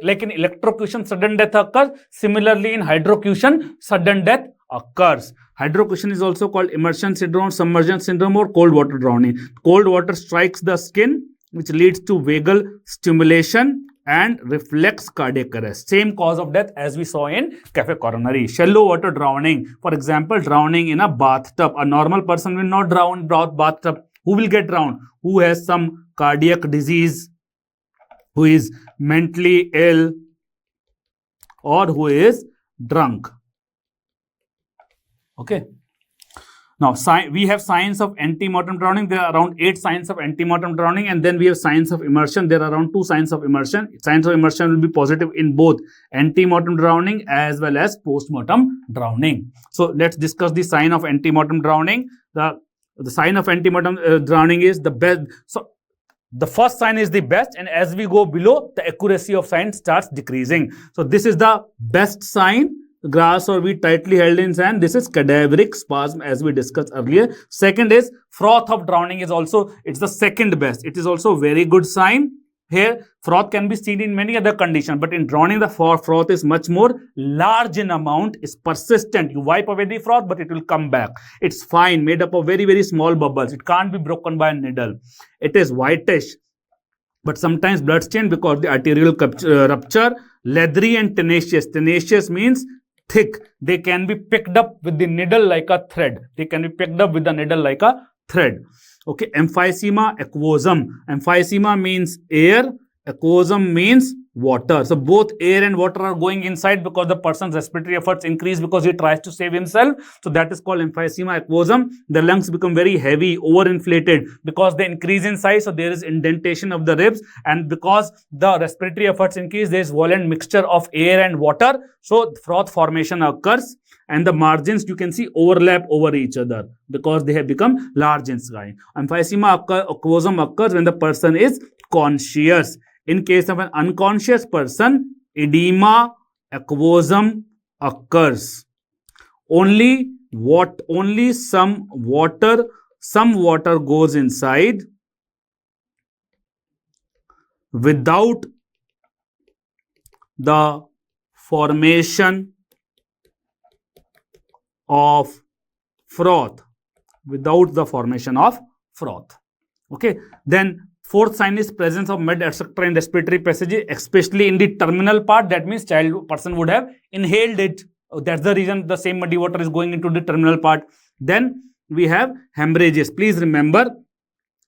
Like in electrocution, sudden death occurs. Similarly, in hydrocution, sudden death occurs. Hydrocution is also called immersion syndrome, submersion syndrome, or cold water drowning. Cold water strikes the skin, which leads to vagal stimulation and reflex cardiac arrest. Same cause of death as we saw in cafe coronary. Shallow water drowning, for example, drowning in a bathtub. A normal person will not drown in bathtub. Who will get drowned? Who has some cardiac disease, who is mentally ill, or who is drunk. Okay. Now, we have signs of antemortem drowning. There are around 8 signs of antemortem drowning, and then we have signs of immersion. There are around 2 signs of immersion. Signs of immersion will be positive in both antemortem drowning as well as postmortem drowning. So, let's discuss the sign of antemortem drowning. The sign of antemortem drowning is the best. So, the first sign is the best, and as we go below, the accuracy of sign starts decreasing. So, this is the best sign. Grass or wheat tightly held in sand. This is cadaveric spasm, as we discussed earlier. Second is froth of drowning is also, it's the second best. It is also very good sign. Here, froth can be seen in many other conditions, but in drowning, the froth is much more large in amount, is persistent. You wipe away the froth, but it will come back. It's fine, made up of very, very small bubbles. It can't be broken by a needle. It is whitish, but sometimes bloodstained because of the arterial rupture. Leathery and tenacious. Tenacious means thick. They can be picked up with the needle like a thread. They can be picked up with the needle like a thread. Okay, emphysema, aquosum. Emphysema means air, aquosum means water. So both air and water are going inside because the person's respiratory efforts increase because he tries to save himself. So that is called emphysema, aquosum. The lungs become very heavy, overinflated because they increase in size. So there is indentation of the ribs, and because the respiratory efforts increase, there is violent mixture of air and water. So froth formation occurs, and the margins you can see overlap over each other because they have become large in size. Emphysema, aquosum occurs when the person is conscious. In case of an unconscious person, edema, aquosum occurs. Only some water goes inside without the formation of froth. Okay, then fourth sign is presence of mid etc. in respiratory passages, especially in the terminal part. That means person would have inhaled it. That's the reason the same muddy water is going into the terminal part. Then we have hemorrhages. Please remember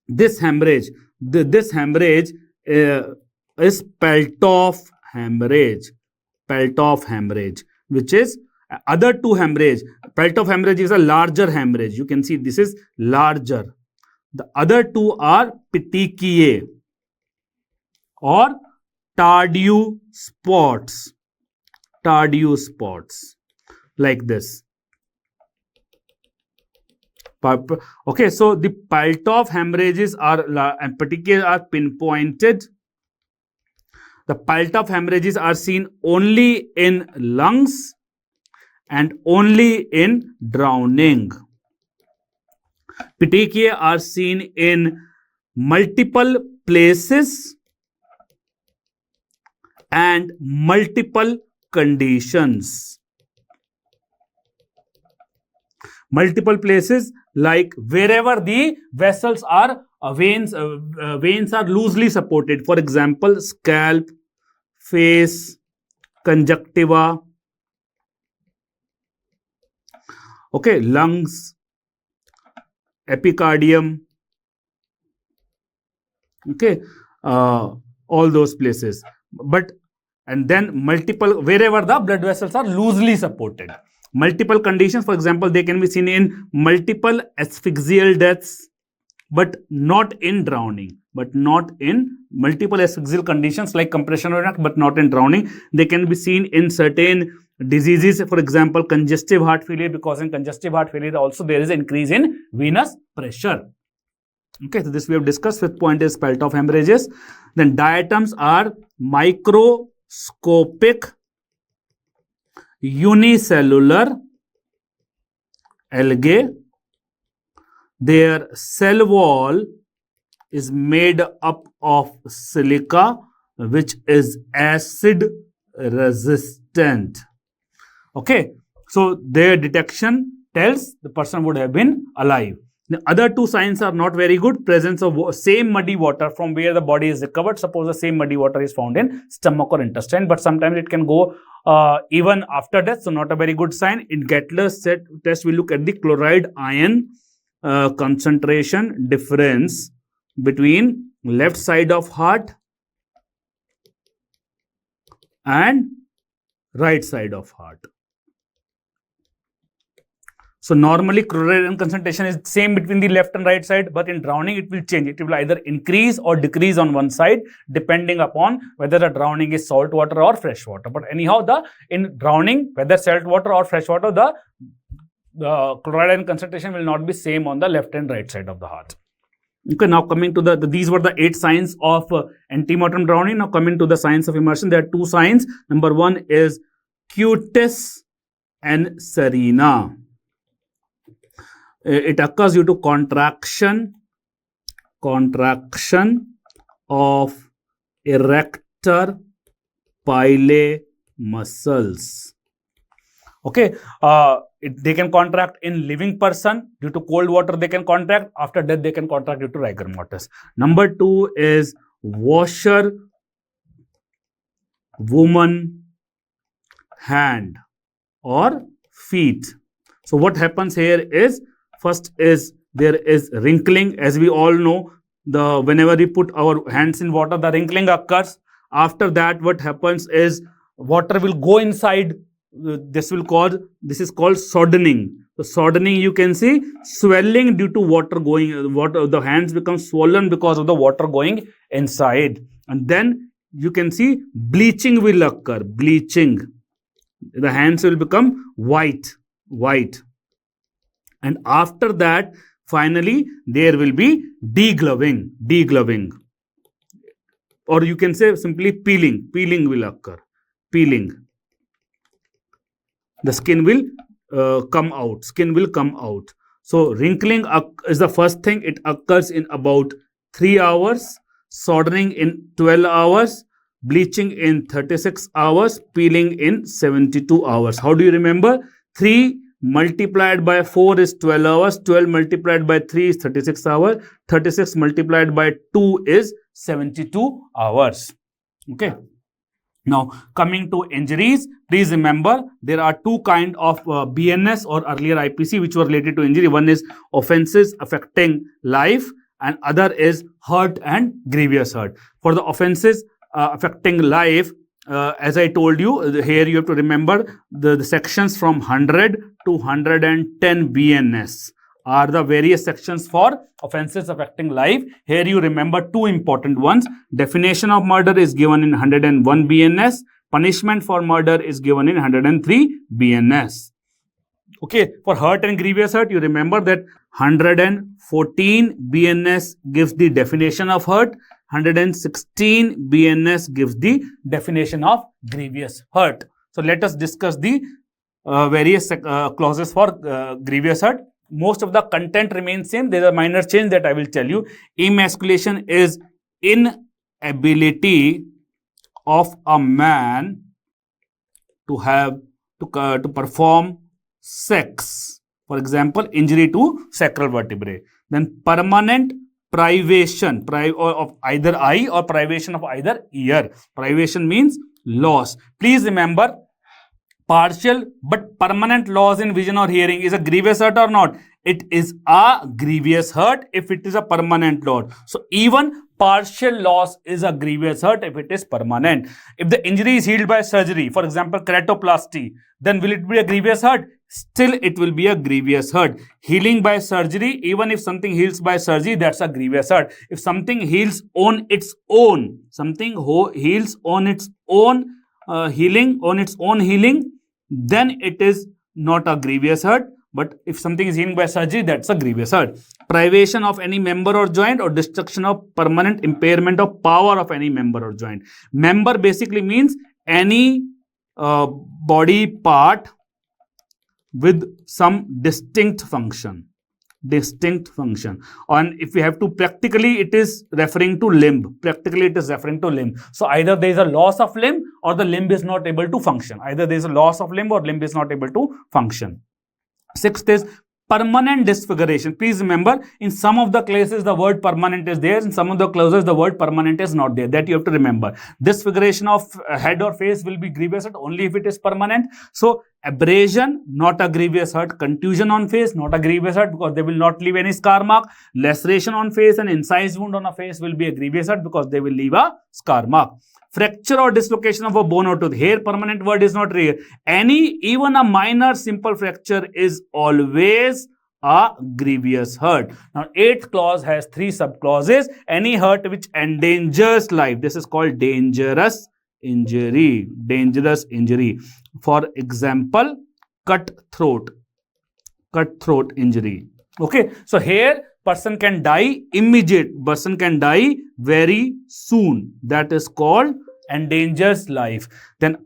this hemorrhage. This hemorrhage is Peltoff hemorrhage. Peltoff hemorrhage, which is other two hemorrhage. Peltoff hemorrhage is a larger hemorrhage. You can see this is larger. The other two are petechiae or Tardieu spots. Tardieu spots like this. Okay, so the Peltoff hemorrhages are and petechiae are pinpointed. The Peltoff hemorrhages are seen only in lungs and only in drowning. Petechiae are seen in multiple places and multiple conditions. Multiple places, like wherever the vessels are, veins are loosely supported. For example, scalp, face, conjunctiva. Okay, lungs, epicardium. Okay, all those places. And then multiple, wherever the blood vessels are loosely supported. Multiple conditions, for example, they can be seen in multiple asphyxial deaths, but not in drowning. But not in multiple asphyxial conditions like compression or not, but not in drowning. They can be seen in certain diseases, for example, congestive heart failure, because in congestive heart failure also there is an increase in venous pressure. Okay, so this we have discussed. Fifth point is Peltoff hemorrhages. Then diatoms are microscopic unicellular algae. Their cell wall is made up of silica which is acid resistant. Okay, so their detection tells the person would have been alive. The other two signs are not very good. Presence of same muddy water from where the body is recovered. Suppose the same muddy water is found in stomach or intestine, but sometimes it can go even after death, so not a very good sign. In Gettler's test, we look at the chloride ion concentration difference between left side of heart and right side of heart. So normally chloride ion concentration is same between the left and right side, but in drowning it will change. It will either increase or decrease on one side depending upon whether the drowning is salt water or fresh water. But anyhow, in drowning, whether salt water or fresh water, the chloride ion concentration will not be same on the left and right side of the heart. Okay, now coming to these were the 8 signs of antemortem drowning. Now coming to the signs of immersion, there are 2 signs. Number 1 is cutis and serena. It occurs due to contraction of erector pili muscles. Okay, they can contract in living person due to cold water. They can contract after death. They can contract due to rigor mortis. Number 2 is washer woman hand or feet. So what happens here is, first is there is wrinkling. As we all know, whenever we put our hands in water, the wrinkling occurs. After that, what happens is water will go inside. This is called soddening. So soddening, you can see swelling due to water going. The hands become swollen because of the water going inside, and then you can see bleaching will occur. Bleaching. The hands will become white. And after that, finally, there will be degloving. Or you can say simply peeling. Peeling will occur. Peeling. The skin will come out. So wrinkling is the first thing. It occurs in about 3 hours. Soddening in 12 hours. Bleaching in 36 hours. Peeling in 72 hours. How do you remember? 3 multiplied by 4 is 12 hours. 12 multiplied by 3 is 36 hours. 36 multiplied by 2 is 72 hours. Okay. Now, coming to injuries, please remember there are 2 kinds of BNS or earlier IPC which were related to injury. One is offenses affecting life and other is hurt and grievous hurt. For the offenses affecting life, as I told you, here you have to remember the sections from 100 to 110 BNS are the various sections for offenses affecting life. Here you remember 2 important ones. Definition of murder is given in 101 BNS. Punishment for murder is given in 103 BNS. Okay, for hurt and grievous hurt, you remember that 114 BNS gives the definition of hurt. 116 BNS gives the definition of grievous hurt. So let us discuss the various clauses for grievous hurt. Most of the content remains same. There is a minor change that I will tell you. Emasculation is inability of a man to perform sex. For example, injury to sacral vertebrae. Then permanent privation of either eye or privation of either ear. Privation means loss. Please remember, partial but permanent loss in vision or hearing is a grievous hurt or not? It is a grievous hurt if it is a permanent loss. So even partial loss is a grievous hurt if it is permanent. If the injury is healed by surgery, for example, keratoplasty, then will it be a grievous hurt? Still it will be a grievous hurt. Healing by surgery, even if something heals by surgery, that's a grievous hurt. If something heals on its own, healing, then it is not a grievous hurt. But if something is healing by surgery, that's a grievous hurt. Privation of any member or joint or destruction of permanent impairment of power of any member or joint. Member basically means any body part with some distinct function. distinct function. And if we have to practically, it is referring to limb. Practically, it is referring to limb. So either there is a loss of limb or the limb is not able to function. Either there is a loss of limb or limb is not able to function. Sixth is permanent disfiguration. Please remember, in some of the cases the word permanent is there, in some of the clauses the word permanent is not there. That you have to remember. Disfiguration of head or face will be grievous hurt only if it is permanent. So abrasion, not a grievous hurt. Contusion on face, not a grievous hurt because they will not leave any scar mark. Laceration on face and incised wound on a face will be a grievous hurt because they will leave a scar mark. Fracture or dislocation of a bone or tooth. Here permanent word is not real. Even a minor simple fracture is always a grievous hurt. Now, eighth clause has three subclauses. Any hurt which endangers life. This is called dangerous injury. Dangerous injury. For example, cut throat injury. Okay. So here person can die immediate. Person can die very soon. That is called endangers life. Then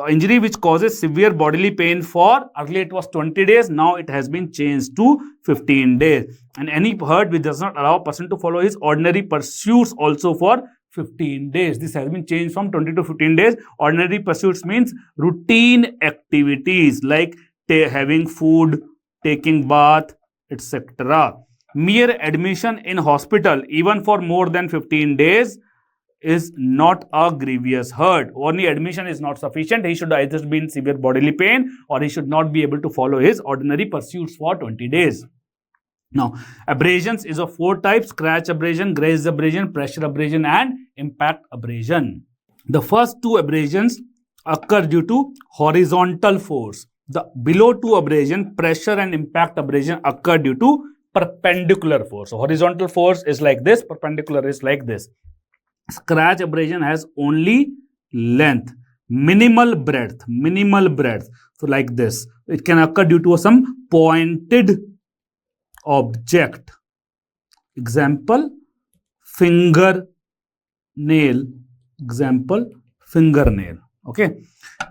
injury which causes severe bodily pain for, earlier it was 20 days, now it has been changed to 15 days. And any hurt which does not allow a person to follow his ordinary pursuits also for 15 days. This has been changed from 20 to 15 days. Ordinary pursuits means routine activities like having food, taking bath, etc. Mere admission in hospital even for more than 15 days is not a grievous hurt. Only admission is not sufficient. He should either be in severe bodily pain or he should not be able to follow his ordinary pursuits for 20 days. Now, abrasions is of four types: scratch abrasion, graze abrasion, pressure abrasion and impact abrasion. The first two abrasions occur due to horizontal force. The below two abrasion, pressure and impact abrasion, occur due to perpendicular force. So horizontal force is like this, perpendicular is like this. Scratch abrasion has only length, minimal breadth. So like this. It can occur due to some pointed object. Example, fingernail. Okay.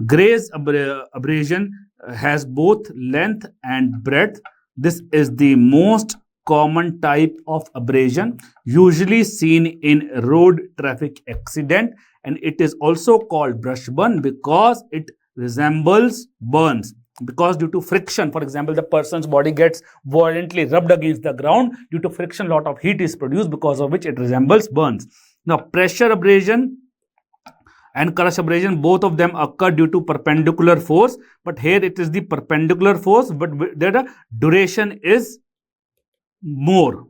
Graze abrasion has both length and breadth. This is the most common type of abrasion usually seen in road traffic accident, and it is also called brush burn because it resembles burns. Because due to friction, for example, the person's body gets violently rubbed against the ground. Due to friction, lot of heat is produced, because of which it resembles burns. Now, pressure abrasion and crush abrasion, both of them occur due to perpendicular force, but here it is the perpendicular force, but the duration is more.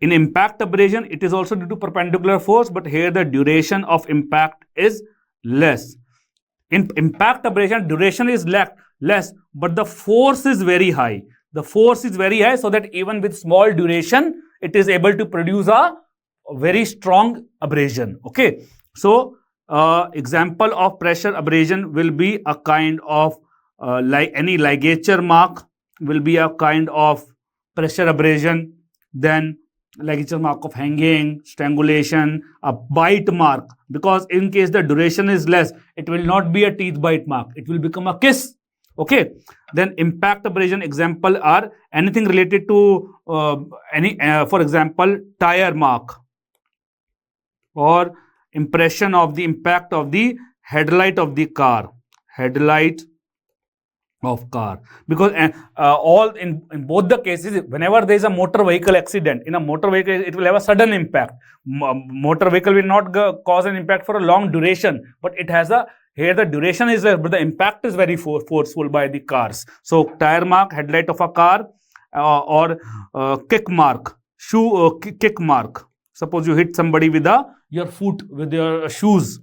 In impact abrasion, it is also due to perpendicular force, but here the duration of impact is less. In impact abrasion, duration is less, but the force is very high. The force is very high, so that even with small duration, it is able to produce a very strong abrasion. Okay. So, example of pressure abrasion will be a kind of like any ligature mark will be a kind of pressure abrasion. Then ligature mark of hanging, strangulation, a bite mark, because in case the duration is less, it will not be a teeth bite mark, it will become a kiss. Okay. Then impact abrasion example are anything related to for example, tire mark or impression of the impact of the headlight of the car. Because all in both the cases, whenever there is a motor vehicle accident, in a motor vehicle it will have a sudden impact. Motor vehicle will not cause an impact for a long duration, but it has a, here the duration is there, but the impact is very forceful by the cars. So tire mark, headlight of a car, or kick mark, kick mark. Suppose you hit somebody with your foot, with your shoes.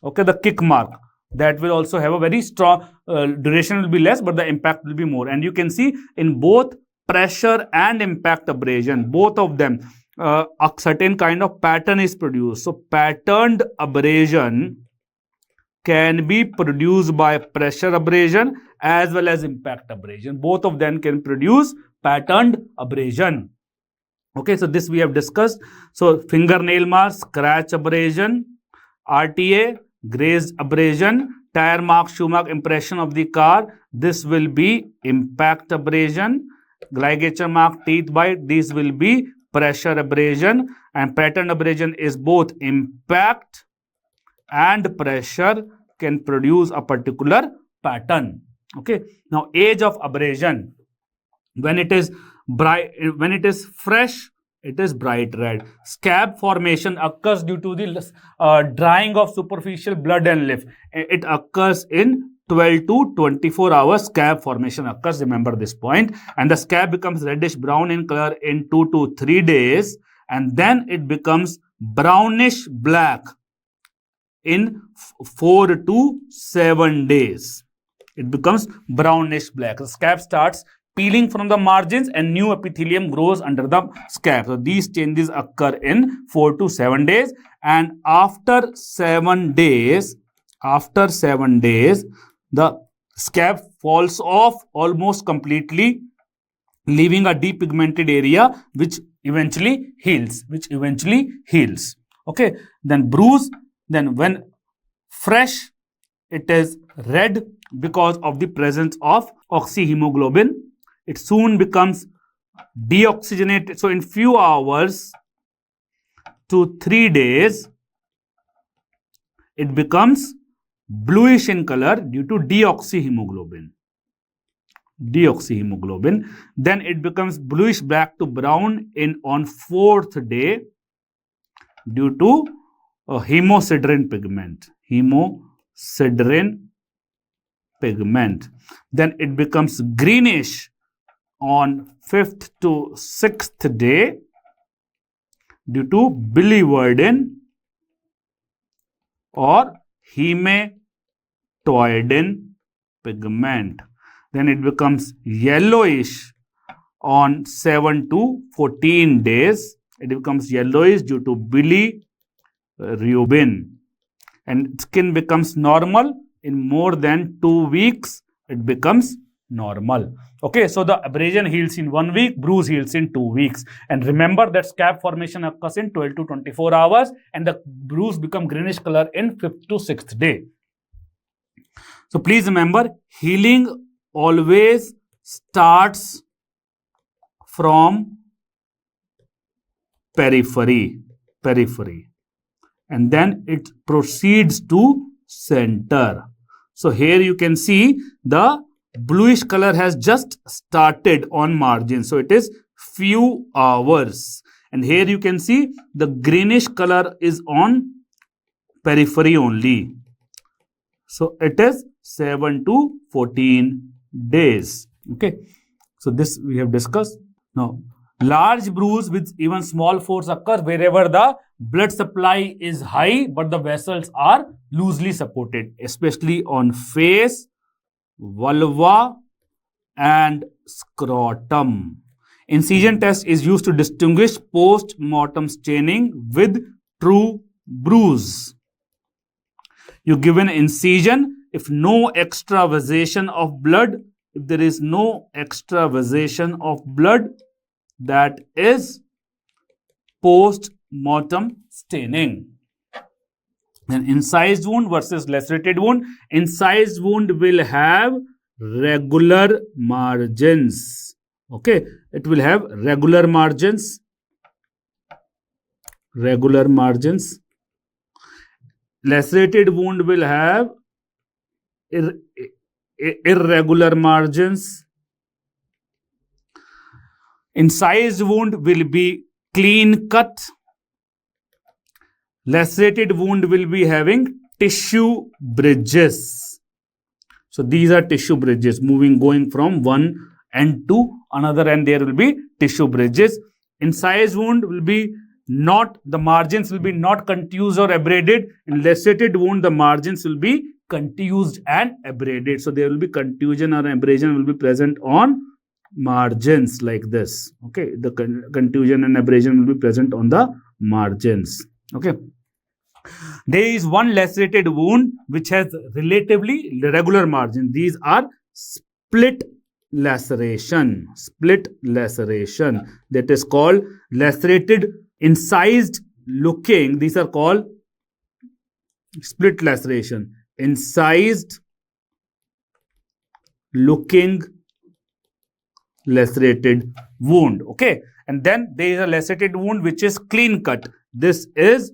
Okay, the kick mark. That will also have a very strong, duration will be less, but the impact will be more. And you can see in both pressure and impact abrasion, both of them, a certain kind of pattern is produced. So patterned abrasion can be produced by pressure abrasion as well as impact abrasion. Both of them can produce patterned abrasion. Okay, so this we have discussed. So fingernail mark, scratch abrasion, RTA, grazed abrasion, tire mark, shoe mark, impression of the car. This will be impact abrasion. ligature mark, teeth bite, these will be pressure abrasion, and pattern abrasion is both impact and pressure can produce a particular pattern. Okay. Now, age of abrasion. When it is bright, when it is fresh, it is bright red. Scab formation occurs due to the drying of superficial blood and lymph. It occurs in 12 to 24 hours. Scab formation occurs. Remember this point. And the scab becomes reddish brown in color in 2 to 3 days, and then it becomes brownish black in 4 to 7 days. It becomes brownish black. The scab starts peeling from the margins and new epithelium grows under the scab. So these changes occur in 4 to 7 days, and after 7 days, the scab falls off almost completely, leaving a depigmented area which eventually heals. Okay. Then bruise. Then when fresh, it is red because of the presence of oxyhemoglobin. It soon becomes deoxygenated. So in few hours to 3 days, it becomes bluish in color due to deoxyhemoglobin. Then it becomes bluish black to brown on 4th day due to hemosiderin pigment. Then it becomes greenish on 5th to 6th day due to biliverdin or hematoidin pigment. Then it becomes yellowish on 7 to 14 days. It becomes yellowish due to bilirubin. And skin becomes normal in more than 2 weeks. It becomes normal. Okay, so the abrasion heals in 1 week, bruise heals in 2 weeks. And remember that scab formation occurs in 12 to 24 hours and the bruise become greenish color in 5th to 6th day. So please remember, healing always starts from periphery, and then it proceeds to center. So here you can see the bluish color has just started on margin. So it is few hours. And here you can see the greenish color is on periphery only. So it is 7 to 14 days. Okay. So this we have discussed. Now, large bruise with even small force occurs wherever the blood supply is high but the vessels are loosely supported, especially on face, vulva and scrotum. Incision test is used to distinguish post-mortem staining with true bruise. You give an incision if no extravasation of blood. If there is no extravasation of blood, that is post-mortem staining. Then incised wound versus lacerated wound. Incised wound will have regular margins. Okay, it will have regular margins. Lacerated wound will have irregular margins. Incised wound will be clean cut. Lacerated wound will be having tissue bridges. So these are tissue bridges going from one end to another, and there will be tissue bridges. Incised wound will be not, the margins will be not contused or abraded. In lacerated wound, the margins will be contused and abraded. So there will be contusion or abrasion will be present on margins like this. Okay, the contusion and abrasion will be present on the margins. Okay. There is one lacerated wound which has relatively regular margin. These are split laceration. That is called lacerated, incised looking. These are called split laceration. Incised looking lacerated wound. Okay, and then there is a lacerated wound which is clean cut. This is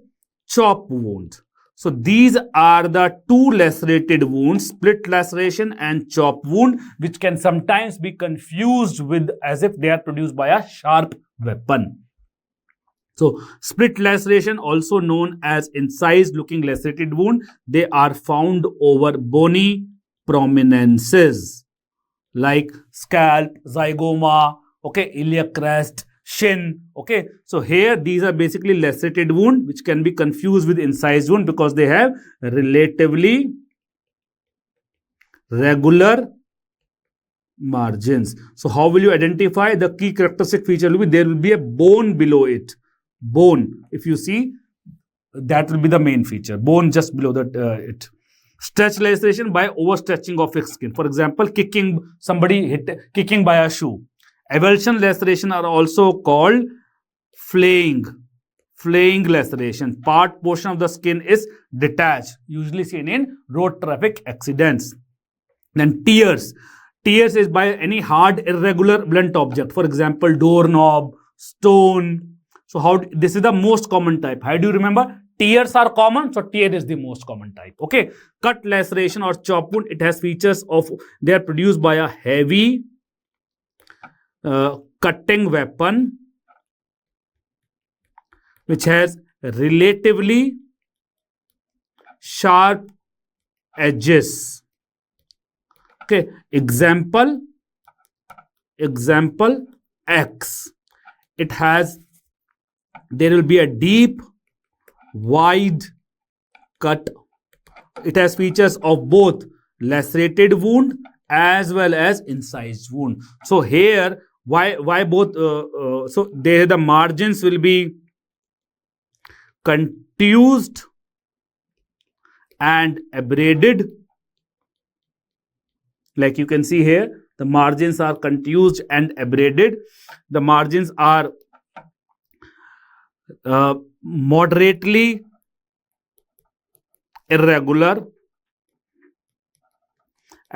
chop wound. So these are the two lacerated wounds, split laceration and chop wound, which can sometimes be confused with as if they are produced by a sharp weapon. So split laceration, also known as incised looking lacerated wound, they are found over bony prominences like scalp, zygoma, okay, iliac crest, shin. Okay, so here these are basically lacerated wound which can be confused with incised wound because they have relatively regular margins. So how will you identify? The key characteristic feature will be there will be a bone below it. Bone, if you see, that will be the main feature. Bone just below that it. Stretch laceration by overstretching of its skin. For example, kicking by a shoe. Avulsion laceration are also called flaying laceration. Portion of the skin is detached, usually seen in road traffic accidents. Then tears. Tears is by any hard, irregular, blunt object. For example, doorknob, stone. So this is the most common type. How do you remember? Tears are common, so tear is the most common type. Okay, cut laceration or chop wound. It has features of they are produced by a heavy cutting weapon which has relatively sharp edges. Okay, example X. There will be a deep, wide cut. It has features of both lacerated wound as well as incised wound. So here, why both? So there the margins will be contused and abraded. Like you can see here, the margins are contused and abraded. The margins are moderately irregular,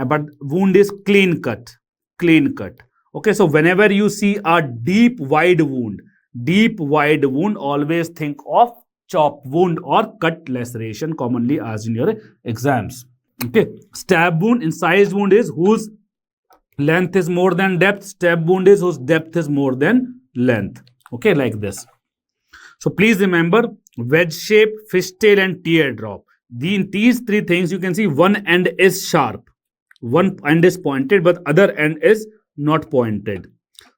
but wound is clean cut. Okay, so whenever you see a deep wide wound, always think of chop wound or cut laceration, commonly asked in your exams. Okay, stab wound, incised wound is whose length is more than depth. Stab wound is whose depth is more than length. Okay, like this. So please remember wedge shape, fishtail and teardrop. These three things you can see one end is sharp, one end is pointed, but other end is not pointed.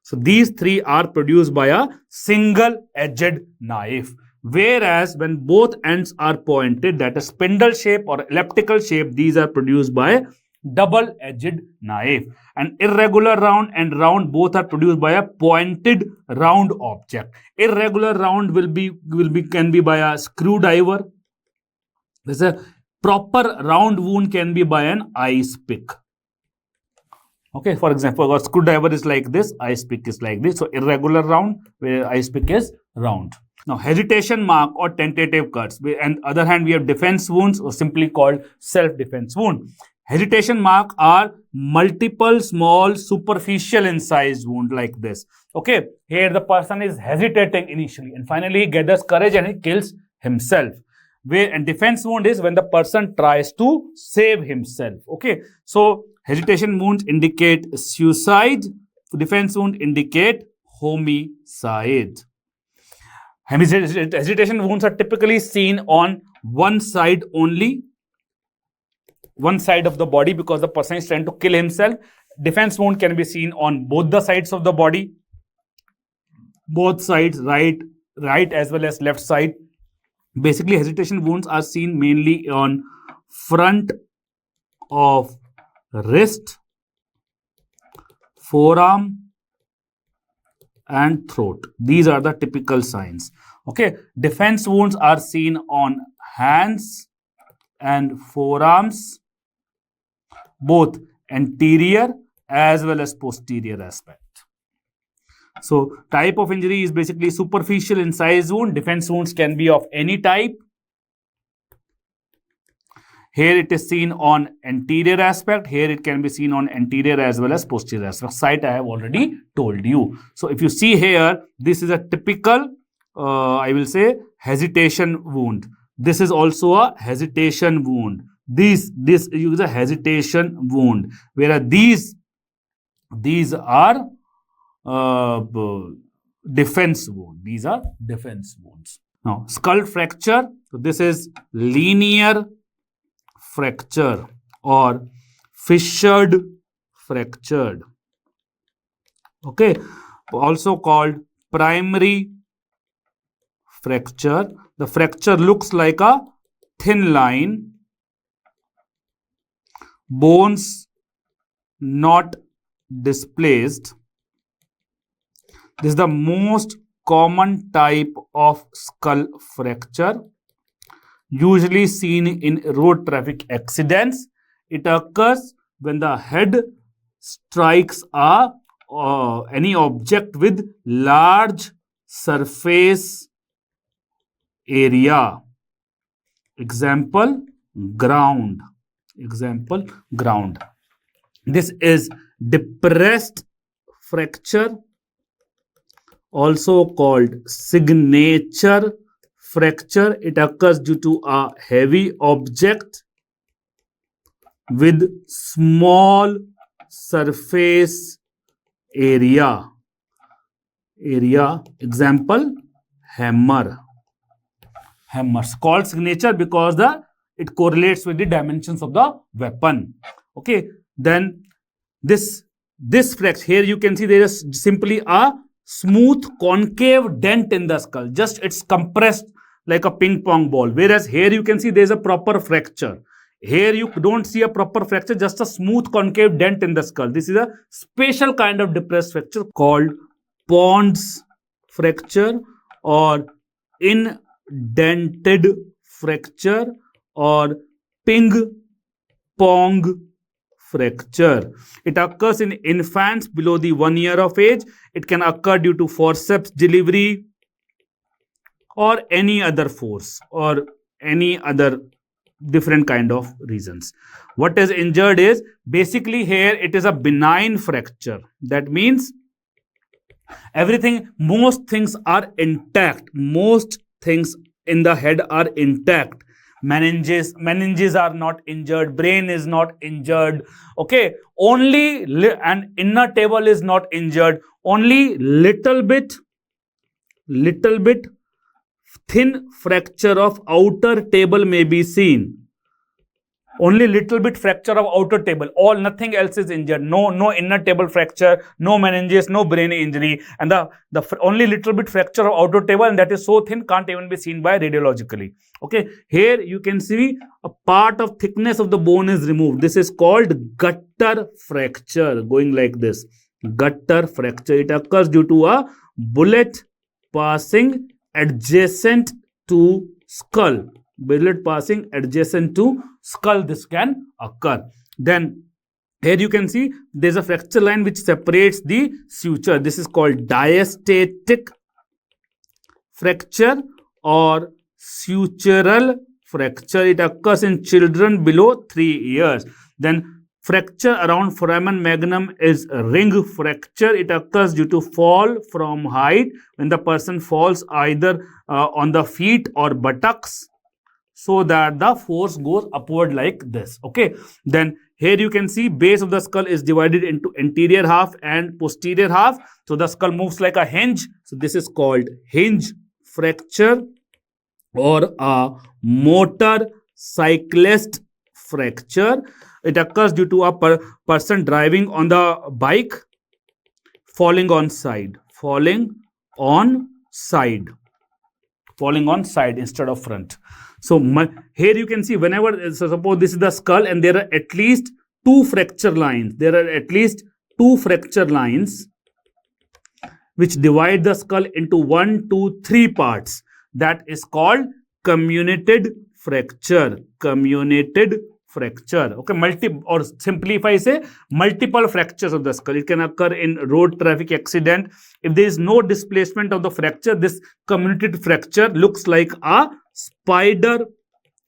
So these three are produced by a single edged knife. Whereas when both ends are pointed, that is spindle shape or elliptical shape, these are produced by double-edged knife. And irregular round and round both are produced by a pointed round object. Irregular round can be by a screwdriver. There's a proper round wound can be by an ice pick. Okay, for example, a screwdriver is like this, ice pick is like this. So irregular round, where ice pick is round. Now, hesitation mark or tentative cuts. And other hand, we have defense wounds or simply called self-defense wound. Hesitation mark are multiple small superficial incised wound like this. Okay, here the person is hesitating initially and finally he gathers courage and he kills himself. And defense wound is when the person tries to save himself. Okay, so hesitation wounds indicate suicide. Defense wound indicate homicide. Hesitation wounds are typically seen on one side only, one side of the body because the person is trying to kill himself. Defense wound can be seen on both the sides of the body, both sides, right as well as left side. Basically, hesitation wounds are seen mainly on front of wrist, forearm and throat. These are the typical signs. Okay, defense wounds are seen on hands and forearms, both anterior as well as posterior aspect. So type of injury is basically superficial incised wound. Defense wounds can be of any type. Here it is seen on anterior aspect. Here it can be seen on anterior as well as posterior aspect. Site I have already told you. So if you see here, this is a typical, I will say, hesitation wound. This is also a hesitation wound. This is a hesitation wound. Whereas these are defense wound. These are defense wounds. Now, skull fracture. So this is linear fracture or fissured fractured. Okay, also called primary fracture. The fracture looks like a thin line, bones not displaced. This is the most common type of skull fracture, usually seen in road traffic accidents. It occurs when the head strikes any object with large surface area. Example, ground. Example, ground. This is depressed fracture, also called signature fracture. It occurs due to a heavy object with small surface area. Example, hammer. Hammers called signature because it correlates with the dimensions of the weapon. Okay, then this fracture here, you can see there is simply a smooth concave dent in the skull. Just it's compressed like a ping pong ball. Whereas here you can see there is a proper fracture. Here you don't see a proper fracture, just a smooth concave dent in the skull. This is a special kind of depressed fracture called Pond's fracture or indented fracture or ping pong fracture. It occurs in infants below the 1 year of age. It can occur due to forceps delivery or any other force or any other different kind of reasons. What is injured is basically here it is a benign fracture. That means most things are intact. Most things in the head are intact. Meninges are not injured. Brain is not injured. Okay, only and inner table is not injured. Only little bit thin fracture of outer table may be seen. Only little bit fracture of outer table. Nothing else is injured. No inner table fracture, no meninges, no brain injury, and the only little bit fracture of outer table, and that is so thin can't even be seen by radiologically. Okay, here you can see a part of thickness of the bone is removed. This is called gutter fracture. Going like this, gutter fracture. It occurs due to a bullet passing adjacent to skull. Bullet passing adjacent to skull, this can occur. Then here you can see there's a fracture line which separates the suture. This is called diastatic fracture or sutural fracture. It occurs in children below 3 years. Then fracture around foramen magnum is a ring fracture. It occurs due to fall from height when the person falls either on the feet or buttocks, so that the force goes upward like this. Okay, then here you can see base of the skull is divided into anterior half and posterior half. So the skull moves like a hinge. So this is called hinge fracture or a motor cyclist fracture. It occurs due to a person driving on the bike, falling on side instead of front. So here you can see whenever, so suppose this is the skull and there are at least two fracture lines. There are at least two fracture lines which divide the skull into 1, 2, 3 parts. That is called comminuted fracture. Comminuted fracture. Okay, or simply if I say multiple fractures of the skull, it can occur in road traffic accident. If there is no displacement of the fracture, this comminuted fracture looks like a spider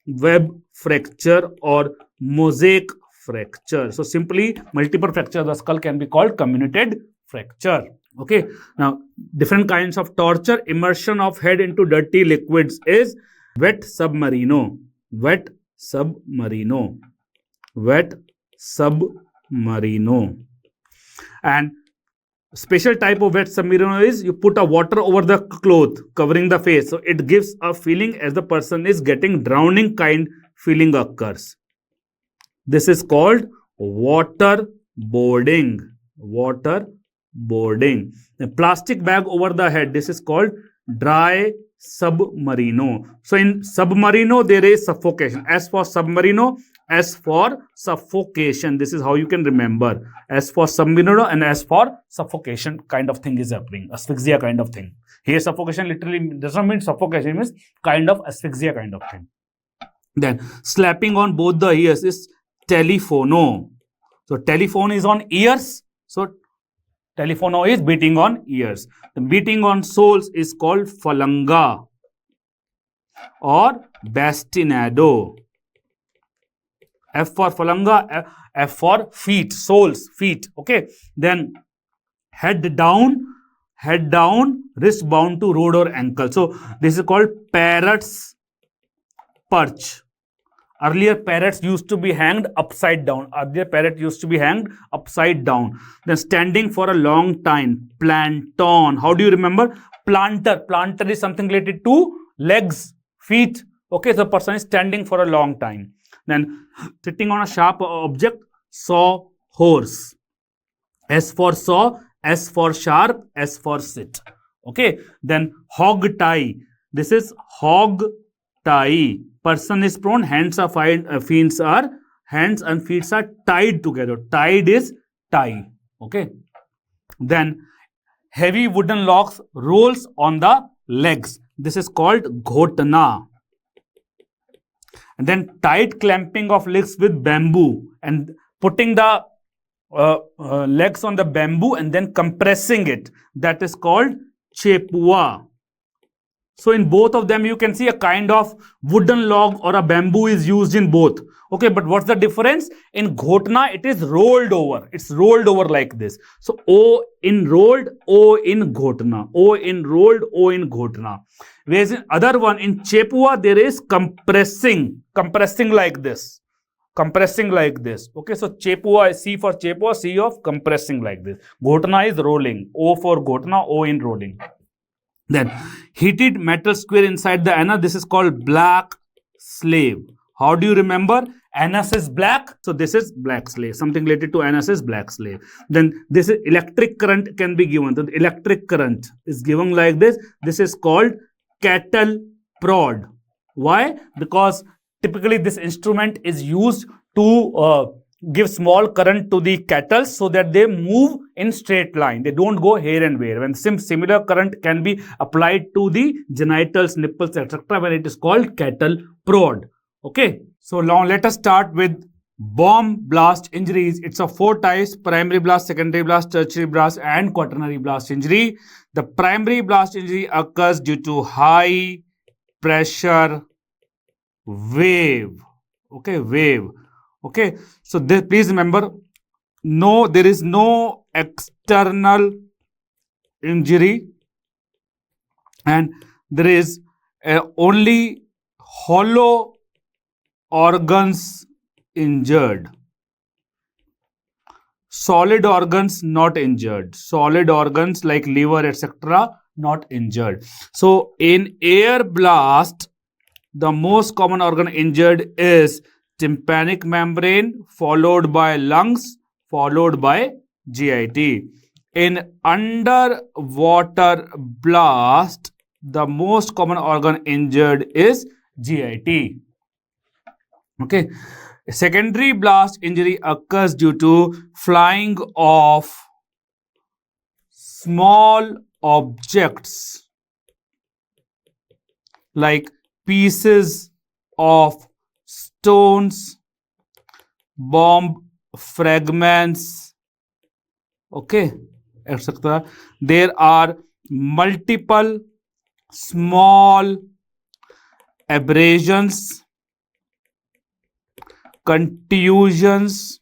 web fracture or mosaic fracture. So simply multiple fracture of the skull can be called comminuted fracture. Okay, now different kinds of torture. Immersion of head into dirty liquids is wet submarino, wet submarino, wet submarino. And special type of wet submarino is you put a water over the cloth covering the face, so it gives a feeling as the person is getting drowning kind feeling occurs. This is called waterboarding. Waterboarding. A plastic bag over the head, this is called dry submarino. So in submarino there is suffocation. As for submarino, as for suffocation, this is how you can remember. As for submarino and as for suffocation kind of thing is happening, asphyxia kind of thing. Here suffocation literally does not mean suffocation, it means kind of asphyxia kind of thing. Then slapping on both the ears is telephono. So telephone is on ears, so telephono is beating on ears. The beating on soles is called falanga or bastinado. F for falanga, F for feet, soles, feet. Okay. Then head down, wrist bound to road or ankle. So this is called parrot's perch. Earlier parrots used to be hanged upside down. Then standing for a long time, planton. How do you remember? Planter. Planter is something related to legs, feet. Okay, so the person is standing for a long time. Then sitting on a sharp object, saw horse. S for saw, S for sharp, S for sit. Okay, then hog tie. This is hog tie. Person is prone, hands and feet are tied together. Tied is tie. Okay. Then heavy wooden logs rolls on the legs. This is called ghotna. And then tight clamping of legs with bamboo and putting the legs on the bamboo and then compressing it. That is called chepua. So in both of them, you can see a kind of wooden log or a bamboo is used in both. Okay, but what's the difference? In ghotna, it is rolled over. It's rolled over like this. So O in rolled, O in ghotna. O in rolled, O in ghotna. Whereas in other one, in chepua, there is compressing like this. Compressing like this. Okay, so chepua is C for chepua, C of compressing like this. Ghotna is rolling. O for ghotna, O in rolling. Then heated metal square inside the anus. This is called black slave. How do you remember? Anus is black, so this is black slave. Something related to anus is black slave. Then this is electric current can be given. So the electric current is given like this. This is called cattle prod. Why? Because typically this instrument is used to give small current to the cattle so that they move in straight line. They don't go here and there. When similar current can be applied to the genitals, nipples, etc. when it is called cattle prod. Okay. So now let us start with bomb blast injuries. It's of 4 types: primary blast, secondary blast, tertiary blast and quaternary blast injury. The primary blast injury occurs due to high pressure wave. Okay, wave. Okay, so please remember, there is no external injury and there is only hollow organs injured. Solid organs not injured. Solid organs like liver, etc. not injured. So in air blast, the most common organ injured is tympanic membrane, followed by lungs, followed by GIT. In underwater blast, the most common organ injured is GIT. Okay. Secondary blast injury occurs due to flying of small objects like pieces of stones, bomb fragments, okay, etc. There are multiple small abrasions contusions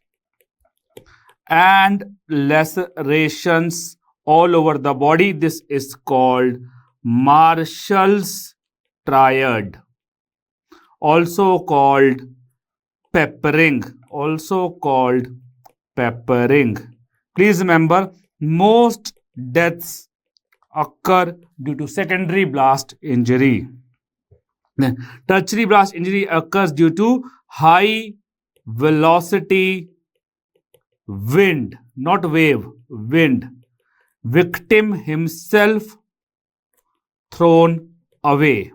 and lacerations all over the body. This is called Marshall's triad, also called peppering. Please remember, most deaths occur due to secondary blast injury. Tertiary blast injury occurs due to high velocity wind, not wave, wind. Victim himself thrown away.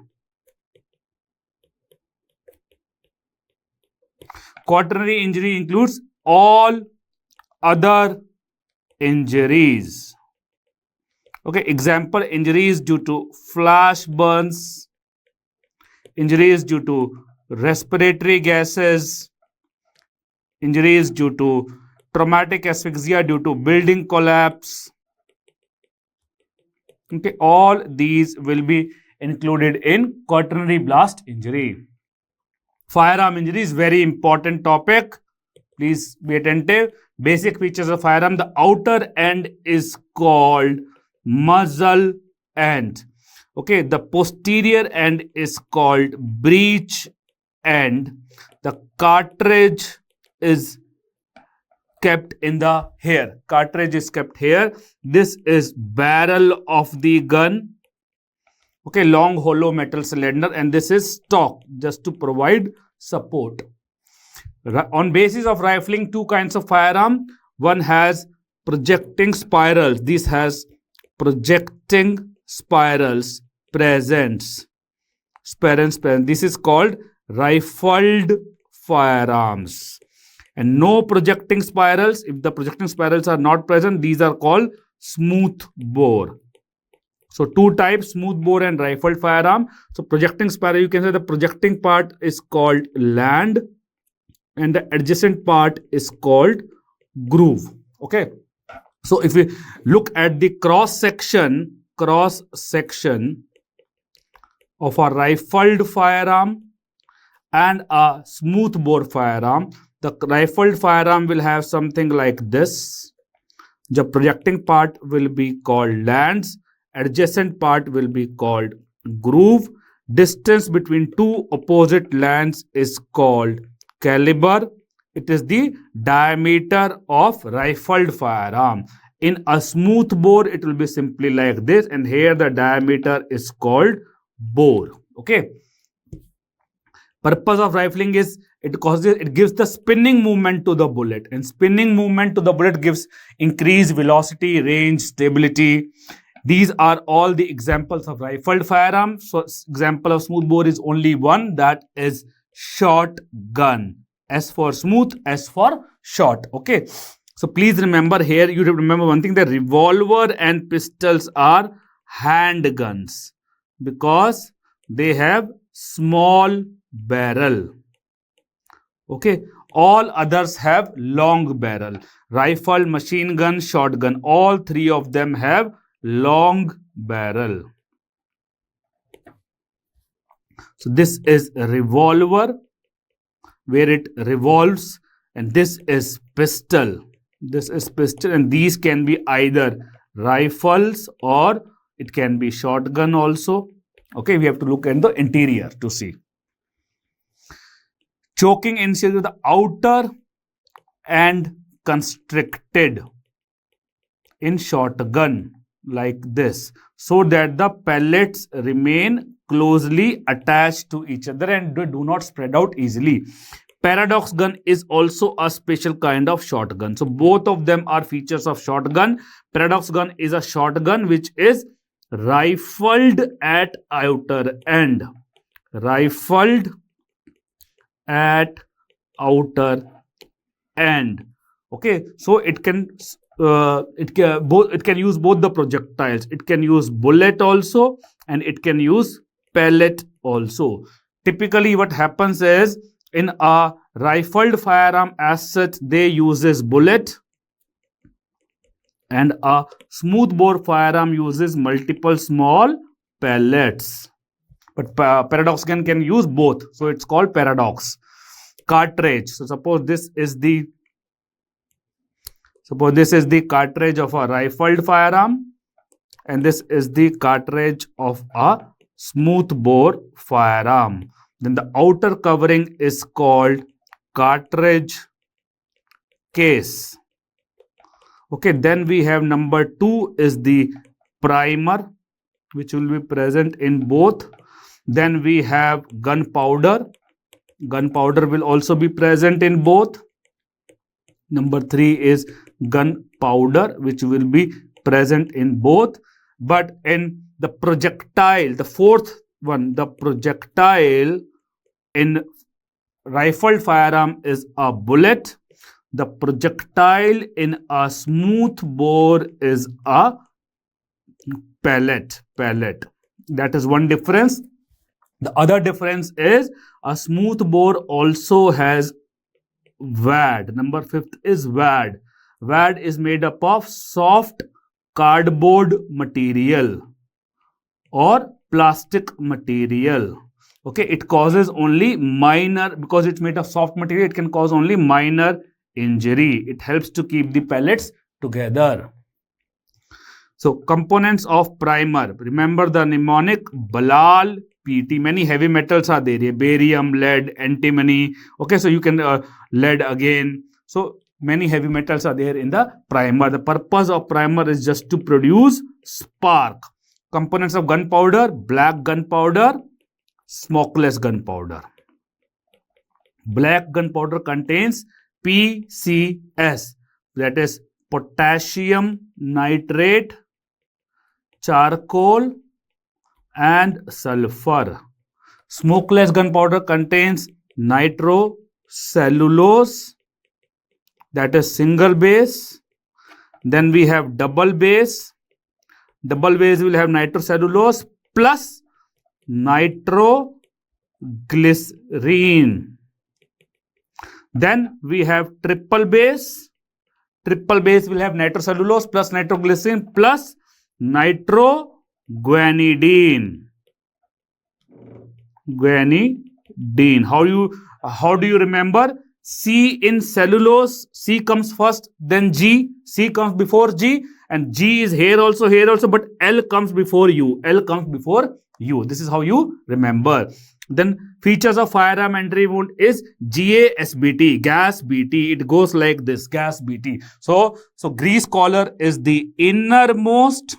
Quaternary injury includes all other injuries. Okay, example: injuries due to flash burns, injuries due to respiratory gases, injuries due to traumatic asphyxia due to building collapse. Okay, all these will be included in quaternary blast injury. Firearm injury is very important topic. Please be attentive. Basic features of firearm: the outer end is called muzzle end. Okay, the posterior end is called breech end. The cartridge is kept in the here. Cartridge is kept here. This is barrel of the gun. Okay, long hollow metal cylinder, and this is stock, just to provide support. On basis of rifling, two kinds of firearm. One has projecting spirals. This has projecting spirals presents. This is called rifled firearms. And no projecting spirals. If the projecting spirals are not present, these are called smooth bore. So two types, smooth bore and rifled firearm. So projecting spiral, you can say the projecting part is called land and the adjacent part is called groove. Okay. So if we look at the cross section of a rifled firearm and a smooth bore firearm, the rifled firearm will have something like this. The projecting part will be called lands. Adjacent part will be called groove. Distance between two opposite lands is called caliber. It is the diameter of rifled firearm. In a smooth bore, it will be simply like this, and here the diameter is called bore. Okay. Purpose of rifling is it gives the spinning movement to the bullet, and spinning movement to the bullet gives increased velocity, range, stability. These are all the examples of rifled firearm. So example of smooth bore is only one, that is shotgun. S for smooth, S for short. Okay. So please remember, here you have to remember one thing: the revolver and pistols are handguns because they have small barrel. Okay. All others have long barrel. Rifle, machine gun, shotgun, all three of them have long barrel. So this is a revolver where it revolves, and this is pistol. This is pistol, and these can be either rifles or it can be shotgun also. Okay, we have to look at the interior to see. Choking ensures the outer and constricted in shotgun like this, so that the pellets remain closely attached to each other and do not spread out easily. Paradox gun is also a special kind of shotgun. So both of them are features of shotgun. Paradox gun is a shotgun which is rifled at outer end. Rifled at outer end. Okay, so it can use both the projectiles. It can use bullet also, and it can use pellet also. Typically what happens is, in a rifled firearm as such, they uses bullet, and a smooth bore firearm uses multiple small pellets. But paradox gun can use both, so it's called paradox. cartridge. So suppose this is the cartridge of a rifled firearm, and this is the cartridge of a smoothbore firearm. Then the outer covering is called cartridge case. Okay, then we have number 2 is the primer, which will be present in both. Then we have gunpowder. Gunpowder will also be present in both. Number 3 is gunpowder, which will be present in both. But in the projectile, the fourth one, the projectile in rifled firearm is a bullet. The projectile in a smooth bore is a pellet. That is one difference. The other difference is a smooth bore also has wad. Number 5th is wad. Wad is made up of soft cardboard material or plastic material. Okay, it causes only minor, because it's made of soft material, it can cause only minor injury. It helps to keep the pellets together. So components of primer. Remember the mnemonic Balal PT. Many heavy metals are there. Barium, lead, antimony. Okay, so you can lead again. So many heavy metals are there in the primer. The purpose of primer is just to produce spark. Components of gunpowder: black gunpowder, smokeless gunpowder. Black gunpowder contains PCS, that is potassium nitrate, charcoal and sulfur. Smokeless gunpowder contains nitrocellulose, that is single base. Then we have double base. Double base will have nitrocellulose plus nitroglycerine. Then we have triple base. Triple base will have nitrocellulose plus nitroglycerine plus nitroguanidine. How do you remember? C in cellulose, C comes first, then G. C comes before G, and G is here also, but L comes before U. This is how you remember. Then features of firearm entry wound is GASBT, gas BT. It goes like this, gas BT. So grease collar is the innermost,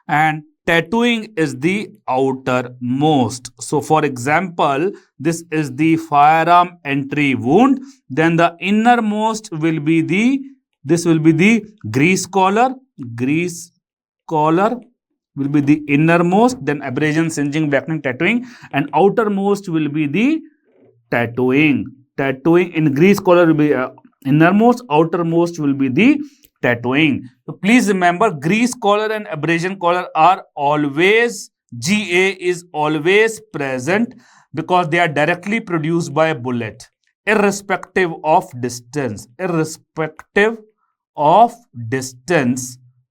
and tattooing is the outermost. So for example, this is the firearm entry wound. Then the innermost will be the grease collar. Grease collar will be the innermost. Then abrasion, singeing, blackening, tattooing, and outermost will be the tattooing. Tattooing in grease collar will be innermost. Outermost will be the tattooing. So please remember, grease collar and abrasion collar are always, GA is always present because they are directly produced by a bullet, irrespective of distance.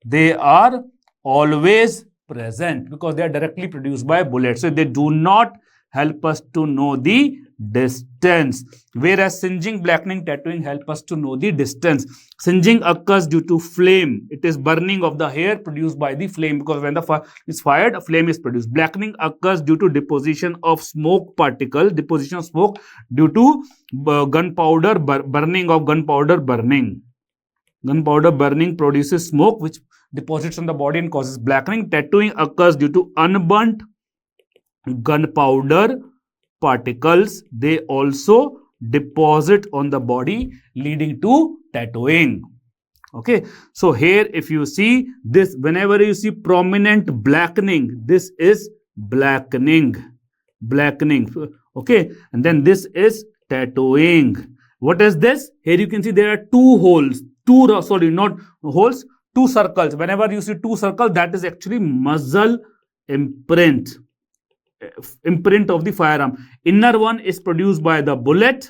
They are always present because they are directly produced by a bullet. So they do not help us to know the distance, whereas singeing, blackening, tattooing help us to know the distance. Singeing occurs due to flame. It is burning of the hair produced by the flame, because when the fire is fired, a flame is produced. Blackening occurs due to deposition of smoke particle, due to gunpowder burning. Gunpowder burning produces smoke which deposits on the body and causes blackening. Tattooing occurs due to unburnt gunpowder particles. They also deposit on the body, leading to tattooing. Okay, so here if you see this, whenever you see prominent blackening, this is blackening. Okay, and then this is tattooing. What is this? Here you can see there are two circles. Whenever you see two circles, that is actually muzzle imprint of the firearm. Inner one is produced by the bullet.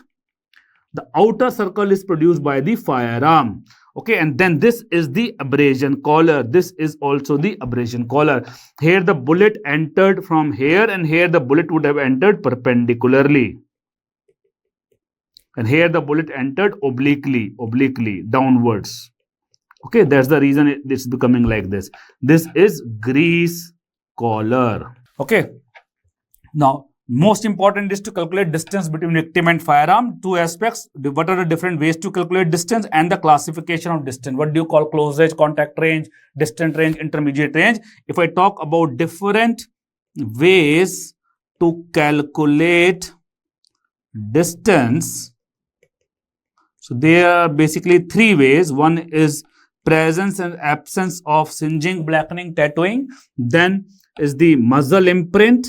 The outer circle is produced by the firearm. Okay, and then this is the abrasion collar. This is also the abrasion collar. Here the bullet entered from here, and here the bullet would have entered perpendicularly. And here the bullet entered obliquely, downwards. Okay, that's the reason it's becoming like this. This is grease collar. Okay. Now, most important is to calculate distance between victim and firearm. Two aspects. What are the different ways to calculate distance and the classification of distance? What do you call close range, contact range, distant range, intermediate range? If I talk about different ways to calculate distance, so there are basically three ways. One is presence and absence of singeing, blackening, tattooing. Then is the muzzle imprint.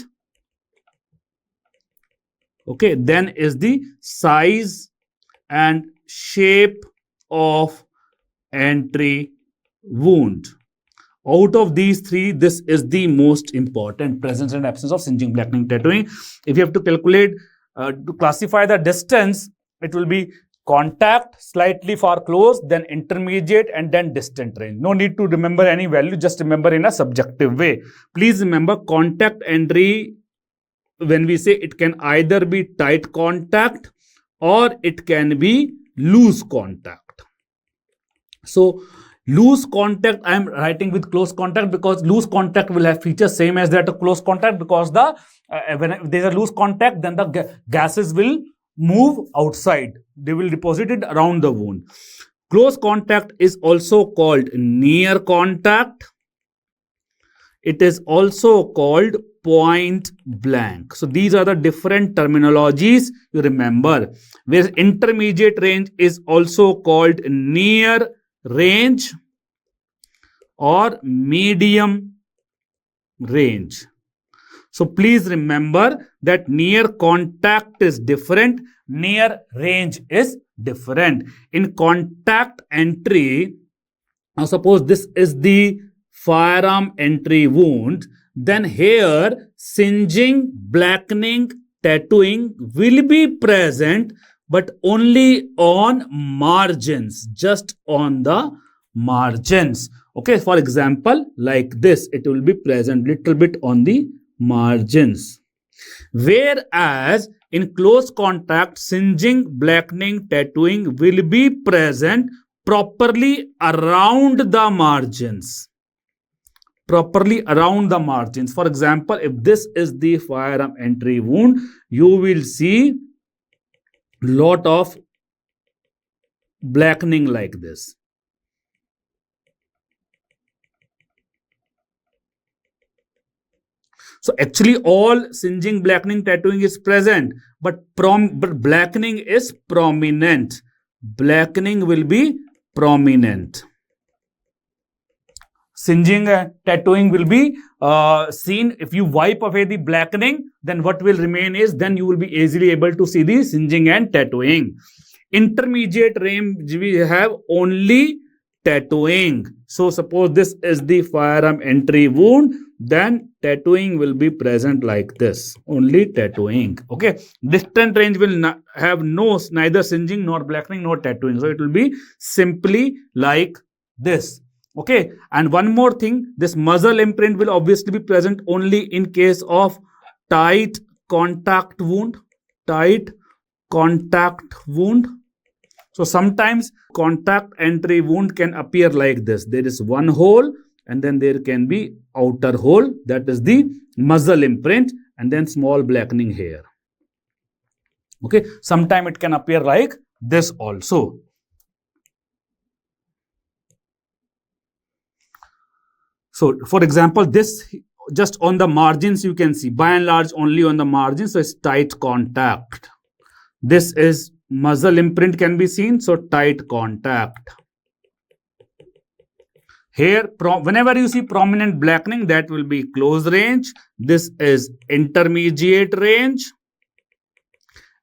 Okay, then is the size and shape of entry wound. Out of these three, this is the most important: presence and absence of singeing, blackening, tattooing. If you have to calculate, to classify the distance, it will be contact, slightly far close, then intermediate, and then distant range. No need to remember any value, just remember in a subjective way. Please remember, contact entry, when we say, it can either be tight contact or it can be loose contact. So loose contact, I am writing with close contact because loose contact will have features same as that of close contact, because when there is a loose contact, then the gases will move outside. They will deposit it around the wound. Close contact is also called near contact. It is also called point blank. So these are the different terminologies you remember. Whereas intermediate range is also called near range or medium range. So please remember that near contact is different, near range is different. In contact entry, now suppose this is the firearm entry wound, then here singeing, blackening, tattooing will be present, but only on margins, just on the margins. Okay, for example, like this, it will be present little bit on the margins. Whereas in close contact, singeing, blackening, tattooing will be present properly around the margins. Properly around the margins. For example, if this is the firearm entry wound, you will see lot of blackening like this. So actually all singeing, blackening, tattooing is present, but blackening is prominent. Blackening will be prominent. Singeing and tattooing will be seen. If you wipe away the blackening, then what will remain is, then you will be easily able to see the singeing and tattooing. Intermediate range, we have only tattooing. So suppose this is the firearm entry wound, then tattooing will be present like this, only tattooing. Okay, distant range will have neither singeing nor blackening nor tattooing. So it will be simply like this. Okay, and one more thing, this muzzle imprint will obviously be present only in case of tight contact wound. Tight contact wound. So sometimes contact entry wound can appear like this. There is one hole and then there can be outer hole. That is the muzzle imprint, and then small blackening here. Okay, sometimes it can appear like this also. So, for example, this just on the margins you can see, by and large only on the margins, so it's tight contact. This is muzzle imprint can be seen, so tight contact. Here, whenever you see prominent blackening, that will be close range. This is intermediate range.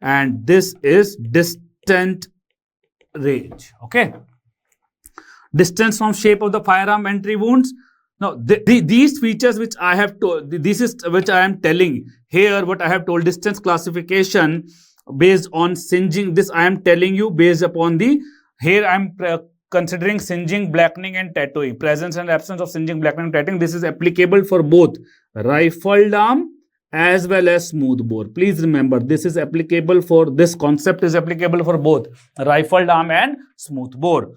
And this is distant range. Okay. Distance from shape of the firearm entry wounds. Now, these features which I have told, this is which I am telling here, what I have told, distance classification based on singeing, this I am telling you based upon the, here I am considering singeing, blackening and tattooing. Presence and absence of singeing, blackening and tattooing. This is applicable for both rifled arm as well as smooth bore. Please remember, this is applicable for, this concept is applicable for both rifled arm and smooth bore.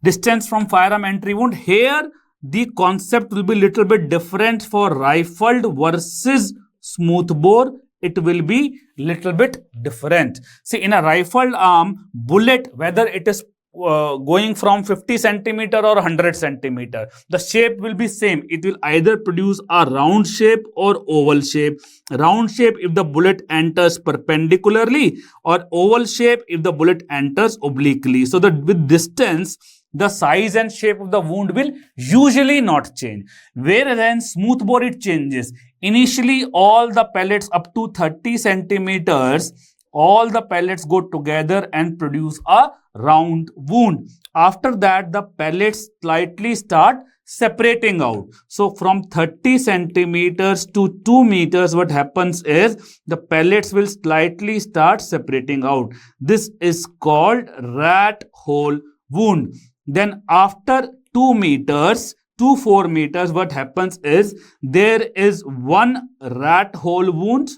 Distance from firearm entry wound. Here, the concept will be little bit different for rifled versus smooth bore. It will be little bit different. See, in a rifled arm, bullet, whether it is going from 50 centimeter or 100 centimeter, the shape will be same. It will either produce a round shape or oval shape. Round shape if the bullet enters perpendicularly, or oval shape if the bullet enters obliquely. So that with distance, the size and shape of the wound will usually not change. Whereas smooth bore, it changes. Initially, all the pellets up to 30 centimeters, all the pellets go together and produce a round wound. After that, the pellets slightly start separating out. So from 30 centimeters to 2 meters, what happens is the pellets will slightly start separating out. This is called rat hole wound. Then after 2 meters to 4 meters, what happens is there is one rat hole wound,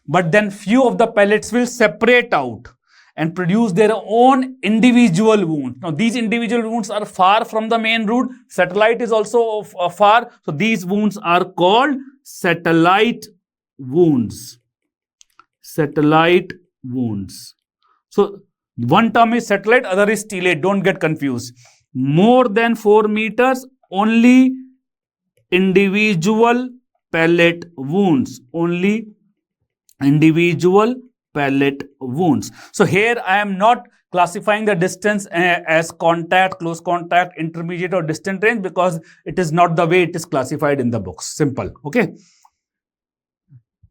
but then few of the pellets will separate out and produce their own individual wounds. Now, these individual wounds are far from the main root. Satellite is also far. So, these wounds are called satellite wounds. Satellite wounds. So, one term is satellite, other is stellate. Don't get confused. More than 4 meters, only individual pellet wounds. Only individual pellet wounds. So here I am not classifying the distance as contact, close contact, intermediate or distant range, because it is not the way it is classified in the books. Simple. Okay.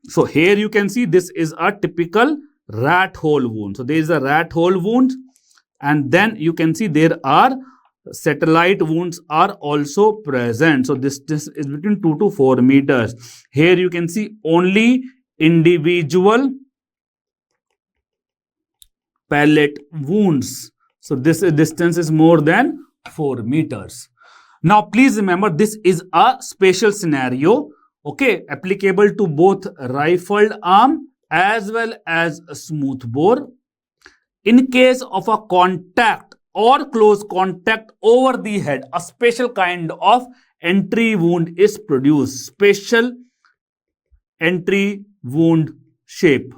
So here you can see this is a typical rat hole wound. So there is a rat hole wound, and then you can see there are satellite wounds are also present. So this is between 2 to 4 meters. Here you can see only individual pellet wounds. So this distance is more than 4 meters. Now please remember, this is a special scenario, okay, applicable to both rifled arm as well as a smooth bore. In case of a contact or close contact over the head, a special kind of entry wound is produced. Special entry wound shape.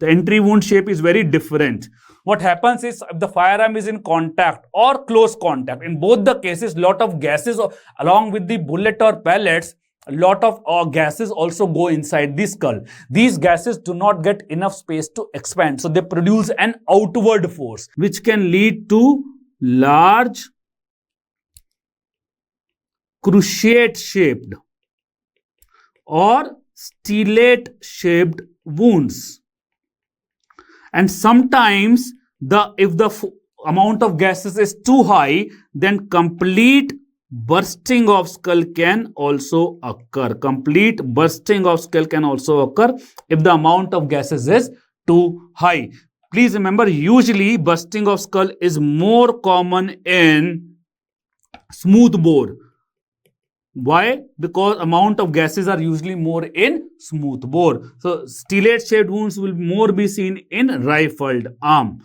The entry wound shape is very different. What happens is, if the firearm is in contact or close contact, in both the cases, lot of gases along with the bullet or pellets, a lot of gases also go inside the skull. These gases do not get enough space to expand, so they produce an outward force which can lead to large cruciate shaped or stellate shaped wounds. And sometimes if the amount of gases is too high, then complete bursting of skull can also occur. Complete bursting of skull can also occur if the amount of gases is too high. Please remember, usually bursting of skull is more common in smooth bore. Why? Because amount of gases are usually more in smooth bore. So stellate shaped wounds will more be seen in rifled arm.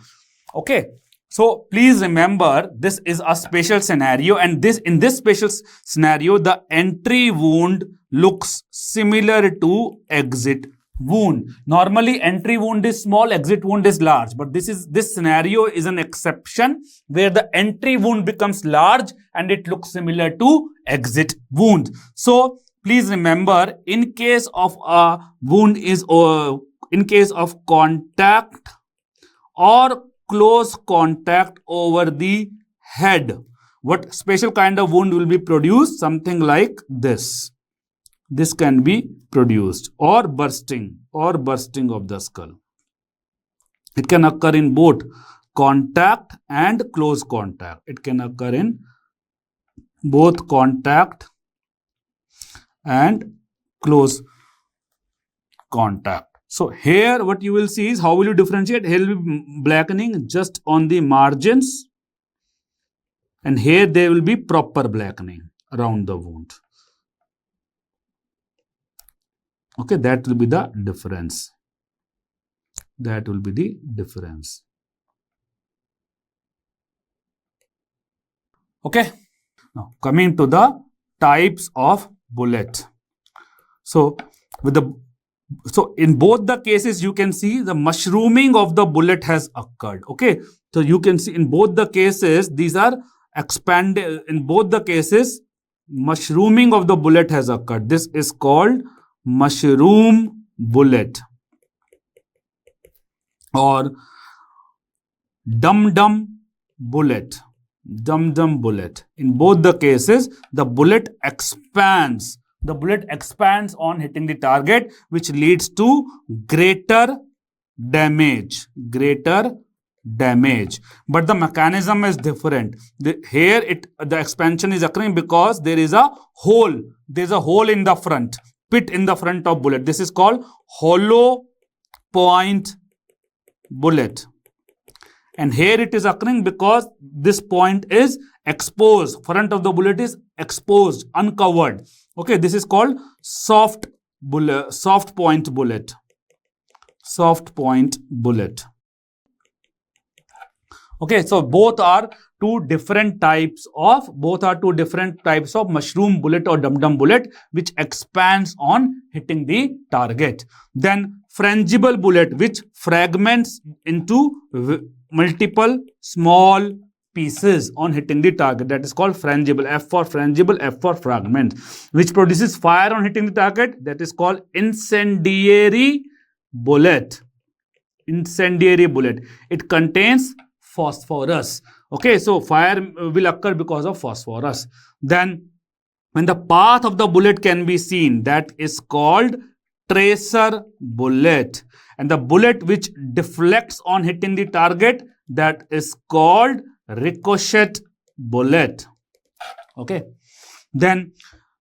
Okay. So please remember, this is a special scenario, and in this special scenario, the entry wound looks similar to exit wound. Normally entry wound is small, exit wound is large, but this scenario is an exception where the entry wound becomes large and it looks similar to exit wound. So please remember, in case of a wound is in case of contact or close contact over the head, what special kind of wound will be produced? Something like this. This can be produced, or bursting of the skull. It can occur in both contact and close contact. It can occur in both contact and close contact. So here what you will see is how will you differentiate? Here will be blackening just on the margins, and here there will be proper blackening around the wound. Okay, that will be the difference. That will be the difference. Okay. Now coming to the types of bullet. So in both the cases you can see the mushrooming of the bullet has occurred. Okay. So you can see in both the cases these are expanded. In both the cases mushrooming of the bullet has occurred. This is called mushroom bullet or dum-dum bullet. Dum-dum bullet. In both the cases, the bullet expands. The bullet expands on hitting the target, which leads to greater damage. Greater damage. But the mechanism is different. Here, the expansion is occurring because there is a hole. There is a hole in the front. Pit in the front of bullet. This is called hollow point bullet. And here it is occurring because this point is exposed. Front of the bullet is exposed, uncovered. Okay, this is called soft point bullet. Soft point bullet. Okay, so both are two different types of mushroom bullet or dum-dum bullet, which expands on hitting the target. Then frangible bullet, which fragments into multiple small pieces on hitting the target. That is called frangible. F for frangible, F for fragment, which produces fire on hitting the target. That is called incendiary bullet. Incendiary bullet. It contains phosphorus. Okay, so fire will occur because of phosphorus. Then when the path of the bullet can be seen, that is called tracer bullet. And the bullet which deflects on hitting the target, that is called ricochet bullet. Okay. Then,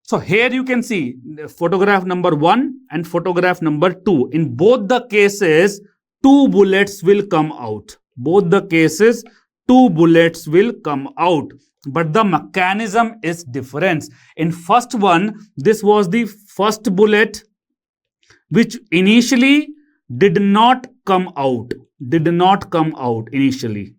so here you can see photograph number 1 and photograph number 2. In both the cases, 2 bullets will come out. Both the cases, 2 bullets will come out. But the mechanism is different. In first one, this was the first bullet which initially did not come out. Did not come out initially.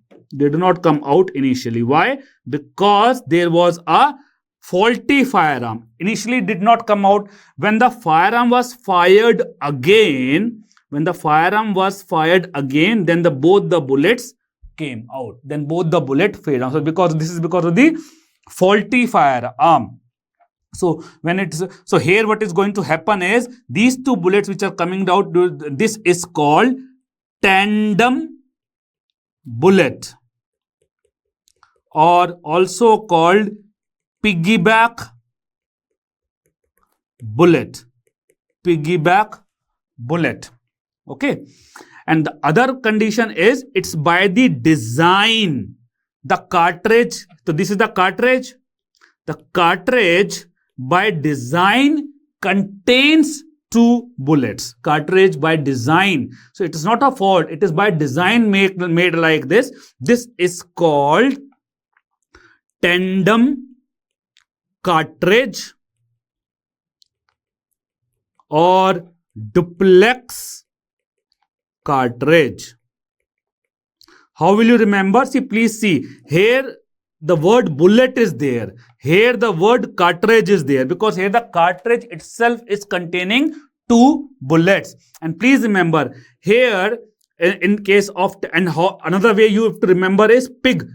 Why? Because there was a faulty firearm. Initially did not come out. When the firearm was fired again, then both the bullets came out. Then both the bullet faded out. So this is because of the faulty firearm. So here what is going to happen is these 2 bullets which are coming out, this is called tandem bullet, or also called piggyback bullet. Piggyback bullet. Okay. And the other condition is it's by the design. The cartridge, so this is the cartridge. The cartridge by design contains 2 bullets. Cartridge by design. So it is not a fault. It is by design made like this. This is called tandem cartridge or duplex cartridge. How will you remember? See, please see. Here the word bullet is there. Here the word cartridge is there because here the cartridge itself is containing 2 bullets. And please remember here in case of, and how another way you have to remember is pig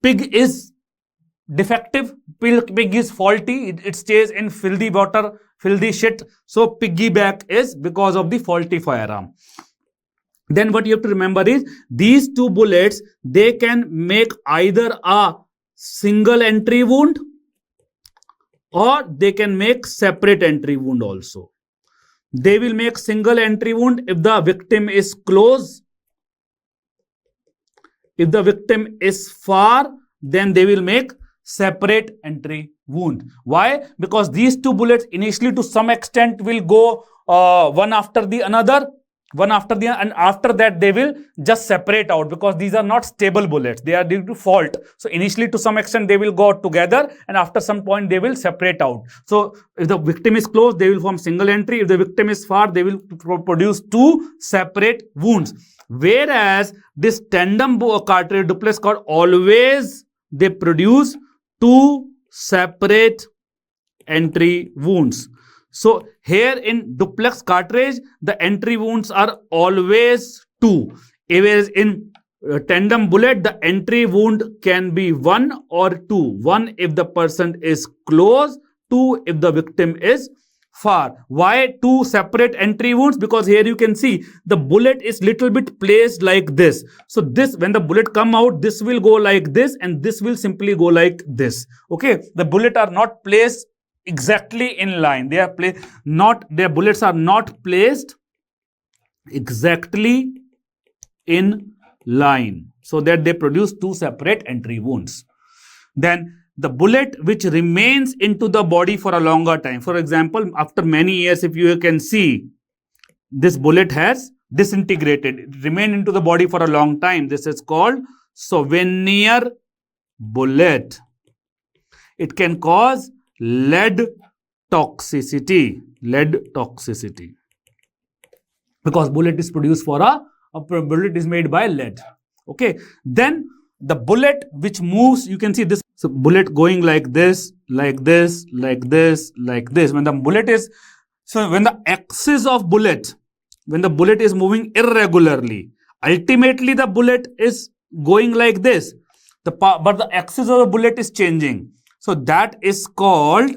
is defective, pig is faulty, it stays in filthy water, filthy shit. So piggyback is because of the faulty firearm. Then what you have to remember is these 2 bullets, they can make either a single entry wound or they can make separate entry wound also. They will make single entry wound if the victim is close. If the victim is far, then they will make separate entry wound. Why? Because these 2 bullets initially to some extent will go one after the another, and after that they will just separate out, because these are not stable bullets, they are due to fault. So initially to some extent they will go together, and after some point they will separate out. So if the victim is close, they will form single entry. If the victim is far, they will produce two separate wounds. Whereas this tandem cartridge duplex card, always they produce two separate entry wounds. So here in duplex cartridge, the entry wounds are always two. Whereas in tandem bullet, the entry wound can be one or two. One if the person is close, two if the victim is far. Why two separate entry wounds? Because here you can see the bullet is little bit placed like this. So this, when the bullet come out, this will go like this, and this will simply go like this. Okay, the bullet are not placed exactly in line. They are placed not, their bullets are not placed exactly in line, so that they produce two separate entry wounds. Then the bullet which remains into the body for a longer time. For example, after many years, if you can see, this bullet has disintegrated, it remained into the body for a long time. This is called souvenir bullet. It can cause lead toxicity, because bullet is produced for a bullet is made by lead. Okay, then the bullet which moves, you can see this, so bullet going like this, like this, like this, like this. When the bullet is, so when the axis of bullet, when the bullet is moving irregularly, ultimately the bullet is going like this, but the axis of the bullet is changing. So that is called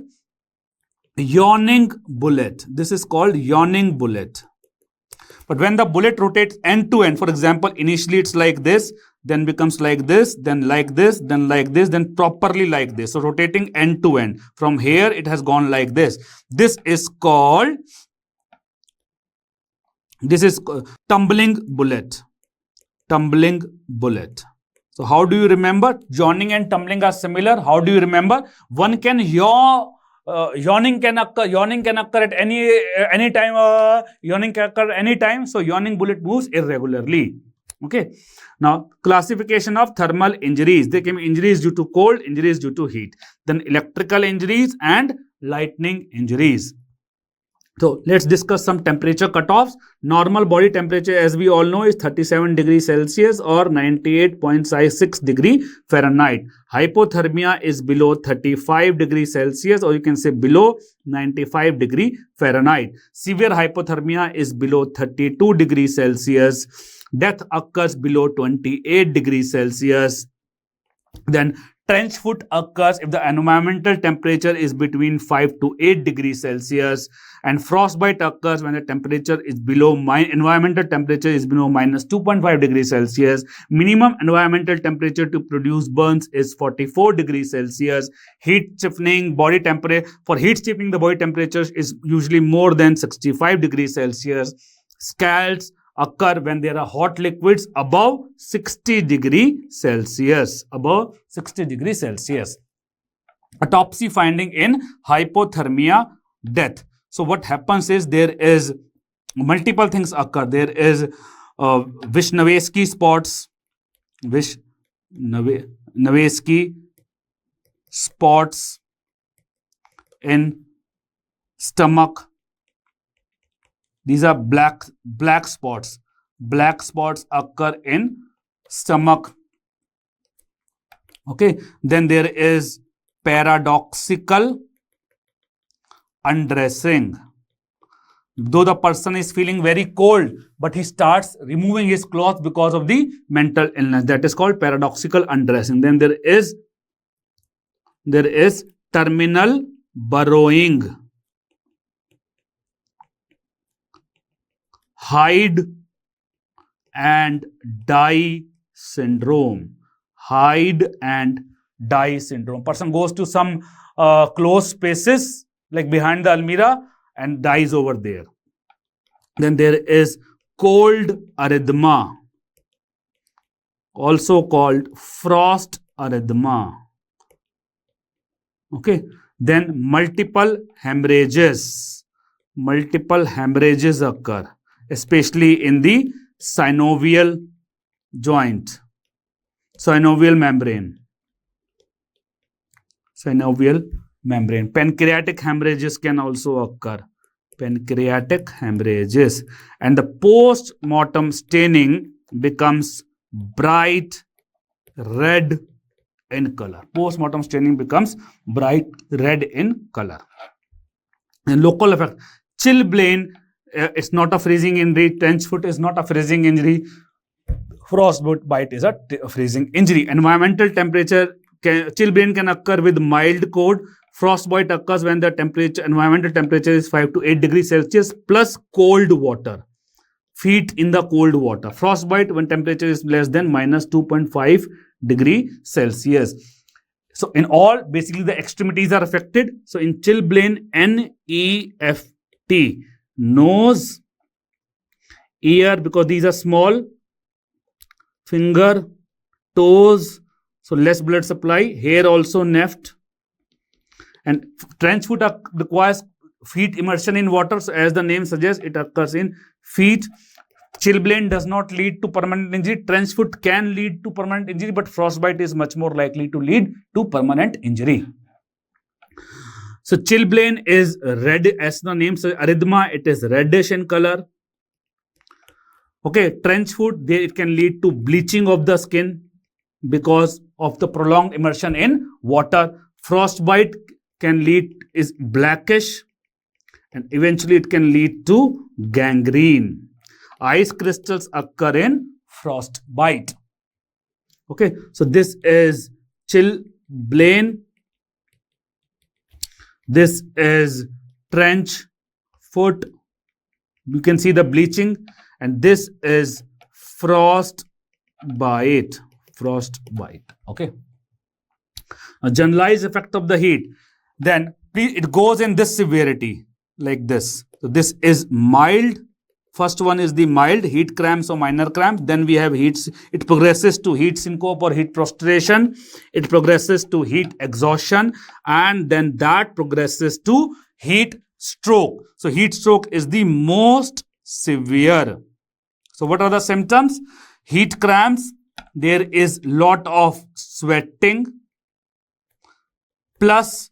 yawning bullet. This is called yawning bullet. But when the bullet rotates end to end, for example, initially it's like this, then becomes like this, then like this, then like this, then properly like this. So rotating end to end. From here it has gone like this. This is called tumbling bullet. Tumbling bullet. So how do you remember? Yawning and tumbling are similar. How do you remember? One can yaw. Yawning can occur at any time. Yawning can occur any time. So yawning bullet moves irregularly. Okay. Now classification of thermal injuries. They can be injuries due to cold, injuries due to heat, then electrical injuries and lightning injuries. So let's discuss some temperature cutoffs. Normal body temperature, as we all know, is 37 degrees Celsius or 98.56 degree Fahrenheit. Hypothermia is below 35 degrees Celsius, or you can say below 95 degree Fahrenheit. Severe hypothermia is below 32 degrees Celsius. Death occurs below 28 degrees Celsius. Then trench foot occurs if the environmental temperature is between 5 to 8 degrees Celsius, and frostbite occurs when the temperature is below environmental temperature is below minus 2.5 degrees Celsius. Minimum environmental temperature to produce burns is 44 degrees Celsius. Heat stiffening, body temperature, for heat stiffening the body temperature is usually more than 65 degrees Celsius. Scalds occur when there are hot liquids above 60 degrees Celsius. Above 60 degrees Celsius. Autopsy finding in hypothermia death. So what happens is there is multiple things occur. There is Vishnevsky spots. Vishnevsky spots in stomach. These are black spots. Black spots occur in stomach. Okay. Then there is paradoxical undressing. Though the person is feeling very cold, but he starts removing his clothes because of the mental illness. That is called paradoxical undressing. Then there is terminal burrowing. Hide and die syndrome. Hide and die syndrome. Person goes to some closed spaces like behind the almirah and dies over there. Then there is cold arrhythmia, also called frost arrhythmia. Okay. Then multiple hemorrhages. multiple hemorrhages occur, especially in the synovial joint, synovial membrane. Synovial membrane. Pancreatic hemorrhages can also occur. Pancreatic hemorrhages. And the post-mortem staining becomes bright red in color. Post-mortem staining becomes bright red in color. And local effect. Chilblain, it's not a freezing injury. Trench foot is not a freezing injury. Frostbite is a freezing injury. Environmental temperature, chilblain can occur with mild cold. Frostbite occurs when the environmental temperature is 5 to 8 degrees Celsius plus cold water. Feet in the cold water. Frostbite when temperature is less than minus 2.5 degree Celsius. So in all, basically the extremities are affected. So in chilblain, NEFT, nose, ear, because these are small, finger, toes, so less blood supply, hair also neft. And trench foot requires feet immersion in water. So as the name suggests, it occurs in feet. Chilblain does not lead to permanent injury. Trench foot can lead to permanent injury, but frostbite is much more likely to lead to permanent injury. So chilblain is red, as the name says, erythema, it is reddish in color. Okay, trench foot, it can lead to bleaching of the skin because of the prolonged immersion in water. Frostbite can lead is blackish, and eventually it can lead to gangrene. Ice crystals occur in frostbite. Okay, so this is chilblain. This is trench foot. You can see the bleaching, and this is frostbite. Frostbite. Okay. A generalized effect of the heat. Then it goes in this severity like this. So this is mild. First one is the mild heat cramps or minor cramps. Then we have heat. It progresses to heat syncope or heat prostration. It progresses to heat exhaustion, and then that progresses to heat stroke. So heat stroke is the most severe. So what are the symptoms? Heat cramps. There is lot of sweating plus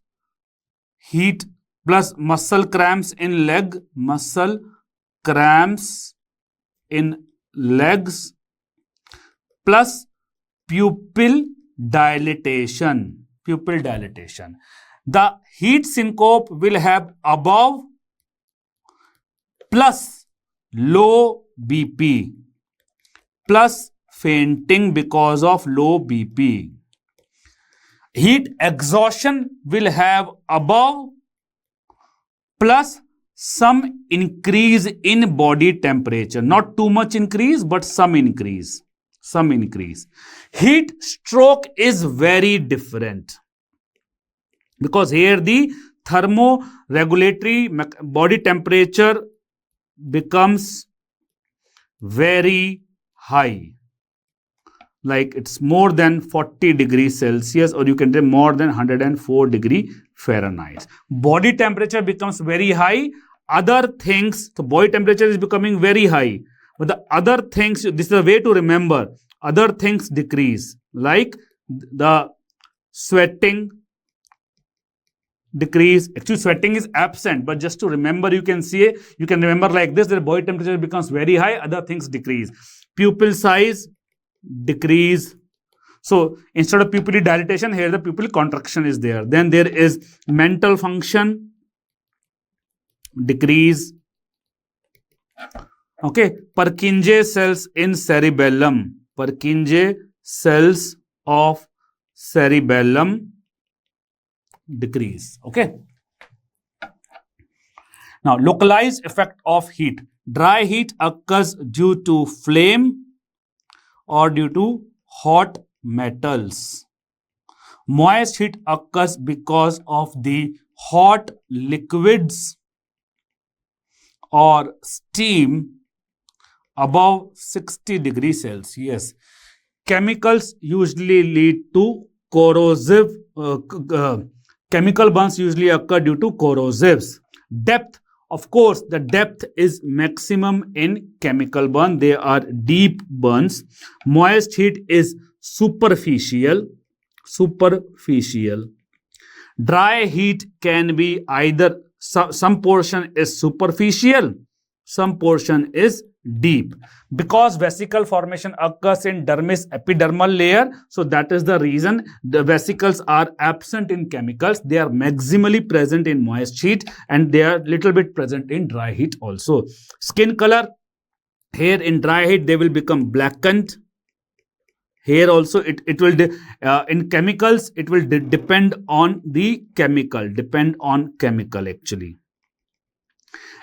heat plus muscle cramps in leg, muscle cramps in legs plus pupil dilatation. Pupil dilatation. The heat syncope will have above plus low BP plus fainting because of low BP. Heat exhaustion will have above plus some increase in body temperature. Not too much increase, but some increase. Some increase. Heat stroke is very different, because here the thermoregulatory body temperature becomes very high. Like it's more than 40 degrees Celsius, or you can say more than 104 degree Fahrenheit. Body temperature becomes very high. Other things, the body temperature is becoming very high. But the other things, this is a way to remember, other things decrease. Like the sweating decrease. Actually, sweating is absent, but just to remember, you can see, you can remember like this, the body temperature becomes very high, other things decrease. Pupil size decrease. So instead of pupillary dilatation, here the pupil contraction is there. Then there is mental function decrease. Okay, Purkinje cells in cerebellum. Purkinje cells of cerebellum decrease. Okay. Now, localized effect of heat. Dry heat occurs due to flame or due to hot metals. Moist heat occurs because of the hot liquids or steam above 60 degrees Celsius. Chemicals usually lead to corrosive, chemical burns usually occur due to corrosives. Depth Of course, the depth is maximum in chemical burn. They are deep burns. Moist heat is superficial. Superficial. Dry heat can be either some portion is superficial, some portion is deep. Because vesicle formation occurs in dermis epidermal layer, so that is the reason the vesicles are absent in chemicals. They are maximally present in moist heat and they are little bit present in dry heat also. Skin color, here in dry heat they will become blackened. Here also it will in chemicals it will depend on the chemical, actually.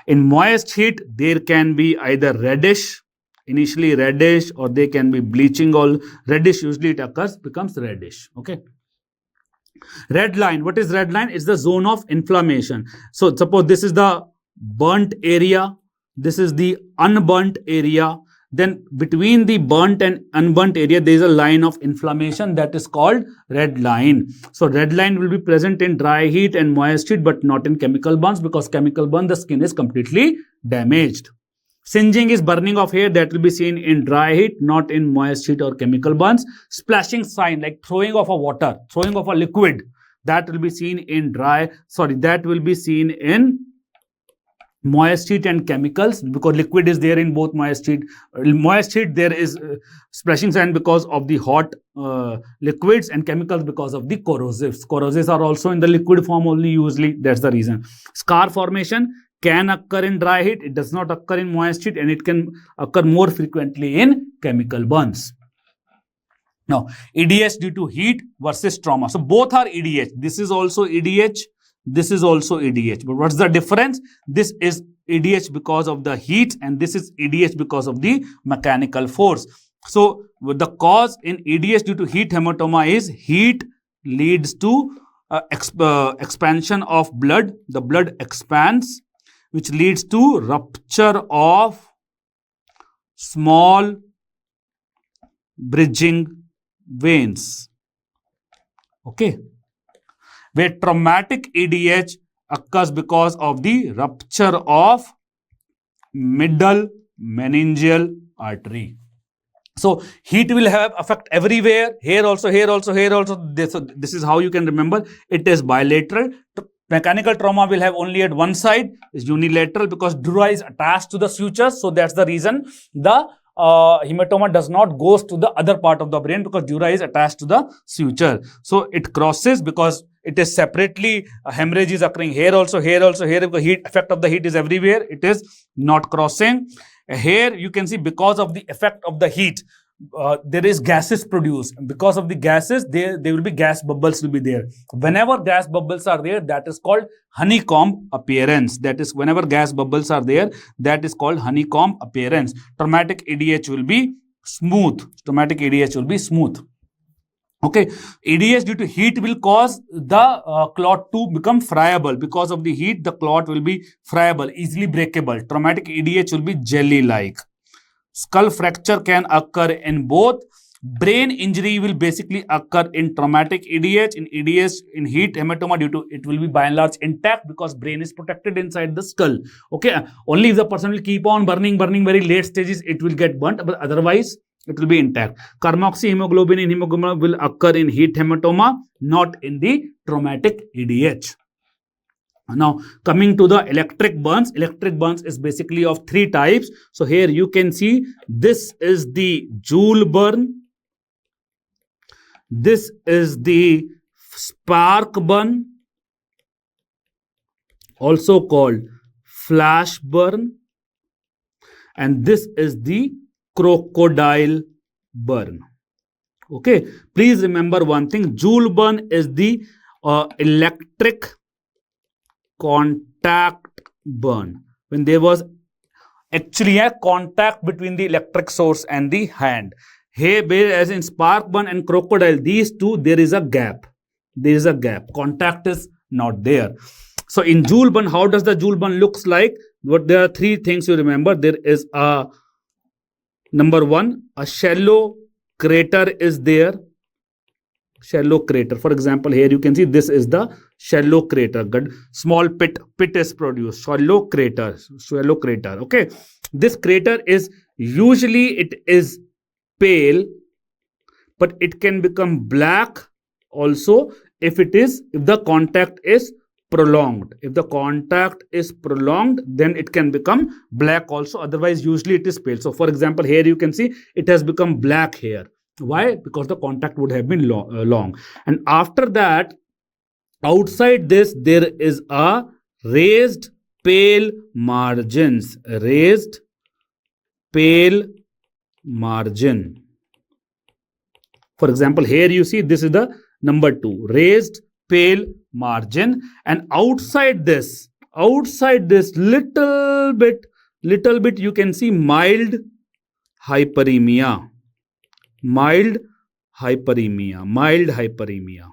In moist heat there can be either reddish, initially reddish, or they can be bleaching. All reddish, usually it occurs, becomes reddish. Okay. Red line, what is red line? It's the zone of inflammation. So suppose this is the burnt area, this is the unburnt area. Then between the burnt and unburnt area, there is a line of inflammation that is called red line. So red line will be present in dry heat and moist heat, but not in chemical burns, because chemical burn, the skin is completely damaged. Singeing is burning of hair, that will be seen in dry heat, not in moist heat or chemical burns. Splashing sign, like throwing of a water, throwing of a liquid, that will be seen in that will be seen in moist heat and chemicals, because liquid is there in both moist heat. Moist heat there is splashing sign because of the hot liquids, and chemicals because of the corrosives. Corrosives are also in the liquid form only usually, that's the reason. Scar formation can occur in dry heat, it does not occur in moist heat, and it can occur more frequently in chemical burns. Now, EDH due to heat versus trauma. So both are EDH. This is also EDH. This is also EDH. But what's the difference? This is EDH because of the heat, and this is EDH because of the mechanical force. So the cause in EDH due to heat hematoma is heat leads to expansion of blood. The blood expands, which leads to rupture of small bridging veins. Okay. Where traumatic EDH occurs because of the rupture of middle meningeal artery. So heat will have effect everywhere, here also, here also, here also. This is how you can remember. It is bilateral. Mechanical trauma will have only at one side, is unilateral, because dura is attached to the sutures. So that's the reason the hematoma does not goes to the other part of the brain, because dura is attached to the suture. So it crosses because it is separately, hemorrhage is occurring here also, here also, here. The heat effect of the heat is everywhere. It is not crossing. Here you can see because of the effect of the heat, there is gases produced. Because of the gases, there will be gas bubbles will be there. Whenever gas bubbles are there, that is called honeycomb appearance. That is, whenever gas bubbles are there, that is called honeycomb appearance. Traumatic EDH will be smooth. Traumatic EDH will be smooth. Okay, EDH due to heat will cause the clot to become friable. Because of the heat, the clot will be friable, easily breakable. Traumatic EDH will be jelly-like. Skull fracture can occur in both. Brain injury will basically occur in traumatic EDH. In EDH, in heat hematoma, due to it will be by and large intact, because brain is protected inside the skull. Okay, only if the person will keep on burning very late stages, it will get burnt, but otherwise it will be intact. Carboxyhemoglobin in hemoglobin will occur in heat hematoma, not in the traumatic EDH. Now, coming to the electric burns. Electric burns is basically of three types. So here you can see this is the Joule burn. This is the spark burn, also called flash burn. And this is the crocodile burn. Okay, please remember one thing. Joule burn is the electric contact burn, when there was actually a contact between the electric source and the hand. Here, as in spark burn and crocodile, these two, there is a gap. There is a gap. Contact is not there. So in Joule burn, how does the Joule burn looks like? There are three things you remember. There is a number one, a shallow crater is there. Shallow crater. For example, here you can see this is the shallow crater. Good. Small pit is produced. Shallow crater. Okay. This crater is usually it is pale, but it can become black also if the contact is prolonged. If the contact is prolonged, then it can become black also. Otherwise, usually it is pale. So, for example, here you can see it has become black here. Why? Because the contact would have been long. And after that, outside this, there is a raised pale margins. Raised pale margin. For example, here you see this is the number 2, raised pale margin. And outside this little bit you can see mild hyperemia. Mild hyperemia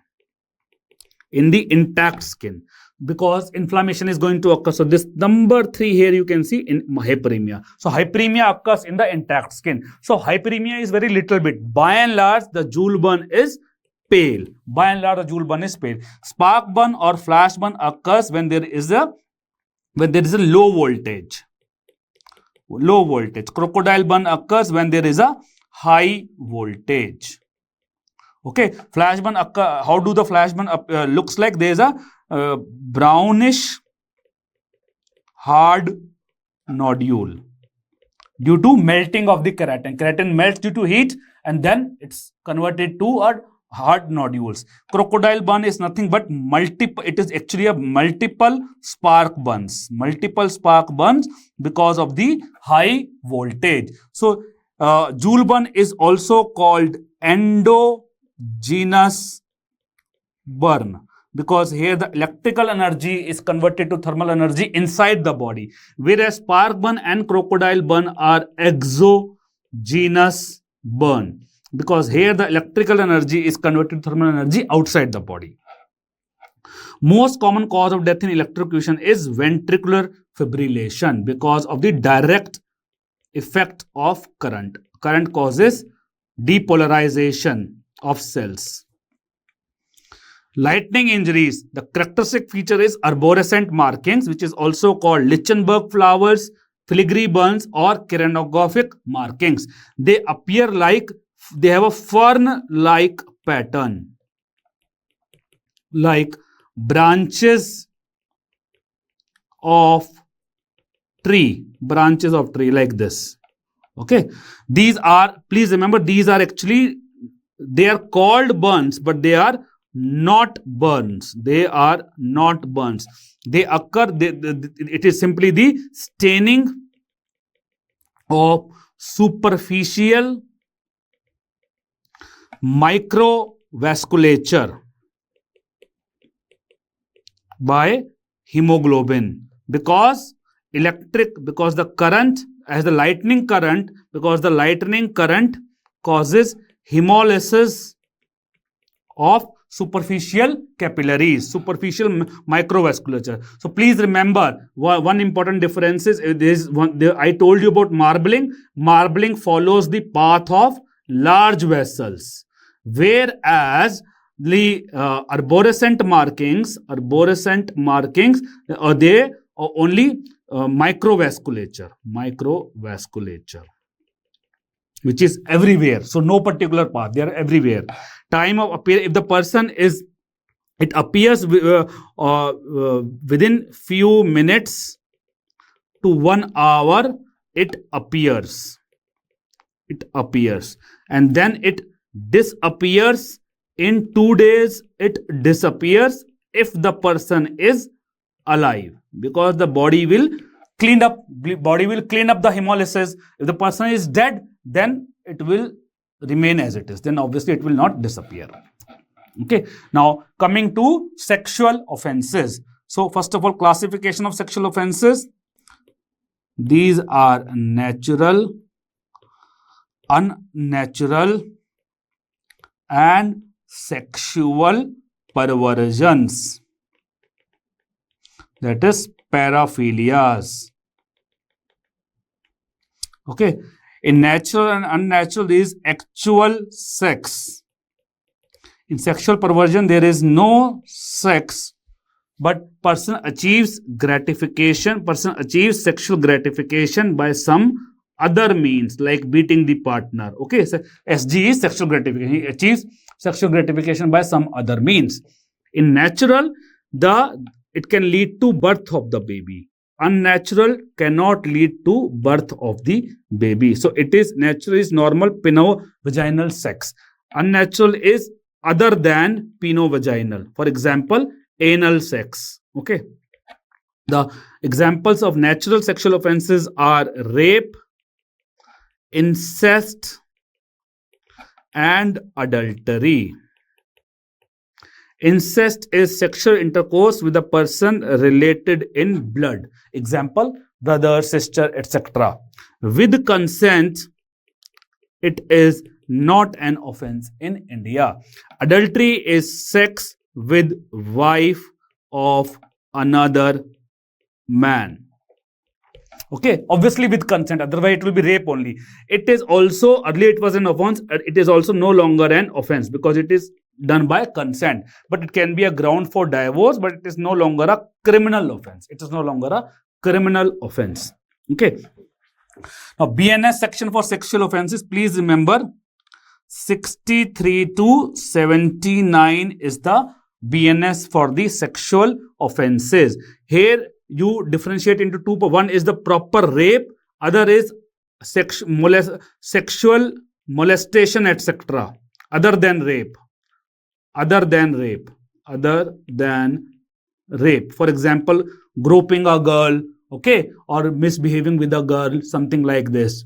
in the intact skin, because inflammation is going to occur. So this number 3 here you can see in hyperemia. So hyperemia occurs in the intact skin. So hyperemia is very little bit. By and large, the Joule burn is pale. Spark burn or flash burn occurs when there is a low voltage. Crocodile burn occurs when there is a high voltage. Okay, flash burn occur. How do the flash burn looks like? There is a brownish hard nodule due to melting of the keratin. Keratin melts due to heat and then it's converted to a hard nodules. Crocodile burn is nothing but multiple. It is actually a multiple spark burns because of the high voltage. So Joule burn is also called endogenous burn, because here the electrical energy is converted to thermal energy inside the body, whereas spark burn and crocodile burn are exogenous burn, because here the electrical energy is converted to thermal energy outside the body. Most common cause of death in electrocution is ventricular fibrillation because of the direct effect of current. Current causes depolarization of cells. Lightning injuries. The characteristic feature is arborescent markings, which is also called Lichtenberg flowers, filigree burns, or keratogophic markings. They appear like they have a fern-like pattern, like branches of tree, like this. Okay, these are, please remember, these are actually, they are called burns, but they are not burns. They occur, it is simply the staining of superficial microvasculature by hemoglobin, because the current, as the lightning current, because the lightning current causes hemolysis of superficial capillaries, superficial microvasculature. So please remember, one important difference is I told you about marbling. Marbling follows the path of large vessels, whereas the arborescent markings, they are only microvasculature, which is everywhere. So no particular path, they are everywhere. Time of appear, if the person is, it appears within few minutes to 1 hour, it appears, and then it disappears. In 2 days, it disappears if the person is alive, because the body will clean up the hemolysis. If the person is dead, then it will remain as it is. Then obviously it will not disappear. Okay. Now coming to sexual offenses. So first of all, classification of sexual offenses. These are natural, unnatural, and sexual perversions. That is paraphilias. Okay. In natural and unnatural, there is actual sex, In sexual perversion, there is no sex, but person achieves sexual gratification by some other means, like beating the partner. Okay, so SG is sexual gratification. He achieves sexual gratification by some other means. In natural, it can lead to birth of the baby. Unnatural cannot lead to birth of the baby. So it is natural is normal peno-vaginal sex. Unnatural is other than peno-vaginal. For example, anal sex. Okay. The examples of natural sexual offenses are rape, incest, and adultery. Incest is sexual intercourse with a person related in blood. Example, brother, sister, etc. With consent, it is not an offense in India. Adultery is sex with wife of another man. Okay, obviously with consent, otherwise it will be rape only. It is also, earlier it was an offense, it is also no longer an offense because it is done by consent. But it can be a ground for divorce, but it is no longer a criminal offense. It is no longer a criminal offense. Okay. Now, BNS section for sexual offenses, please remember 63 to 79 is the BNS for the sexual offenses. Here you differentiate into two. One is the proper rape, other is sexual molestation, etc. Other than rape. For example, groping a girl, okay, or misbehaving with a girl, something like this.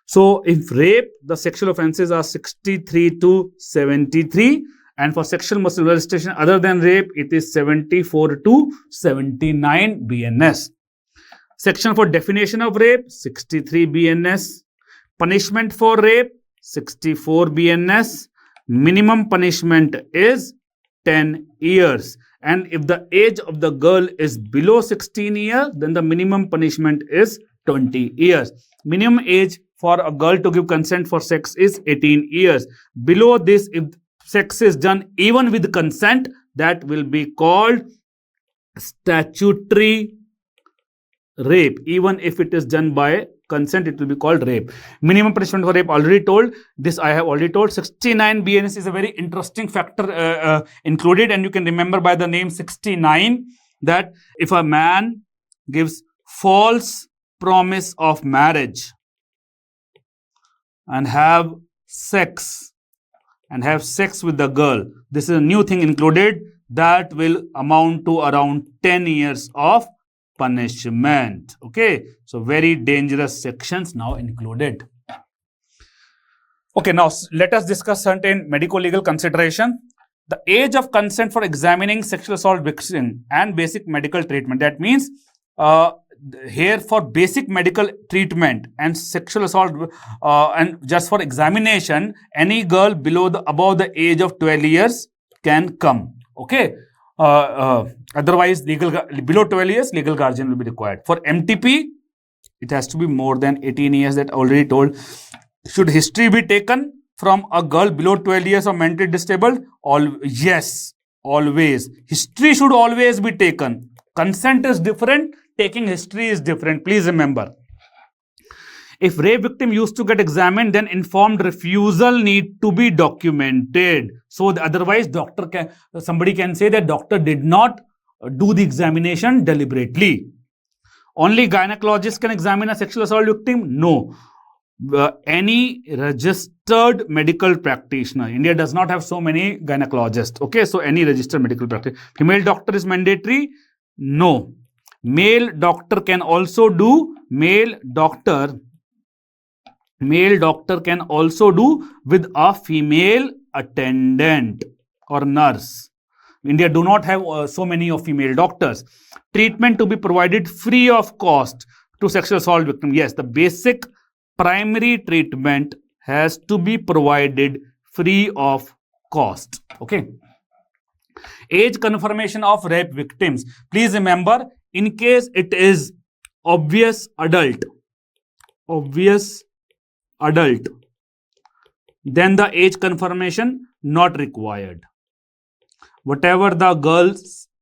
So if rape, the sexual offenses are 63 to 73. And for sexual molestation other than rape, it is 74 to 79 BNS. Section for definition of rape, 63 BNS. Punishment for rape, 64 BNS. Minimum punishment is 10 years. And if the age of the girl is below 16 years, then the minimum punishment is 20 years. Minimum age for a girl to give consent for sex is 18 years. Below this, if sex is done even with consent, that will be called statutory rape. Even if it is done by consent, it will be called rape. Minimum punishment for rape, already told. This I have already told. 69 BNS is a very interesting factor included, and you can remember by the name 69 that if a man gives false promise of marriage and have sex with the girl, this is a new thing included, that will amount to around 10 years of punishment. Okay, so very dangerous sections now included. Okay, now let us discuss certain medico-legal consideration. The age of consent for examining sexual assault victim and basic medical treatment. That means here for basic medical treatment and sexual assault and just for examination, any girl above the age of 12 years can come. Okay. Otherwise, below 12 years, legal guardian will be required. For MTP, it has to be more than 18 years, that already told. Should history be taken from a girl below 12 years or mentally disabled? Yes, always. History should always be taken. Consent is different, taking history is different. Please remember. If rape victim used to get examined, then informed refusal need to be documented. So otherwise, somebody can say that doctor did not do the examination deliberately. Only gynecologist can examine a sexual assault victim? No. Any registered medical practitioner. India does not have so many gynecologists. Okay, so any registered medical practitioner. Female doctor is mandatory? No. Male doctor can also do. Male doctor can also do with a female attendant or nurse. India do not have so many of female doctors. Treatment to be provided free of cost to sexual assault victim. Yes, the basic primary treatment has to be provided free of cost. Okay. Age confirmation of rape victims. Please remember, in case it is obvious adult, then the age confirmation not required. Whatever the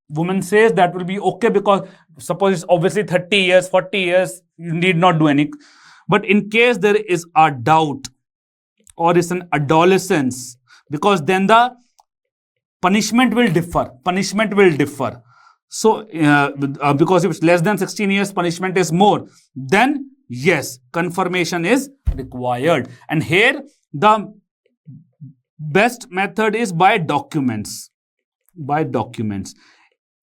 woman says, that will be okay, because suppose it's obviously 30 years, 40 years, you need not do any. But in case there is a doubt or it's an adolescence, because then the punishment will differ. So, because if it's less than 16 years, punishment is more. Then, yes, confirmation is required. And here, the best method is by documents.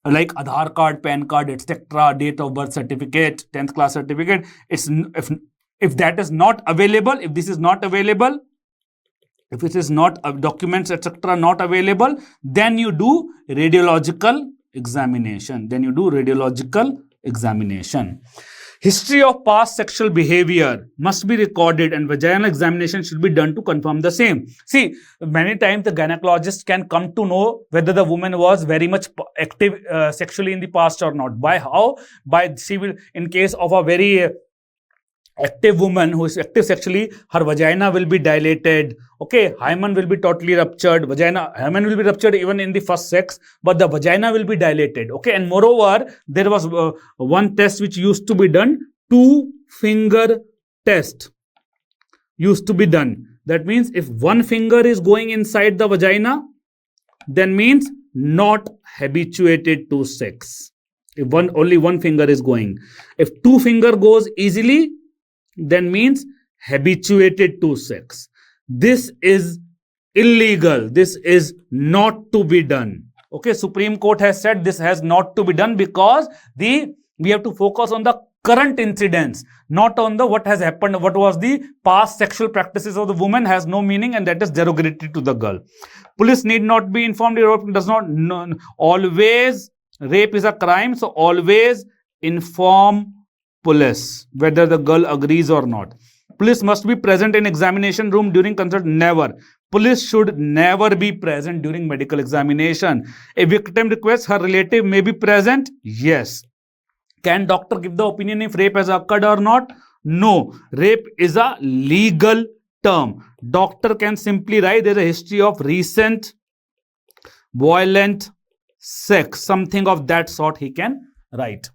Like Aadhaar card, PAN card, etc., date of birth certificate, 10th class certificate. If that is not available, if this is not available, if it is not documents, etc., not available, then you do radiological examination. History of past sexual behavior must be recorded, and vaginal examination should be done to confirm the same. See, many times the gynecologist can come to know whether the woman was very much active sexually in the past or not. By how? By she will, in case of a very active woman who is active sexually, her vagina will be dilated. Okay, hymen will be totally ruptured. Hymen will be ruptured even in the first sex, but the vagina will be dilated. Okay, and moreover, there was one test which used to be done, 2-finger test used to be done. That means if one finger is going inside the vagina, then means not habituated to sex. If only one finger is going. If 2 finger goes easily, then means habituated to sex. This is illegal. This is not to be done. Okay, Supreme Court has said this has not to be done, because we have to focus on the current incidents, not on the what has happened, what was the past sexual practices of the woman has no meaning, and that is derogatory to the girl. Police need not be informed. Does not always rape is a crime, so always inform police whether the girl agrees or not. Police must be present in examination room during consult. Never. Police should never be present during medical examination. A victim requests her relative may be present. Yes. Can doctor give the opinion if rape has occurred or not? No. Rape is a legal term. Doctor can simply write there is a history of recent violent sex. Something of that sort he can write.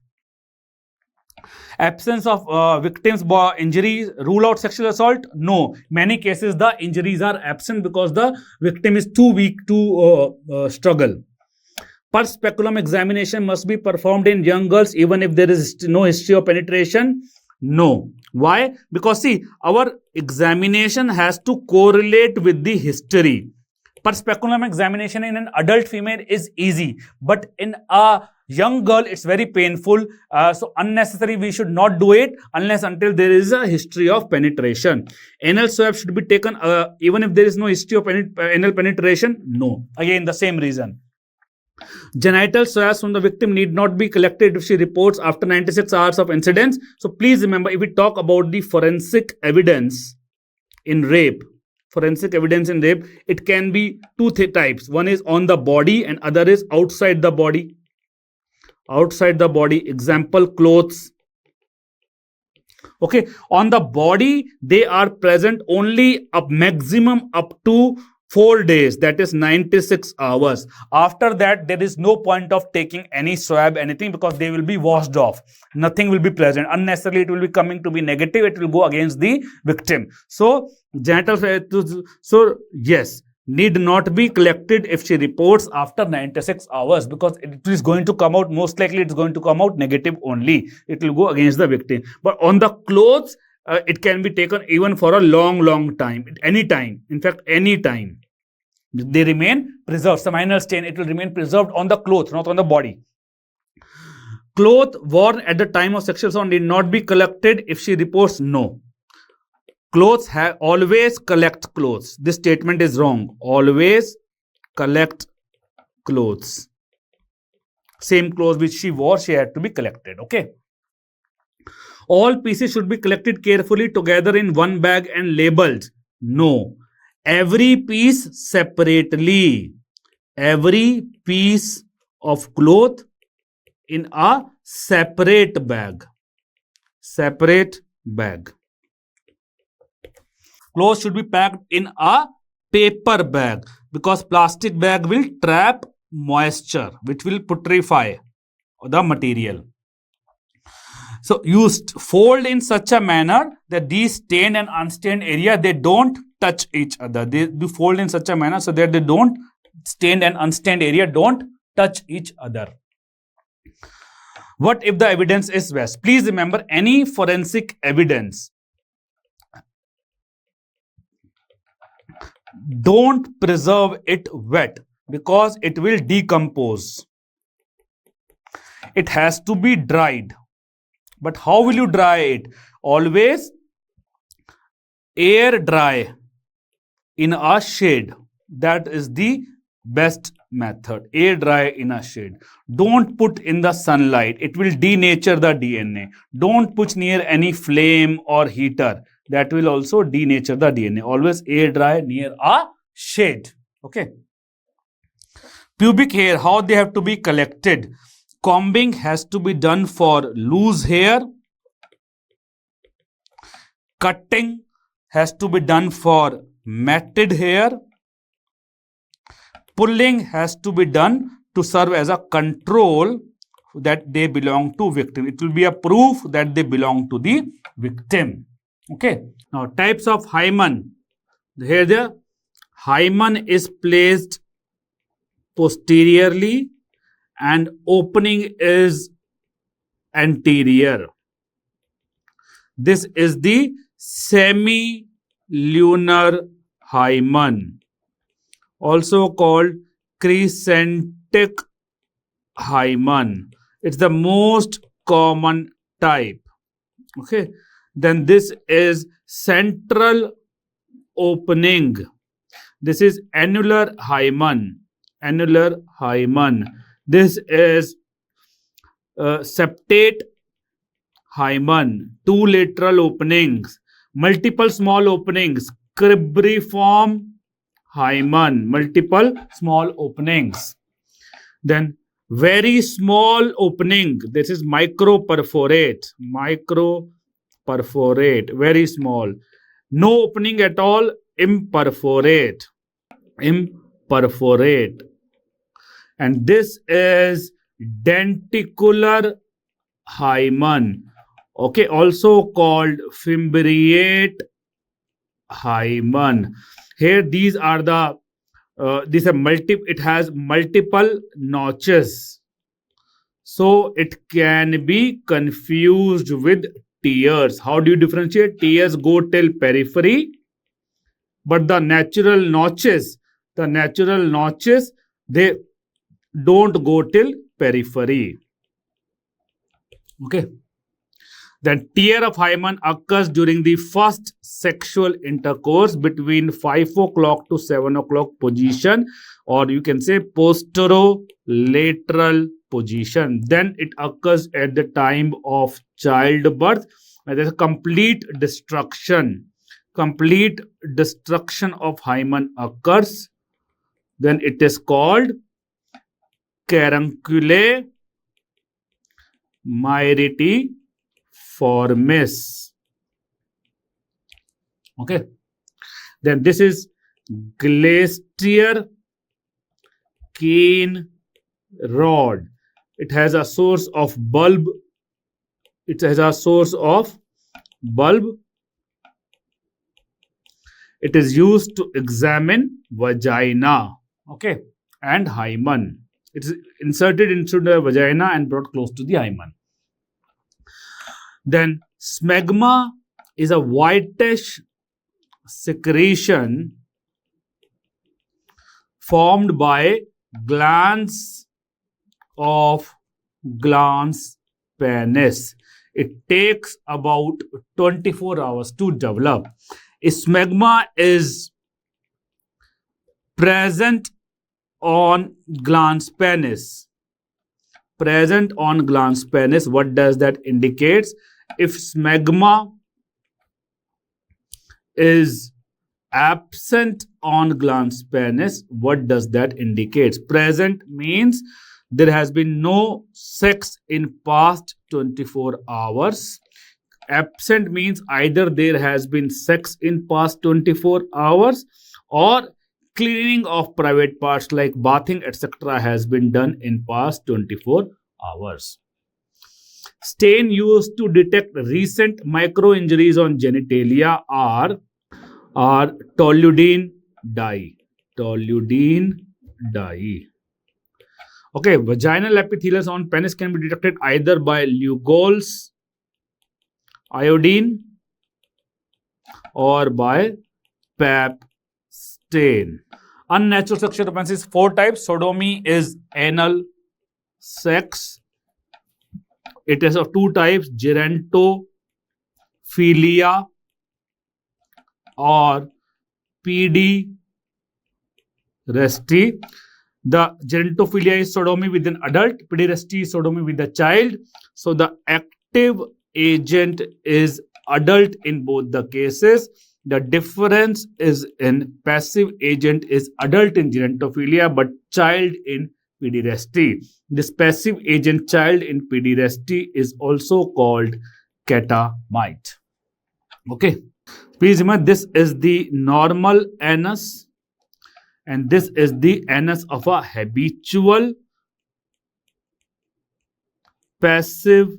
Absence of victims' injuries rule out sexual assault? No. Many cases the injuries are absent because the victim is too weak to struggle. Pulse speculum examination must be performed in young girls even if there is no history of penetration? No. Why? Because see, our examination has to correlate with the history. Pulse speculum examination in an adult female is easy, but in a young girl it's very painful, so unnecessary. We should not do it unless until there is a history of penetration. Anal swab should be taken even if there is no history of anal penetration? No. Again, the same reason. Genital swabs from the victim need not be collected if she reports after 96 hours of incidents. So please remember, if we talk about the forensic evidence in rape, it can be two types. One is on the body and other is outside the body. Example, clothes. Okay, on the body they are present only a maximum up to 4 days, that is 96 hours. After that, there is no point of taking any swab, anything, because they will be washed off. Nothing will be present. Unnecessarily, it will be coming to be negative. It will go against the victim. So, yes, need not be collected if she reports after 96 hours, because it is going to come out, most likely it is going to come out negative only. It will go against the victim. But on the clothes, it can be taken even for a long time, any time. In fact, any time. They remain preserved. Seminal stain, it will remain preserved on the clothes, not on the body. Cloth worn at the time of sexual assault need not be collected if she reports no. Clothes always collect clothes. This statement is wrong. Always collect clothes. Same clothes which she wore, she had to be collected. Okay. All pieces should be collected carefully together in one bag and labeled. No. Every piece separately. Every piece of cloth in a separate bag. Clothes should be packed in a paper bag. because plastic bag will trap moisture, which will putrefy the material. So you fold in such a manner that these stained and unstained area, they don't touch each other. They do fold in such a manner so that they don't, stained and unstained area don't touch each other. What if the evidence is wet? Please remember, any forensic evidence, don't preserve it wet because it will decompose. It has to be dried. But how will you dry it? Always air dry in a shade. That is the best method. Air dry in a shade. Don't put in the sunlight. It will denature the DNA. Don't put near any flame or heater. That will also denature the DNA. Always air dry near a shade. Okay. Pubic hair, how they have to be collected? Combing has to be done for loose hair. Cutting has to be done for matted hair. Pulling has to be done to serve as a control that they belong to victim. It will be a proof that they belong to the victim. Okay. Now, types of hymen. Here the hymen is placed posteriorly and opening is anterior. This is the semi-lunar hymen, also called crescentic hymen. It's the most common type. Okay. Then this is central opening. This is annular hymen. Annular hymen. This is septate hymen. Two lateral openings. Multiple small openings. Cribriform hymen. Multiple small openings. Then very small opening. This is microperforate. Microperforate. Very small. No opening at all. Imperforate. Imperforate. And this is denticular hymen. Okay, also called fimbriate hymen. Here, these are the it has multiple notches, so it can be confused with tears. How do you differentiate? Tears go till periphery, but the natural notches, they don't go till periphery. Okay. Then tear of hymen occurs during the first sexual intercourse between 5 o'clock to 7 o'clock position, or you can say posterolateral position. Then it occurs at the time of childbirth. And there's a complete destruction of hymen occurs. Then it is called carunculae myrtiformis. Okay. Then this is glacier cane rod. It has a source of bulb. It is used to examine vagina, okay, and hymen. It is inserted into the vagina and brought close to the hymen. Then smegma is a whitish secretion formed by glands of glans penis. It takes about 24 hours to develop. A smegma is present on glans penis. Present on glans penis. What does that indicate? If smegma is absent on glans penis, what does that indicate? Present means there has been no sex in past 24 hours. Absent means either there has been sex in past 24 hours or cleaning of private parts like bathing, etc. has been done in past 24 hours. Stain used to detect recent micro injuries on genitalia are toluidine dye. Toluidine dye. Okay, vaginal epithelials on penis can be detected either by Lugol's iodine or by Pap stain. Unnatural sexual offense is 4 types. Sodomy is anal sex. It is of 2 types, gerontophilia or pederasty. The gerontophilia is sodomy with an adult, pederasty is sodomy with a child. So the active agent is adult in both the cases. The difference is in passive agent is adult in gerontophilia but child in pederasty. This passive agent child in pederasty is also called catamite. Okay. Please remember, this is the normal anus and this is the anus of a habitual passive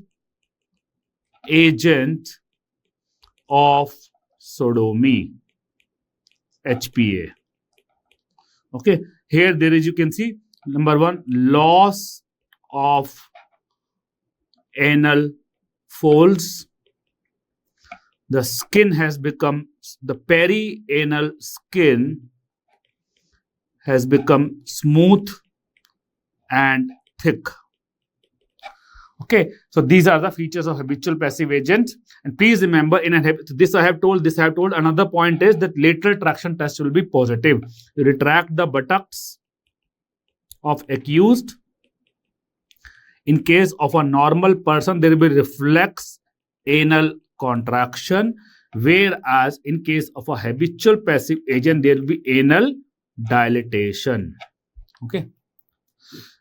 agent of sodomy, HPA. Okay, here there is, you can see, number 1, loss of anal folds. The skin has become, the perianal skin has become smooth and thick. Okay, so these are the features of habitual passive agent. And please remember, this I have told. Another point is that lateral traction test will be positive. You retract the buttocks of accused. In case of a normal person, there will be reflex anal contraction, whereas in case of a habitual passive agent, there will be anal dilatation. Okay.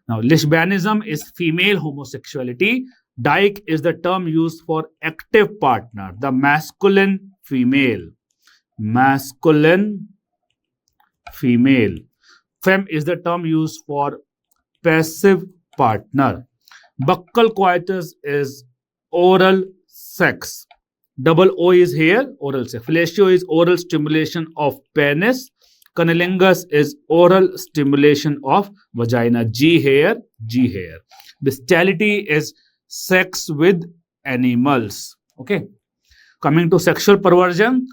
Now, lesbianism is female homosexuality. Dyke is the term used for active partner, the masculine female. Masculine female. Fem is the term used for passive partner. Buccal coitus is oral sex. Double O is here, oral sex. Fellatio is oral stimulation of penis. Cunnilingus is oral stimulation of vagina. G here, G here. Bestiality is sex with animals. Okay. Coming to sexual perversion,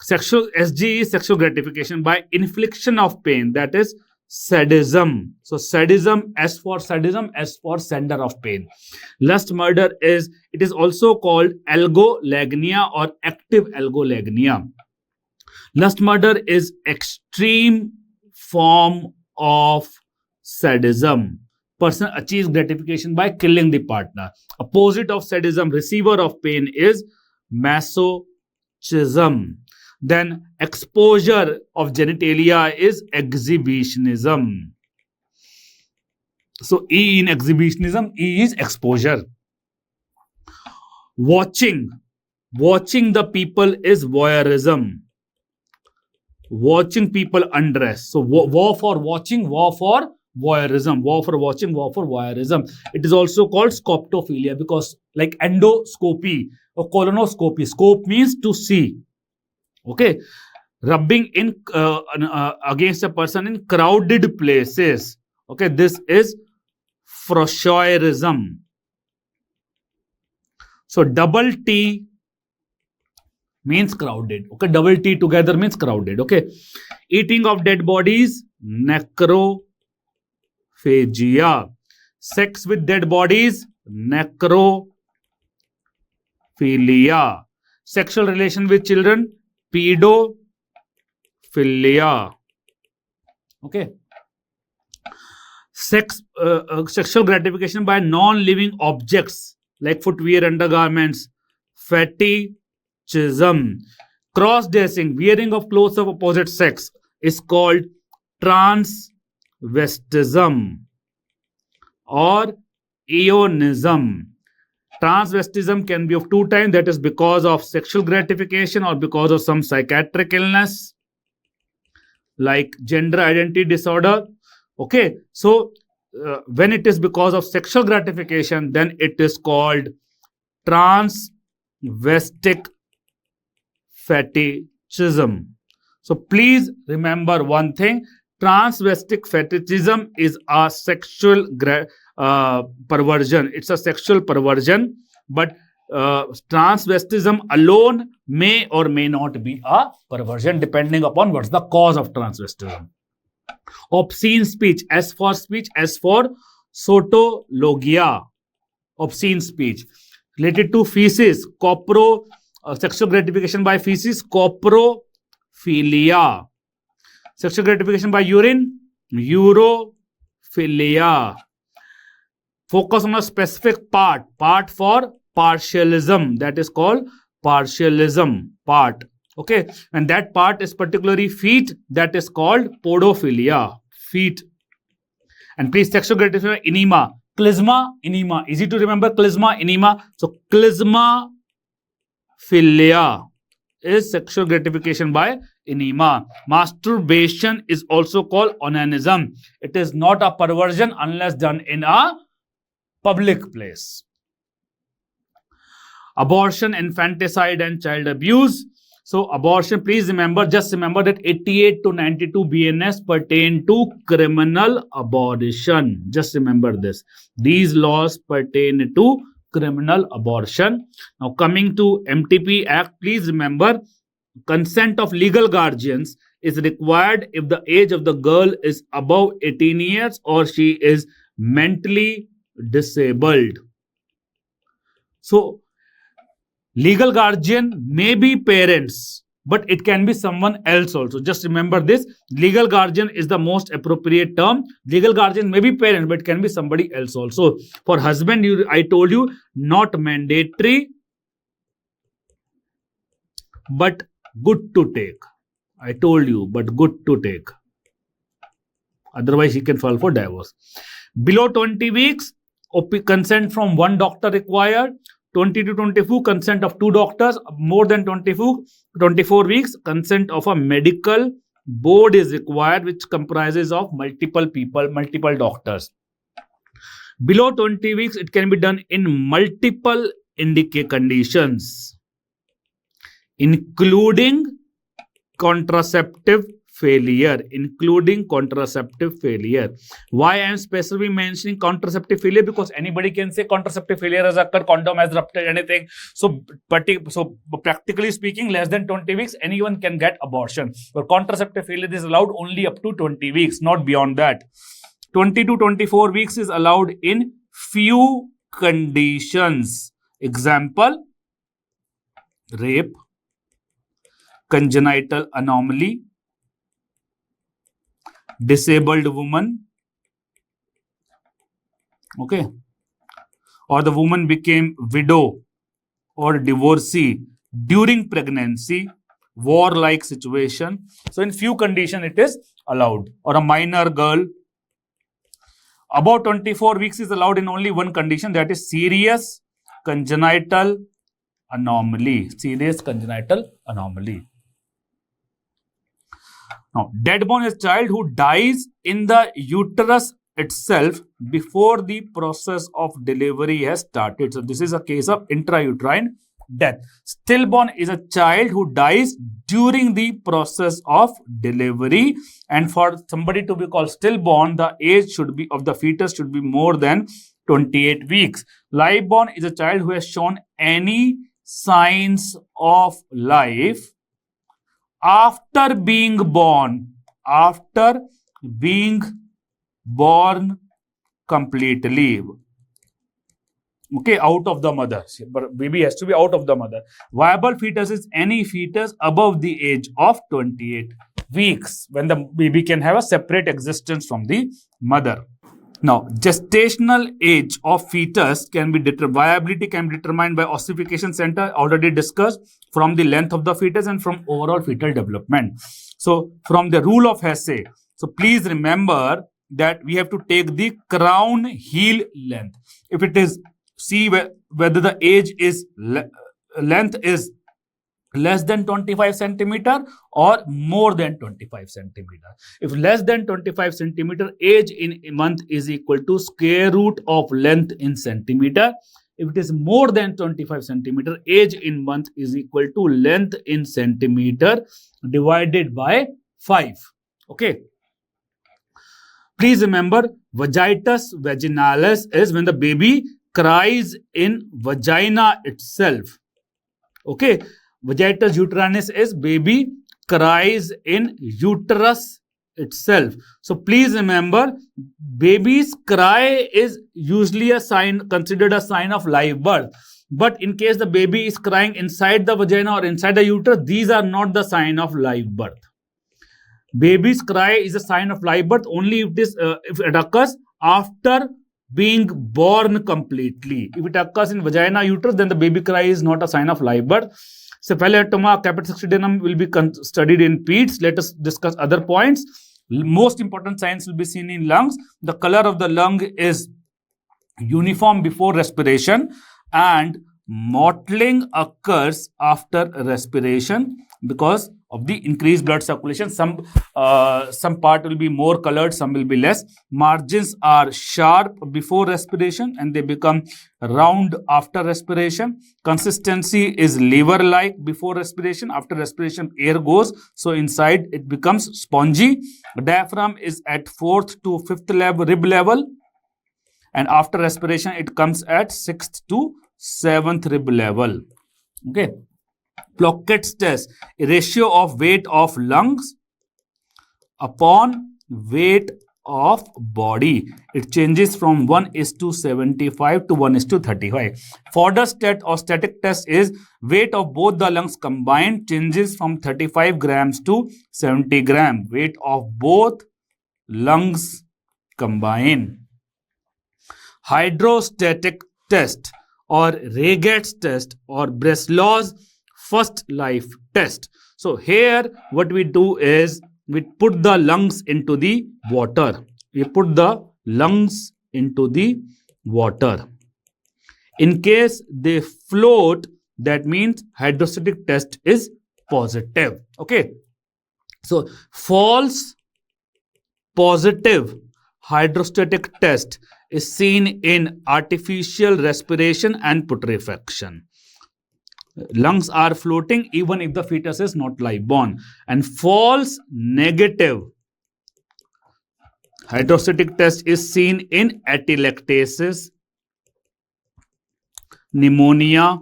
sexual SG is sexual gratification by infliction of pain. That is sadism. So sadism, S for sadism, S for sender of pain. Lust murder is, it is also called algolagnia or active algolagnia. Lust murder is extreme form of sadism. Person achieves gratification by killing the partner. Opposite of sadism, receiver of pain, is masochism. Then exposure of genitalia is exhibitionism. So E in exhibitionism, E is exposure. Watching the people is voyeurism. Watching people undress. So war for watching, war for voyeurism. War for watching, war for voyeurism. It is also called scoptophilia because like endoscopy or colonoscopy. Scope means to see. Okay. Rubbing in against a person in crowded places. Okay. This is voyeurism. So double T means crowded. Okay, double T together means crowded. Okay, eating of dead bodies, necrophagia. Sex with dead bodies, necrophilia. Sexual relation with children, pedophilia. Okay. Sexual gratification by non-living objects like footwear, undergarments, fetishism. Cross-dressing, wearing of clothes of opposite sex, is called transvestism or eonism. Transvestism can be of 2 types, that is because of sexual gratification or because of some psychiatric illness. like gender identity disorder. Okay, so when it is because of sexual gratification, then it is called transvestic fetishism. So please remember one thing: transvestic fetishism is a sexual perversion. It's a sexual perversion, but transvestism alone may or may not be a perversion depending upon what's the cause of transvestism. Obscene speech, S for speech, S for sotologia, obscene speech. Related to feces, sexual gratification by feces, coprophilia. Sexual gratification by urine, urophilia. Focus on a specific part for partialism, that is called partialism part. Okay, and that part is particularly feet, that is called podophilia, feet. And please, sexual gratification, enema, clisma, enema, easy to remember, clisma, enema. So clismaphilia is sexual gratification by enema. Masturbation is also called onanism. It is not a perversion unless done in a public place. Abortion, infanticide and child abuse. So abortion, please remember, just remember that 88 to 92 BNS pertain to criminal abortion. Just remember this. These laws pertain to criminal abortion. Now coming to MTP Act, please remember, consent of legal guardians is required if the age of the girl is above 18 years or she is mentally disabled. So legal guardian may be parents, but it can be someone else also. Just remember this. Legal guardian is the most appropriate term. Legal guardian may be parents, but it can be somebody else also. For husband, I told you, not mandatory, but good to take. I told you, but good to take. Otherwise, he can file for divorce. Below 20 weeks, consent from one doctor required. 20 to 24, consent of two doctors. More than 24 weeks, consent of a medical board is required, which comprises of multiple people, multiple doctors. Below 20 weeks, it can be done in multiple conditions, including contraceptive failure. Why I am specifically mentioning contraceptive failure? Because anybody can say contraceptive failure has occurred, condom has ruptured, anything. So practically speaking, less than 20 weeks, anyone can get abortion. But contraceptive failure is allowed only up to 20 weeks, not beyond that. 20 to 24 weeks is allowed in few conditions. Example: rape, congenital anomaly, disabled woman, okay, or the woman became widow or divorcee during pregnancy, war-like situation. So in few conditions it is allowed. Or a minor girl. About 24 weeks is allowed in only one condition, that is serious congenital anomaly. Serious congenital anomaly. Now, deadborn is a child who dies in the uterus itself before the process of delivery has started. So, this is a case of intrauterine death. Stillborn is a child who dies during the process of delivery. And for somebody to be called stillborn, the age should be of the fetus should be more than 28 weeks. Liveborn is a child who has shown any signs of life after being born completely, okay, out of the mother. But baby has to be out of the mother. Viable fetus is any fetus above the age of 28 weeks, when the baby can have a separate existence from the mother. Now, gestational age of fetus can be viability can be determined by ossification center, already discussed, from the length of the fetus and from overall fetal development. So, from the rule of Hesse, so please remember that we have to take the crown heel length. If it is, see whether the age is length is less than 25 centimeter or more than 25 centimeter. If less than 25 centimeter, age in a month is equal to square root of length in centimeter. If it is more than 25 centimeter, age in month is equal to length in centimeter divided by 5. Okay. Please remember, vagitus vaginalis is when the baby cries in vagina itself. Okay. Vagitus uterinalis is baby cries in uterus itself. So please remember, baby's cry is usually a sign, considered a sign of live birth. But in case the baby is crying inside the vagina or inside the uterus, these are not the sign of live birth. Baby's cry is a sign of live birth only if it occurs after being born completely. If it occurs in vagina, uterus, then the baby cry is not a sign of live birth. Cephalotoma, capitocytidum will be studied in peds. Let us discuss other points. Most important signs will be seen in lungs. The color of the lung is uniform before respiration, and mottling occurs after respiration because of the increased blood circulation. Some part will be more colored, some will be less. Margins are sharp before respiration and they become round after respiration. Consistency is liver-like before respiration. After respiration, air goes, so inside it becomes spongy. Diaphragm is at 4th to 5th level, rib level, and after respiration it comes at 6th to 7th rib level. Okay. Plockett's test, a ratio of weight of lungs upon weight of body. It changes from 1:75 to 1:35. Forders-Stat or static test is weight of both the lungs combined changes from 35 grams to 70 grams. Weight of both lungs combined. Hydrostatic test or Regat's test or Breslau's first life test. So here what we do is we put the lungs into the water. We put the lungs into the water. In case they float, that means hydrostatic test is positive. Okay. So false positive hydrostatic test is seen in artificial respiration and putrefaction. Lungs are floating even if the fetus is not live born. And false negative hydrostatic test is seen in atelectasis, pneumonia,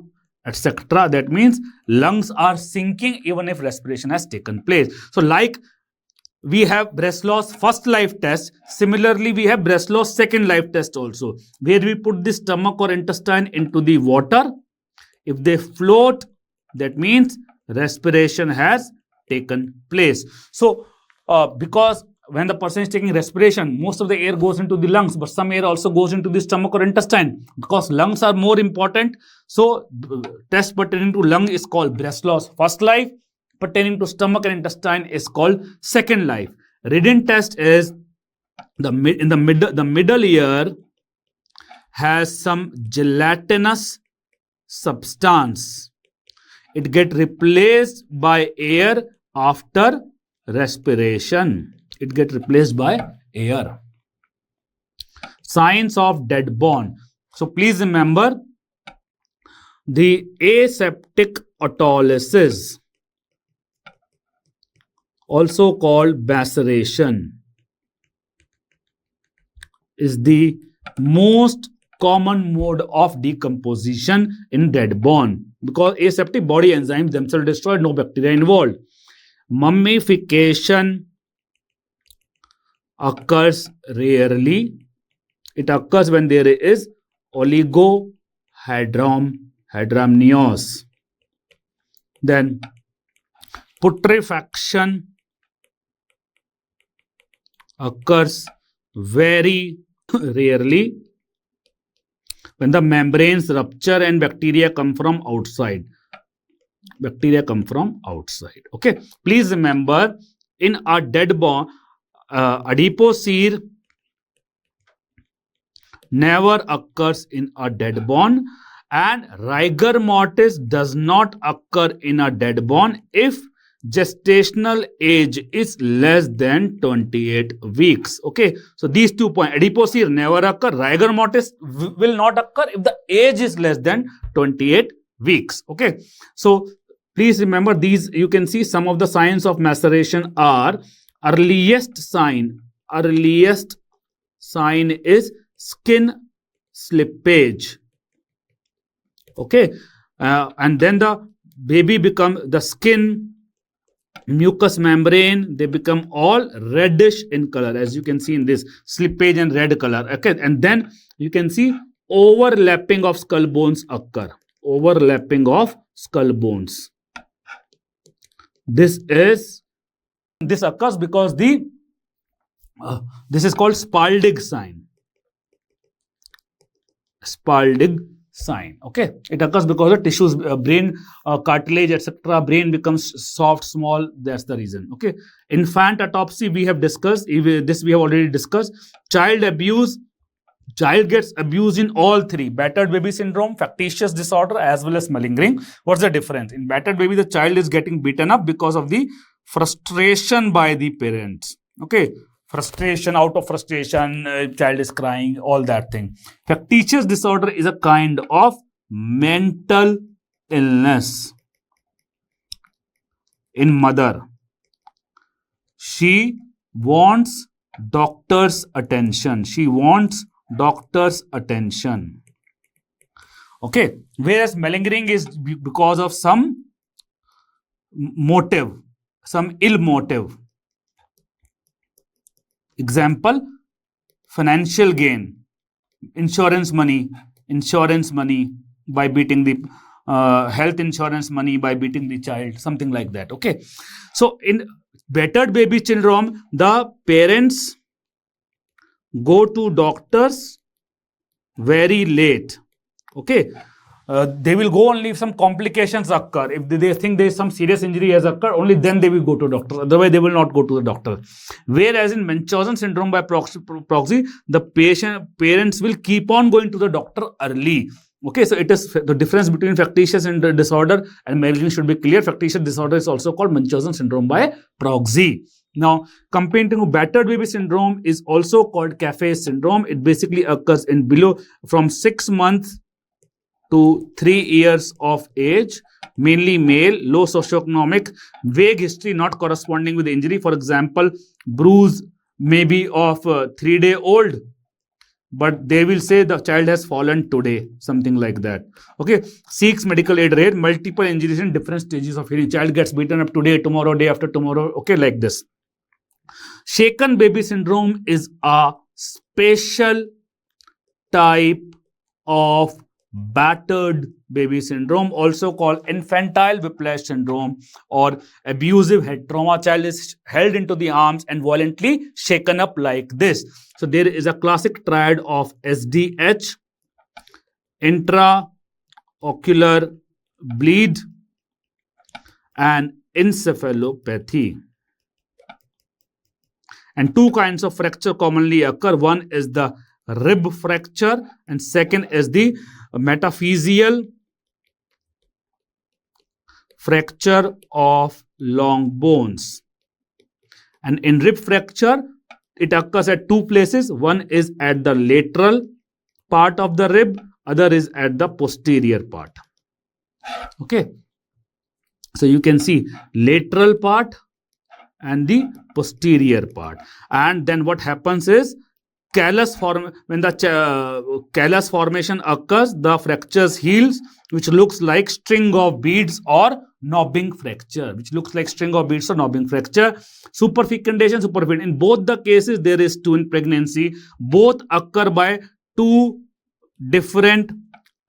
etc. That means lungs are sinking even if respiration has taken place. So like we have Breslau's first life test, similarly we have Breslau's second life test also, where we put the stomach or intestine into the water. If they float, that means respiration has taken place. So, because when the person is taking respiration, most of the air goes into the lungs, but some air also goes into the stomach or intestine. Because lungs are more important, so test pertaining to lung is called Breslau's first life. Pertaining to stomach and intestine is called second life. Ridden test is the middle ear has some gelatinous substance. It gets replaced by air after respiration. It gets replaced by air. Signs of dead bone. So please remember the aseptic autolysis, also called maceration, is the most common mode of decomposition in dead bone because aseptic body enzymes themselves destroyed, no bacteria involved. Mummification occurs rarely. It occurs when there is oligohydramnios. Then putrefaction occurs very rarely when the membranes rupture and bacteria come from outside. Okay. Please remember, in a dead bone, adipocere never occurs in a dead bone, And rigor mortis does not occur in a dead bone if gestational age is less than 28 weeks. Okay, so these 2 points, adipocere never occur, rigor mortis will not occur if the age is less than 28 weeks. Okay, so please remember these. You can see some of the signs of maceration are earliest sign is skin slippage. Okay, and then the baby become the skin, mucous membrane, they become all reddish in color, as you can see in this slippage and red color. Okay, and then you can see overlapping of skull bones occur. Overlapping of skull bones. This occurs because this is called Spaldig sign. Spaldig sign. Okay, it occurs because the tissues, brain, cartilage, etc. Brain becomes soft, small. That's the reason. Okay, infant autopsy we have discussed. This we have already discussed. Child abuse. Child gets abused in all three: battered baby syndrome, factitious disorder, as well as malingering. What's the difference? In battered baby, the child is getting beaten up because of the frustration by the parents. Okay, frustration, out of frustration, child is crying, all that thing. Factitious disorder is a kind of mental illness in mother. She wants doctor's attention. Okay, whereas malingering is because of some motive, some ill motive. Example, financial gain, insurance money by beating the health insurance money by beating the child, something like that. Okay, so in battered baby syndrome, the parents go to doctors very late. Okay, they will go only if some complications occur. If they think there is some serious injury has occurred, only then they will go to doctor. Otherwise, they will not go to the doctor. Whereas in Munchausen syndrome by proxy, the parents will keep on going to the doctor early. Okay, so it is the difference between factitious disorder and malingering should be clear. Factitious disorder is also called Munchausen syndrome by proxy. Now, comparing to battered baby syndrome is also called cafe syndrome. It basically occurs in below from 6 months to 3 years of age, mainly male, low socioeconomic, vague history not corresponding with the injury. For example, bruise may be of 3-day-old, but they will say the child has fallen today, something like that. Okay, seeks medical aid rate, multiple injuries in different stages of healing. Child gets beaten up today, tomorrow, day after tomorrow. Okay, like this. Shaken baby syndrome is a special type of battered baby syndrome, also called infantile whiplash syndrome or abusive head trauma. Child is held into the arms and violently shaken up like this. So there is a classic triad of SDH, intraocular bleed, and encephalopathy. And 2 kinds of fracture commonly occur. One is the rib fracture and second is the metaphyseal fracture of long bones. And in rib fracture, it occurs at 2 places. One is at the lateral part of the rib, other is at the posterior part. Okay, so you can see lateral part and the posterior part. And then what happens is when the callus formation occurs, the fractures heals, which looks like string of beads or knobbing fracture. Superfecundation. In both the cases, there is twin pregnancy. Both occur by 2 different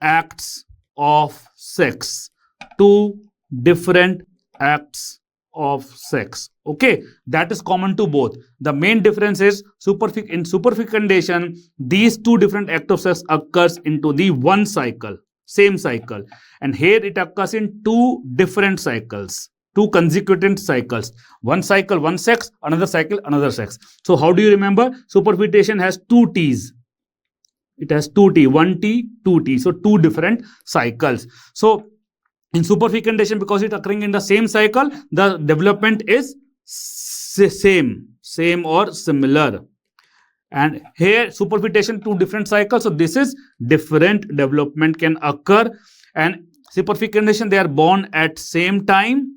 acts of sex. 2 different acts of sex. Okay, that is common to both. The main difference is in superfecundation, these 2 different acts of sex occurs into the one cycle, same cycle, and here it occurs in 2 different cycles, 2 consecutive cycles. One cycle, one sex, another cycle, another sex. So how do you remember? Superfecundation has 2 T's. It has 2T, 1T, 2T. So 2 different cycles. So in superfecundation, because it's occurring in the same cycle, the development is same or similar. And here superfetation, 2 different cycles. So this is different development can occur. And superfecundation, they are born at same time.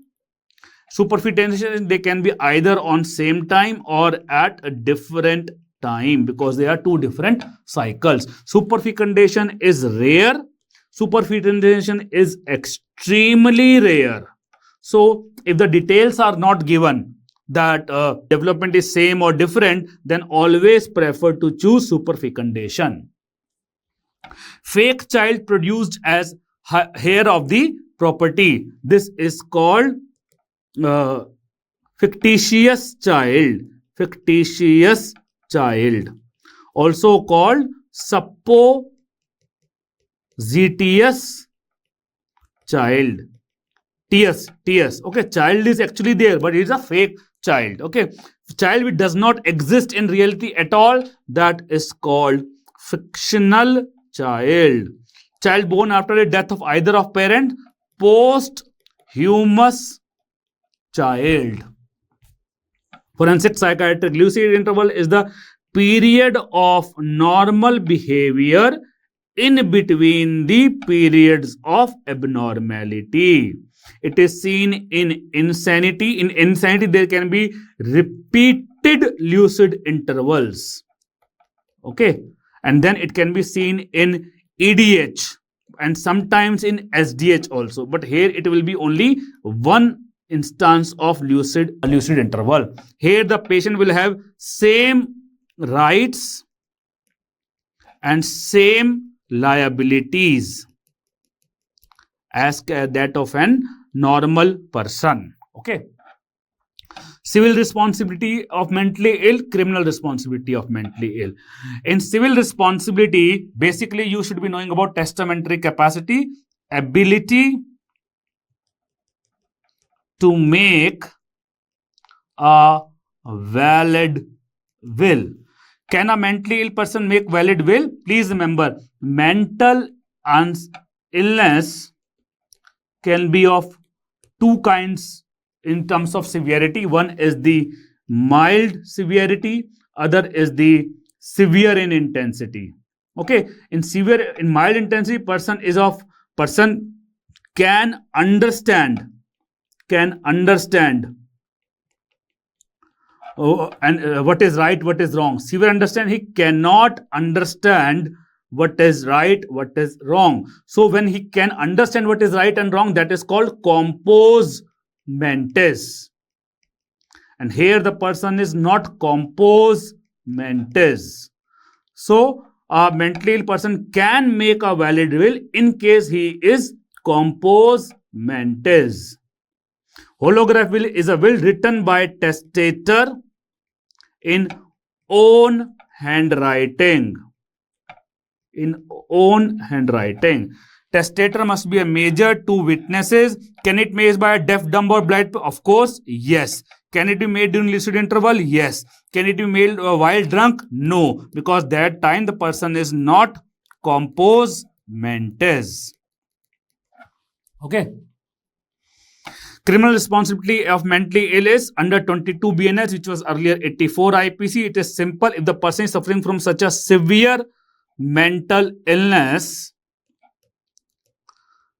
Superfecundation, they can be either on same time or at a different time, because they are 2 different cycles. Superfecundation is rare. Superfecundation is extremely rare. So if the details are not given that development is same or different, then always prefer to choose superfecundation. Fake child produced as hair of the property. This is called fictitious child. Fictitious child. Also called supposititious child. TS. Okay, child is actually there, but it is a fake child. Okay, child which does not exist in reality at all, that is called fictional child. Child born after the death of either of parent, posthumous child. Forensic psychiatric lucid interval is the period of normal behavior in between the periods of abnormality. It is seen in insanity. In insanity, there can be repeated lucid intervals. Okay. And then it can be seen in EDH and sometimes in SDH also. But here it will be only one instance of lucid interval. Here the patient will have same rights and same liabilities as that of an normal person. Okay. Civil responsibility of mentally ill, criminal responsibility of mentally ill. In civil responsibility, basically you should be knowing about testamentary capacity, ability to make a valid will. Can a mentally ill person make valid will? Please remember, mental illness can be of 2 kinds in terms of severity. One is the mild severity, other is the severe in intensity. Okay, in mild intensity, person can understand what is right, what is wrong. Severe understand, he cannot understand what is right, what is wrong. So when he can understand what is right and wrong, that is called compos mentis. And here the person is not compos mentis. So a mentally ill person can make a valid will in case he is compos mentis. Holograph will is a will written by testator in own handwriting. Testator must be a major, 2 witnesses. Can it be made by a deaf, dumb or blind? Of course, yes. Can it be made during lucid interval? Yes. Can it be made while drunk? No, because that time the person is not compos mentis. Okay. Criminal responsibility of mentally ill is under 22 BNS, which was earlier 84 IPC. It is simple. If the person is suffering from such a severe mental illness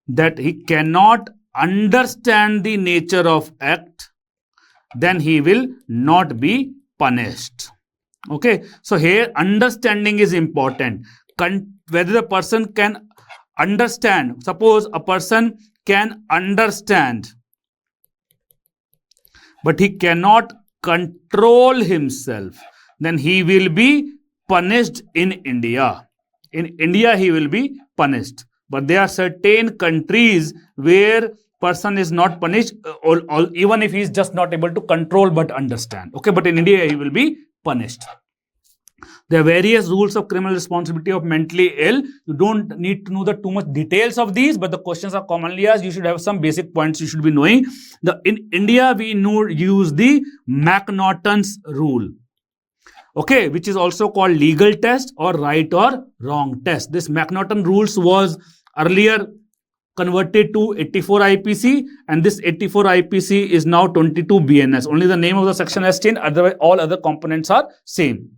that he cannot understand the nature of act, then he will not be punished. Okay, so here understanding is important. Whether the person can understand, suppose a person can understand but he cannot control himself, then he will be punished in India. In India, he will be punished. But there are certain countries where person is not punished, or even if he is just not able to control but understand. Okay, but in India, he will be punished. There are various rules of criminal responsibility of mentally ill. You don't need to know the too much details of these, but the questions are commonly asked. You should have some basic points you should be knowing. In India, we use the McNaughton's rule. okay, which is also called legal test or right or wrong test. This McNaughton rules was earlier converted to 84 IPC, and this 84 IPC is now 22 BNS. Only the name of the section has changed, otherwise all other components are same.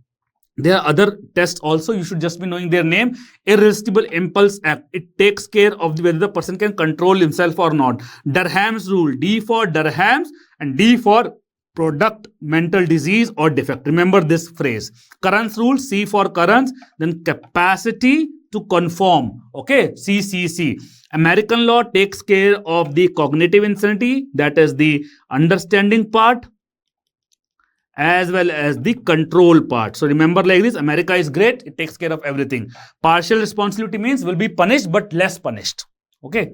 There are other tests also, you should just be knowing their name. Irresistible Impulse Act, it takes care of whether the person can control himself or not. Durham's rule, D for Durham's and D for product, mental disease or defect. Remember this phrase. Currents rule, C for currents, then capacity to conform, okay, CCC. American law takes care of the cognitive insanity, that is the understanding part, as well as the control part. So remember like this, America is great, it takes care of everything. Partial responsibility means will be punished but less punished. Okay.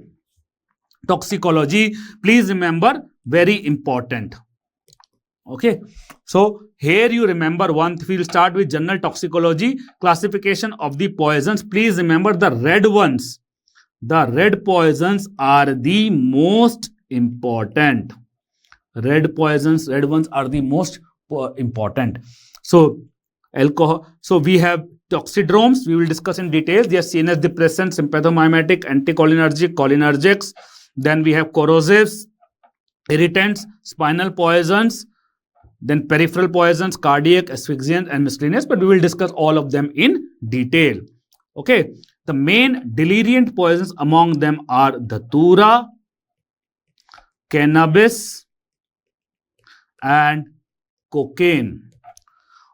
Toxicology, please remember, very important. Okay. So here you remember one, we'll start with general toxicology, classification of the poisons. Please remember the red ones. The red poisons are the most important. Red poisons, red ones are the most important. So alcohol, so we have toxidromes, we will discuss in details. They are CNS depressants, sympathomimetic, anticholinergic, cholinergics. Then we have corrosives, irritants, spinal poisons, then peripheral poisons, cardiac, asphyxiant and miscellaneous, but we will discuss all of them in detail. Okay, the main deliriant poisons among them are dhatura, cannabis and cocaine.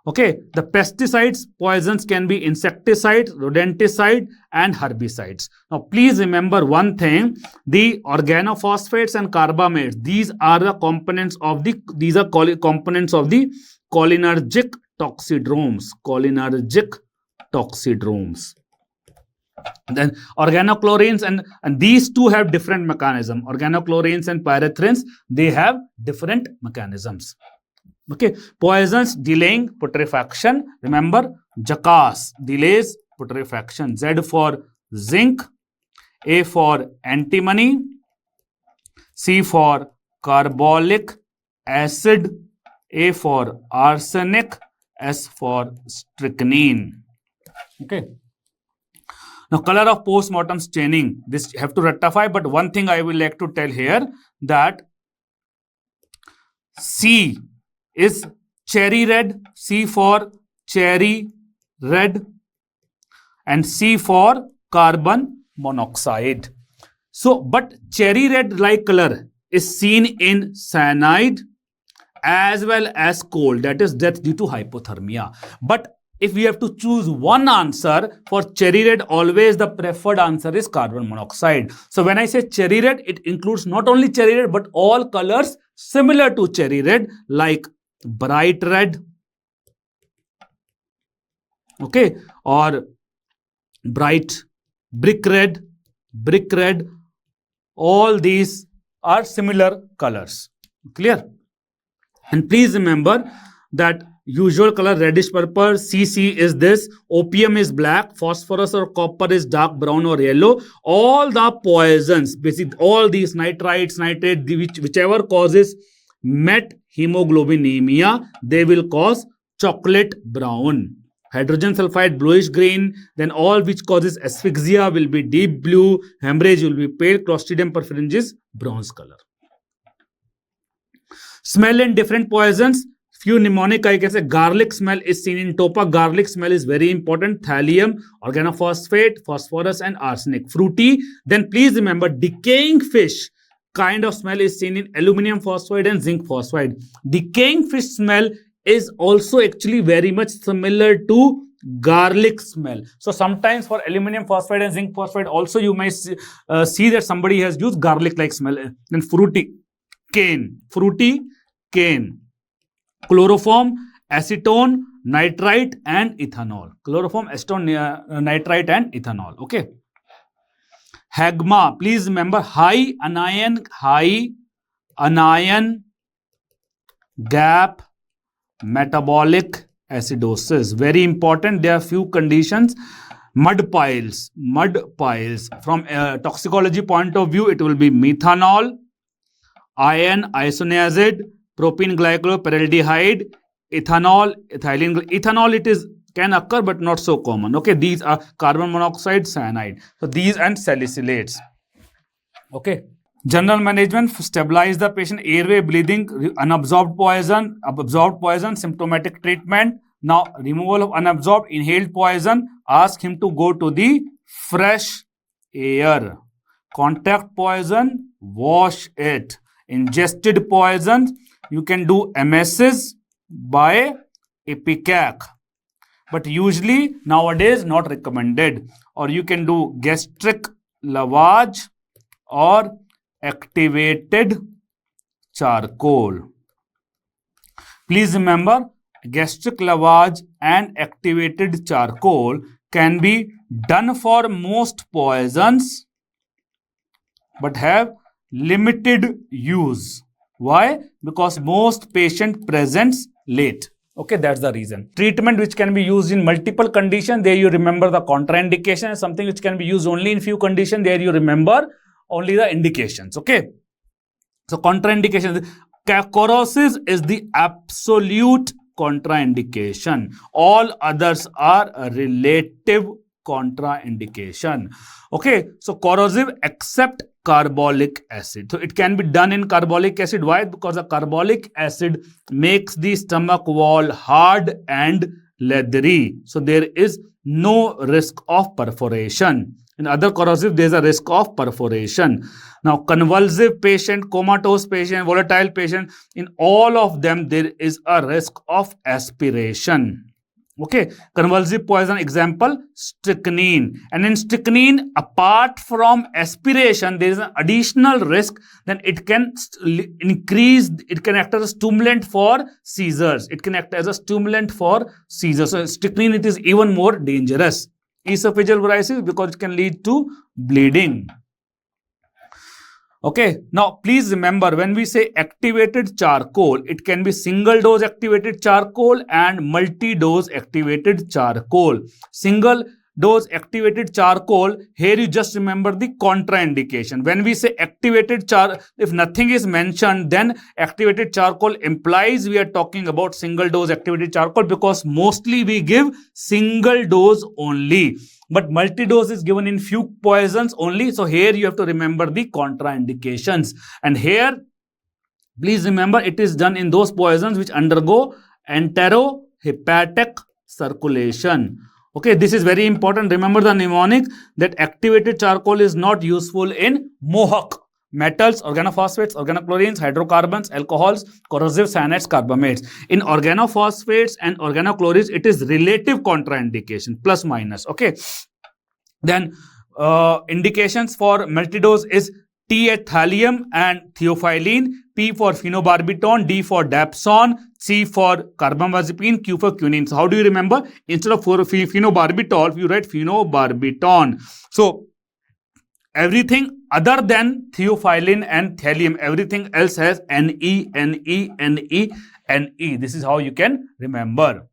Okay, the pesticides poisons can be insecticides, rodenticide and herbicides. Now please remember one thing, the organophosphates and carbamates, these are the components of the, components of the cholinergic toxidromes. Cholinergic toxidromes. Then organochlorines and these two have different mechanism. Organochlorines and pyrethrins, they have different mechanisms. Okay, poisons delaying putrefaction. Remember, JACAS delays putrefaction. Z for zinc, A for antimony, C for carbolic acid, A for arsenic, S for strychnine. Okay. Now, color of post-mortem staining. This you have to rectify, but one thing I will like to tell here, that C is cherry red, C for cherry red and C for carbon monoxide. So, but cherry red like color is seen in cyanide as well as coal, that is death due to hypothermia. But if we have to choose one answer for cherry red, always the preferred answer is carbon monoxide. So when I say cherry red, it includes not only cherry red but all colors similar to cherry red, like bright red, okay, or bright brick red, all these are similar colors. Clear? And please remember that usual color reddish purple, CC is this, opium is black, phosphorus or copper is dark brown or yellow. All the poisons, basically all these nitrites, nitrate, whichever causes methemoglobinemia, they will cause chocolate brown. Hydrogen sulfide bluish green, then all which causes asphyxia will be deep blue, hemorrhage will be pale, Clostridium perfringens bronze color. Smell in different poisons. Few mnemonic I can say, garlic smell is seen in topa. Garlic smell is very important. Thallium, organophosphate, phosphorus and arsenic. Fruity. Then please remember, decaying fish kind of smell is seen in aluminum phosphide and zinc phosphide. Decaying fish smell is also actually very much similar to garlic smell. So sometimes for aluminum phosphide and zinc phosphide also you may see that somebody has used garlic like smell. Then fruity cane, chloroform, acetone, nitrite and ethanol. Chloroform, acetone, nitrite and ethanol. Okay. Hagma, please remember, high anion gap metabolic acidosis. Very important. There are few conditions. Mud piles. From a toxicology point of view, it will be methanol, iron isoniazid, propene glycol, paraldehyde, ethanol, ethanol it is can occur but not so common. Okay, these are carbon monoxide, cyanide. So these and salicylates. Okay. General management: stabilize the patient, airway, breathing, unabsorbed poison, absorbed poison, symptomatic treatment. Now, removal of unabsorbed, inhaled poison, ask him to go to the fresh air. Contact poison, wash it. Ingested poison, you can do emesis by ipecac. But usually, nowadays, not recommended. Or you can do gastric lavage or activated charcoal. Please remember, gastric lavage and activated charcoal can be done for most poisons but have limited use. Why? Because most patient presents late. Okay, that's the reason. Treatment which can be used in multiple conditions, there you remember the contraindication. Something which can be used only in few conditions, there you remember only the indications. Okay, so contraindications. Corrosive is the absolute contraindication. All others are a relative contraindication. Okay, so corrosive except carbolic acid. So it can be done in carbolic acid. Why? Because the carbolic acid makes the stomach wall hard and leathery. So there is no risk of perforation. In other corrosive, there is a risk of perforation. Now, convulsive patient, comatose patient, volatile patient, in all of them, there is a risk of aspiration. Okay, convulsive poison example, strychnine. And in strychnine, apart from aspiration, there is an additional risk. Then it can increase, it can act as a stimulant for seizures. It can act as a stimulant for seizures. So strychnine, it is even more dangerous. Esophageal varices, because it can lead to bleeding. Okay, now please remember, when we say activated charcoal, it can be single dose activated charcoal and multi-dose activated charcoal. Single dose activated charcoal, here you just remember the contraindication. When we say activated charcoal, if nothing is mentioned, then activated charcoal implies we are talking about single dose activated charcoal, because mostly we give single dose only. But multi-dose is given in few poisons only. So here you have to remember the contraindications. And here, please remember, it is done in those poisons which undergo enterohepatic circulation. Okay, this is very important. Remember the mnemonic that activated charcoal is not useful in MOHUC. Metals, organophosphates, organochlorines, hydrocarbons, alcohols, corrosive, cyanides, carbamates. In organophosphates and organochlorines, it is relative contraindication, plus minus. Okay. Then indications for multidose is T at thallium and theophylline, P for phenobarbital, D for dapsone, C for carbamazepine, Q for quinine. So how do you remember? Instead of phenobarbital, you write phenobarbital. So everything other than theophylline and thallium, everything else has Ne, Ne, Ne, Ne. This is how you can remember.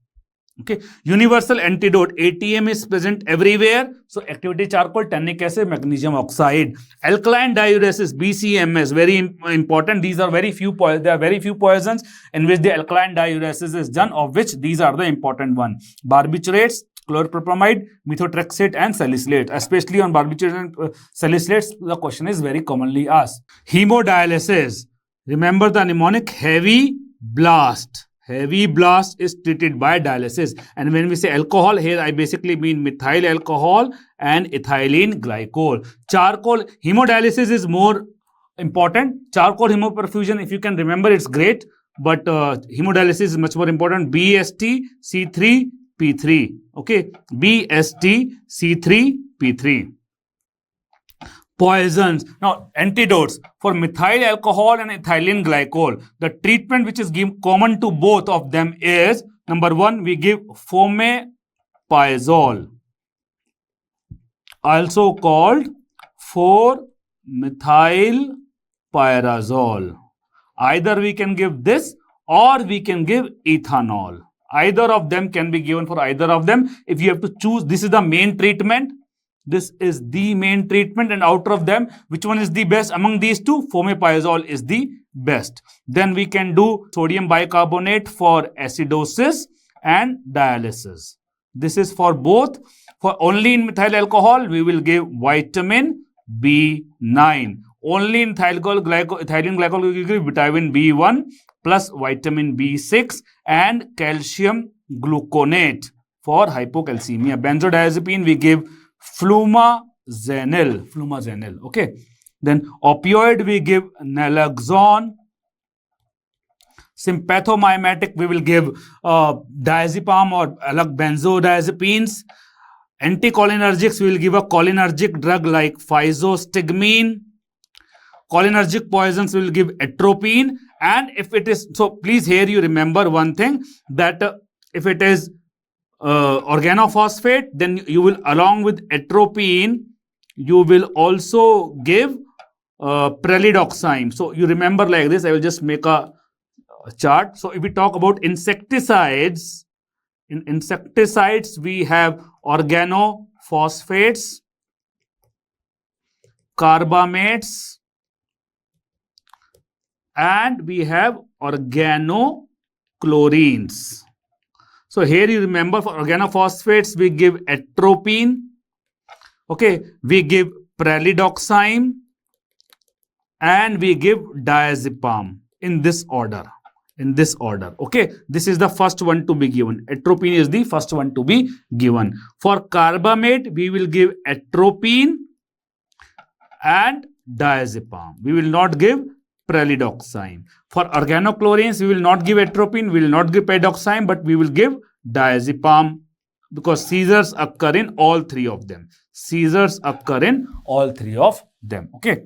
Okay, universal antidote, ATM is present everywhere. So activated charcoal, tannic acid, magnesium oxide. Alkaline diuresis, BCMS, very important. These are very few there are very few poisons in which the alkaline diuresis is done, of which these are the important ones. Barbiturates, chloropropamide, methotrexate and salicylate. Especially on barbiturates and salicylates, the question is very commonly asked. Hemodialysis, remember the mnemonic heavy blast. Heavy blast is treated by dialysis. And when we say alcohol, here I basically mean methyl alcohol and ethylene glycol. Charcoal, hemodialysis is more important. Charcoal hemoperfusion, if you can remember, it's great. But hemodialysis is much more important. BST, C3, P3. Okay, BST, C3, P3. Poisons. Now, antidotes for methyl alcohol and ethylene glycol. The treatment which is common to both of them is, number one, we give fomepizole, also called 4-methylpyrazole. Either we can give this or we can give ethanol. Either of them can be given for either of them. If you have to choose, this is the main treatment. This is the main treatment, and out of them, which one is the best among these two? Fomepizole is the best. Then we can do sodium bicarbonate for acidosis and dialysis. This is for both. For only in methyl alcohol, we will give vitamin B9. Only in ethylene glycol, we will give vitamin B1 plus vitamin B6 and calcium gluconate for hypocalcemia. Benzodiazepine, we give flumazenil. Okay. Then opioid, we give naloxone. Sympathomimetic, we will give diazepam or benzodiazepines. Anticholinergics, we will give a cholinergic drug like physostigmine. Cholinergic poisons, we will give atropine. And if it is, so please here you remember one thing, that if it is organophosphate, then you will, along with atropine, you will also give pralidoxime. So you remember like this. I will just make a chart. So if we talk about insecticides, in insecticides we have organophosphates, carbamates, and we have organochlorines. So here you remember, for organophosphates we give atropine, okay, we give pralidoxime, and we give diazepam in this order. Okay, this is the first one to be given. Atropine is the first one to be given. For carbamate, we will give atropine and diazepam. We will not give pralidoxime. For organochlorines, we will not give atropine, we will not give pralidoxime, but we will give diazepam, because seizures occur in all three of them. Okay.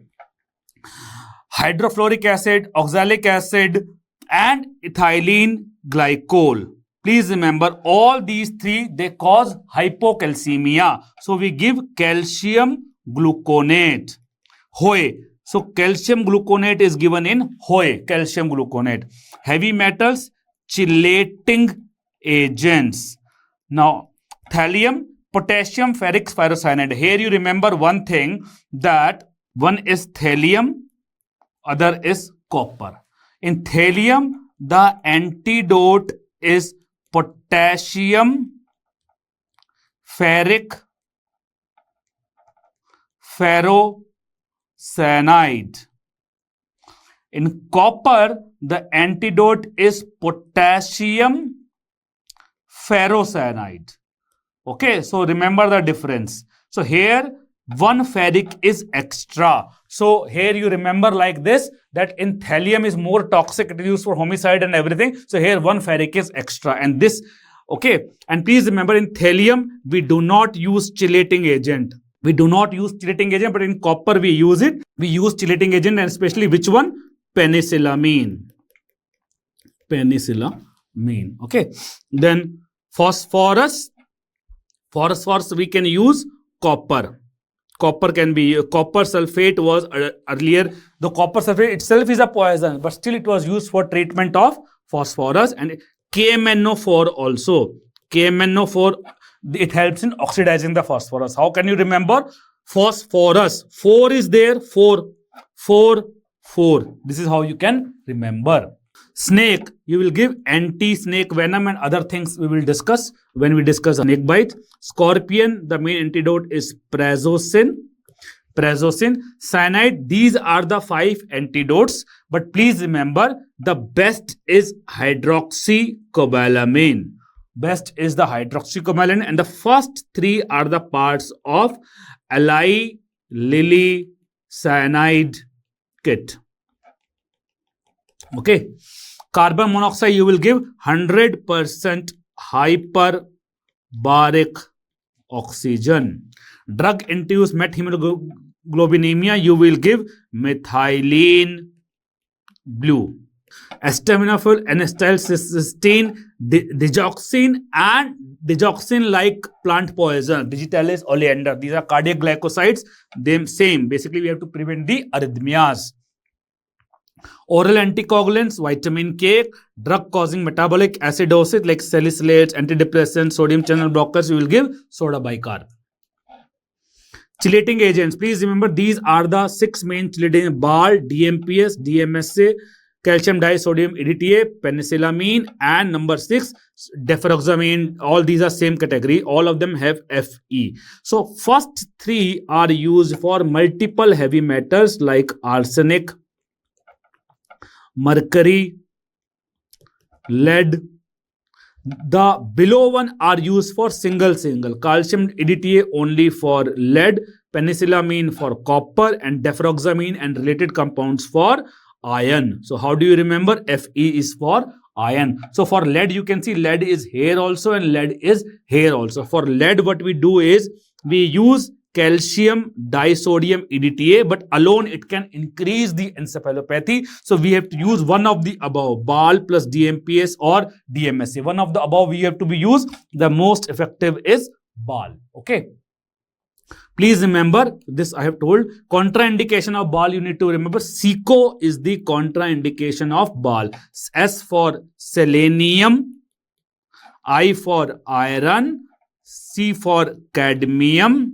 Hydrofluoric acid, oxalic acid, and ethylene glycol. Please remember, all these three, they cause hypocalcemia. So we give calcium gluconate. HOE. So calcium gluconate is given in HOE, calcium gluconate. Heavy metals, chelating agents. Now, thallium, potassium ferric ferrocyanide. Here you remember one thing, that one is thallium, other is copper. In thallium, the antidote is potassium ferric ferrocyanide. In copper, the antidote is potassium ferrocyanide. Okay, so remember the difference. So here, one ferric is extra. So here you remember like this, that in thallium is more toxic, it is used for homicide and everything. So here one ferric is extra, and this, okay. And please remember, in thallium, we do not use chelating agent. But in copper we use it. We use chelating agent, and especially which one? Penicillamine. Okay. Then phosphorus we can use copper. Copper can be, copper sulfate was earlier, the copper sulfate itself is a poison, but still it was used for treatment of phosphorus. And KMNO4 also. KMNO4, it helps in oxidizing the phosphorus. How can you remember? Phosphorus. 4 is there. 4. This is how you can remember. Snake, you will give anti-snake venom, and other things we will discuss when we discuss snake bite. Scorpion, the main antidote is prazosin. Cyanide, these are the 5 antidotes. But please remember, the best is hydroxycobalamin. And the first 3 are the parts of Eli Lilly cyanide kit. Okay. Carbon monoxide, you will give 100% hyperbaric oxygen. Drug-induced methemoglobinemia, you will give methylene blue. Acetaminophen, N-acetylcysteine, digoxin, and digoxin-like plant poison, Digitalis oleander. These are cardiac glycosides. Them same. Basically, we have to prevent the arrhythmias. Oral anticoagulants, vitamin K, drug-causing metabolic acidosis like salicylates, antidepressants, sodium channel blockers, you will give soda bicarb. Chelating agents, please remember, these are the 6 main chelating: BAL, DMPS, DMSA, calcium disodium EDTA, penicillamine, and number 6, deferoxamine. All these are same category. All of them have Fe. So first 3 are used for multiple heavy metals like arsenic, mercury, lead. The below one are used for single. Calcium EDTA only for lead, penicillamine for copper, and deferoxamine and related compounds for iron. So how do you remember? Fe is for iron. So for lead, you can see lead is here also and lead is here also. For lead, what we do is we use calcium disodium EDTA, but alone it can increase the encephalopathy. So we have to use one of the above, BAL plus DMPS or DMSA. One of the above we have to be used. The most effective is BAL. Okay. Please remember this, I have told. Contraindication of BAL, you need to remember. SICO is the contraindication of BAL. S for selenium, I for iron, C for cadmium,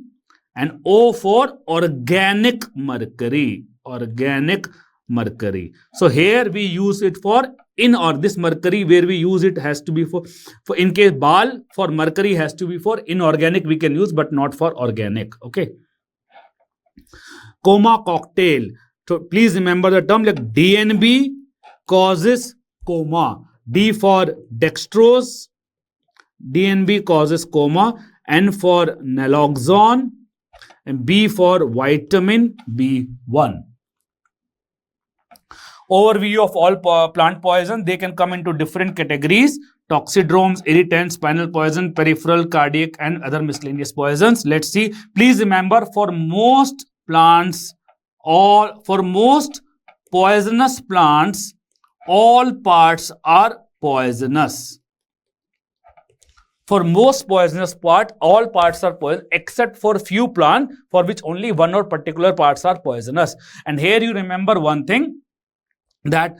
and O for organic mercury. Organic mercury. So here we use it for this mercury where we use it has to be for in case BAL for mercury has to be for inorganic we can use, but not for organic. Okay. Coma cocktail. So please remember the term like DNB causes coma. D for dextrose. DNB causes coma. N for naloxone. And B for vitamin B1. Overview of all plant poison. They can come into different categories: toxidromes, irritants, spinal poison, peripheral, cardiac, and other miscellaneous poisons. Let's see. Please remember, for most plants, for most poisonous plants, all parts are poisonous. For most poisonous part, all parts are poisonous except for few plants for which only one or particular parts are poisonous. And here you remember one thing, that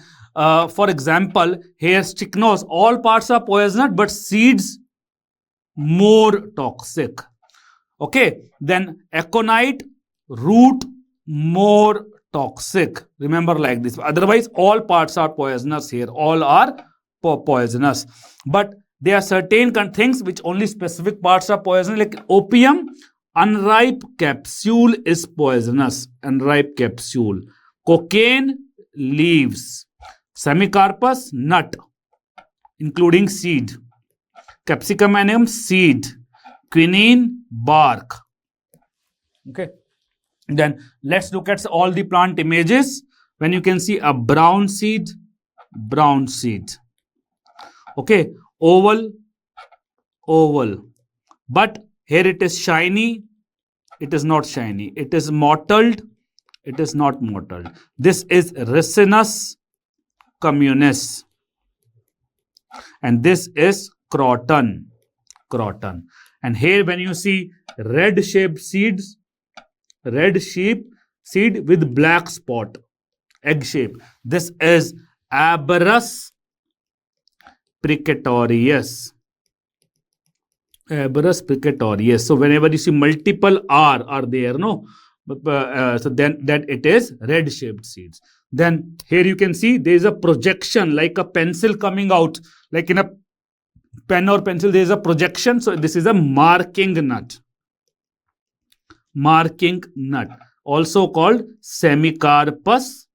for example, here strychnose, all parts are poisonous but seeds more toxic. Okay, then aconite, root more toxic. Remember like this. Otherwise, all parts are poisonous here. All are poisonous. But there are certain things which only specific parts are poisonous, like opium, unripe capsule is poisonous. Unripe capsule. Cocaine, leaves. Semicarpus, nut, including seed. Capsicum annuum, seed. Quinine, bark. Okay. Then let's look at all the plant images. When you can see a brown seed, brown seed. Okay. Oval, oval. But here it is shiny. It is not shiny. It is mottled. It is not mottled. This is ricinus communis. And this is croton. Croton. And here when you see red shaped seeds, red sheep seed with black spot, egg shape. This is Aberus precatorius. Aberus precatorius. So whenever you see multiple R are there, no? So then that it is red shaped seeds. Then here you can see there is a projection like a pencil coming out, like in a pen or pencil there is a projection. So this is a marking nut. Marking nut, also called semicarpus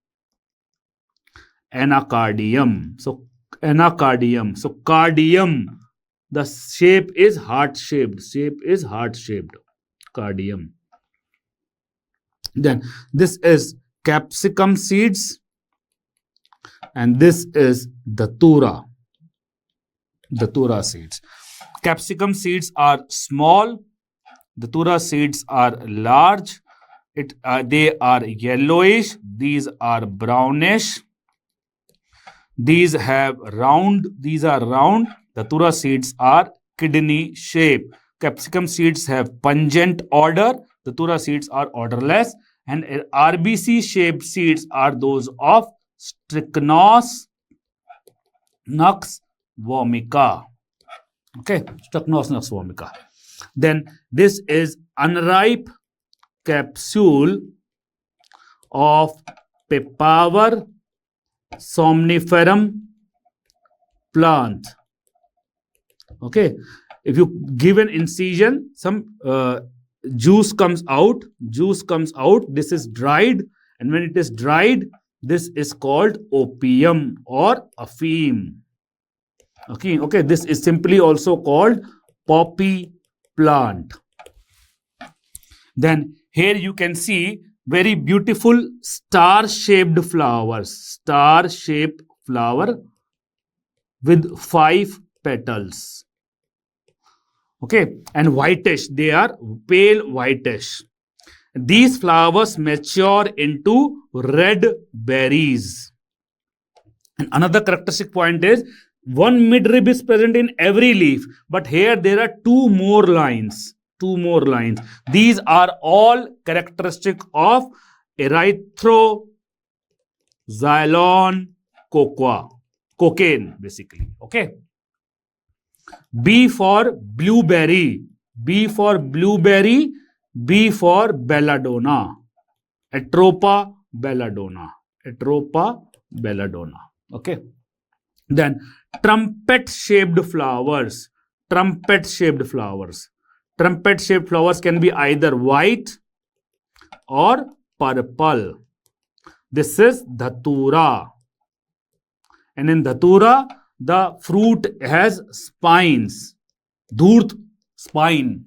anacardium. So anacardium. So cardium, the shape is heart shaped. Shape is heart shaped. Cardium. Then this is capsicum seeds, and this is datura. Datura seeds. Capsicum seeds are small. Datura seeds are large. They are yellowish. These are brownish. These have round. These are round. Datura seeds are kidney shape. Capsicum seeds have pungent odor. Datura seeds are odorless. And RBC shaped seeds are those of Strychnos nux vomica. Okay, Strychnos nux vomica. Then this is unripe capsule of Papaver somniferum plant. Okay, if you give an incision, some juice comes out. This is dried, and when it is dried, this is called opium or afim. Okay, this is simply also called poppy plant. Then here you can see very beautiful star-shaped flowers. Star-shaped flower with 5 petals. Okay, and whitish. They are pale whitish. These flowers mature into red berries. And another characteristic point is one midrib is present in every leaf, but here there are 2 more lines. 2 more lines. These are all characteristic of erythroxylon cocoa, cocaine basically. Okay. B for blueberry. B for blueberry. B for belladonna. Atropa belladonna. Atropa belladonna. Okay. Then trumpet shaped flowers. Trumpet shaped flowers. Trumpet shaped flowers can be either white or purple. This is dhatura. And in dhatura, the fruit has spines. Dhurt, spine.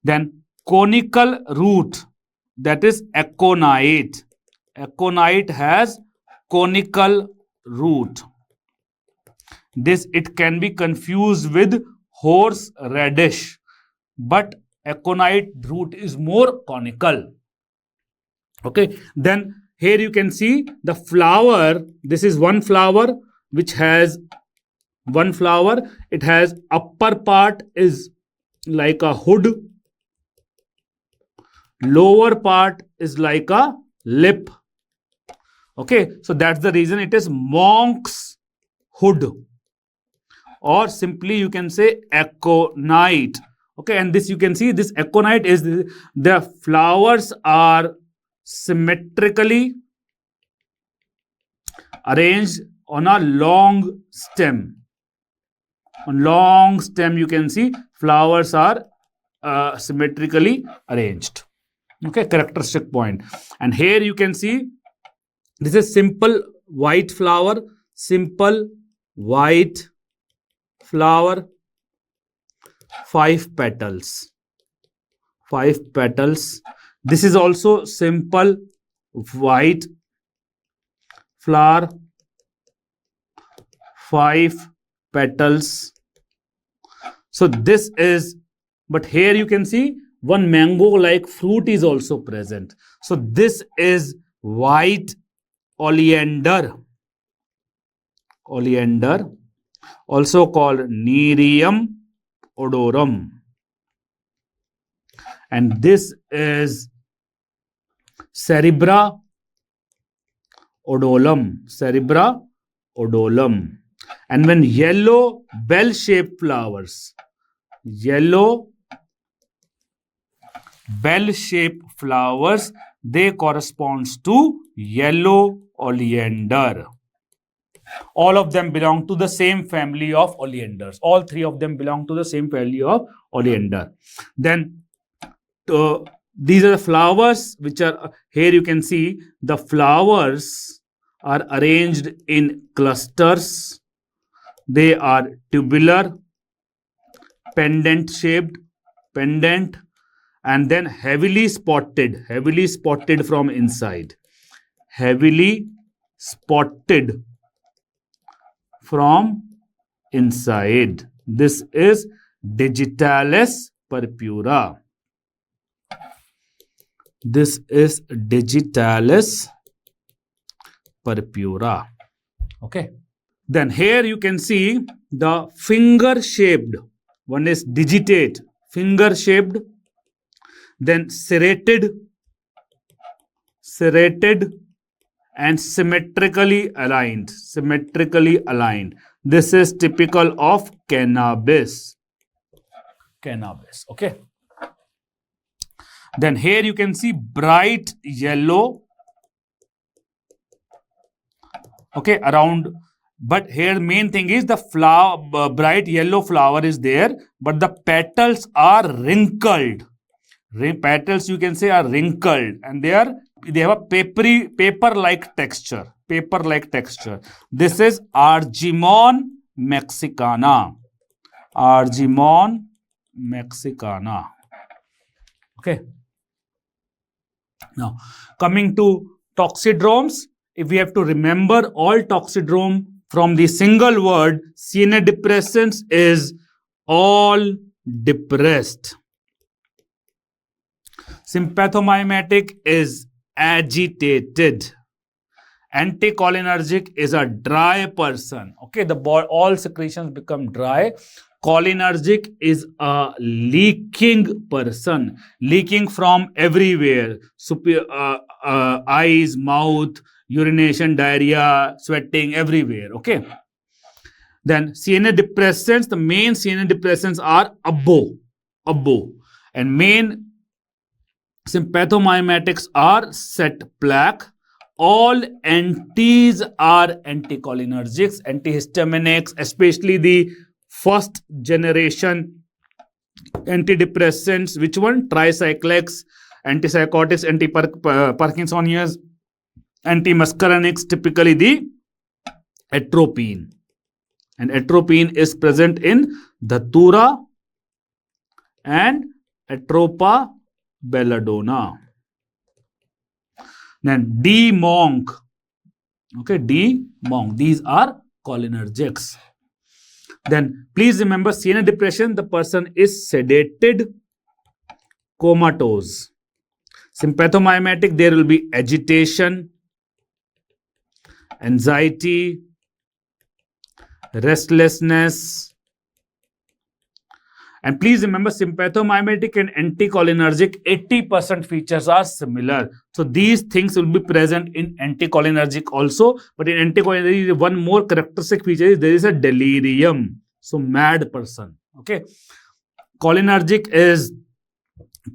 Then conical root, that is aconite. Aconite has conical root. This, it can be confused with horseradish, but aconite root is more conical. Okay, then here you can see the flower. This is one flower which has one flower. It has upper part is like a hood, lower part is like a lip. Okay, so that's the reason it is monk's hood, or simply you can say aconite. Okay, and this you can see this aconite is the flowers are symmetrically arranged on a long stem. On long stem you can see flowers are symmetrically arranged. Okay, characteristic point. And here you can see this is simple white flower. Simple white flower, 5 petals. 5 petals. This is also simple white flower, 5 petals. So this is, but here you can see one mango like fruit is also present. So this is white oleander. Oleander, also called Nerium odorum. And this is Cerebra odolum. Cerebra odolum. And when yellow bell-shaped flowers, yellow bell-shaped flowers, they corresponds to yellow oleander. All of them belong to the same family of oleanders. All 3 of them belong to the same family of oleander. Then these are the flowers which are here. You can see the flowers are arranged in clusters. They are tubular, pendant shaped, pendant, and then heavily spotted from inside. Heavily spotted from inside. This is Digitalis purpura. This is Digitalis purpura. Okay. Then here you can see the finger shaped. One is digitate, finger shaped. Then serrated, and symmetrically aligned. Symmetrically aligned. This is typical of cannabis. Cannabis. Okay. Then here you can see bright yellow Okay, around. But here main thing is the flower, bright yellow flower is there, but the petals are wrinkled. Petals you can say are wrinkled, and they have a paper-like texture. Paper-like texture. This is Argemon mexicana. Argemon mexicana. Okay. Now, coming to toxidromes, if we have to remember all toxidrome from the single word, CNS depressants is all depressed. Sympathomimetic is agitated. Anticholinergic is a dry person. Okay, all secretions become dry. Cholinergic is a leaking person, leaking from everywhere. Eyes, mouth, urination, diarrhea, sweating, everywhere. Okay. Then CNS depressants, the main CNS depressants are abo. And main sympathomimetics are set plaque. All antis are anticholinergics, antihistaminics, especially the first generation antidepressants. Which one? Tricyclics, antipsychotics, anti-Parkinsonians, antimuscarinics, typically the atropine. And atropine is present in Datura and Atropa belladonna. Then D-Monk. Okay, D-Monk. These are cholinergics. Then please remember, CNS depression, the person is sedated, comatose. Sympathomimetic, there will be agitation, anxiety, restlessness. And please remember, sympathomimetic and anticholinergic, 80% features are similar. So these things will be present in anticholinergic also. But in anticholinergic, one more characteristic feature is there is a delirium. So mad person. Okay. Cholinergic is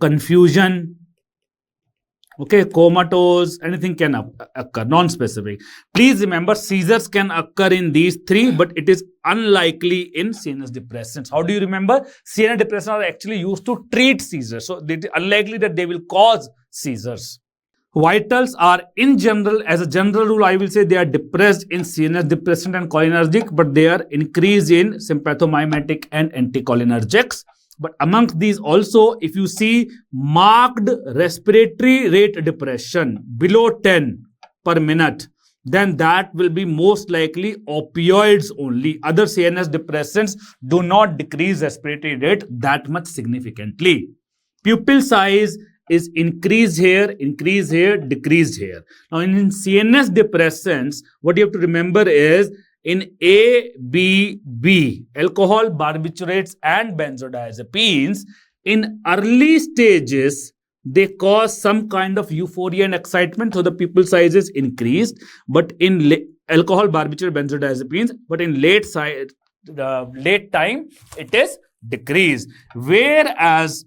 confusion. Okay, comatose, anything can occur, non-specific. Please remember, seizures can occur in these three, but it is unlikely in CNS depressants. How do you remember? CNS depressants are actually used to treat seizures. So it is unlikely that they will cause seizures. Vitals are in general, as a general rule, I will say they are depressed in CNS depressant and cholinergic, but they are increased in sympathomimetic and anticholinergics. But amongst these also, if you see marked respiratory rate depression below 10 per minute, then that will be most likely opioids only. Other CNS depressants do not decrease respiratory rate that much significantly. Pupil size is increased here, decreased here. Now in CNS depressants, what you have to remember is, in ABB, alcohol, barbiturates and benzodiazepines, in early stages, they cause some kind of euphoria and excitement, so the pupil size is increased. But in alcohol, barbiturate, benzodiazepines, but in late time, it is decreased. Whereas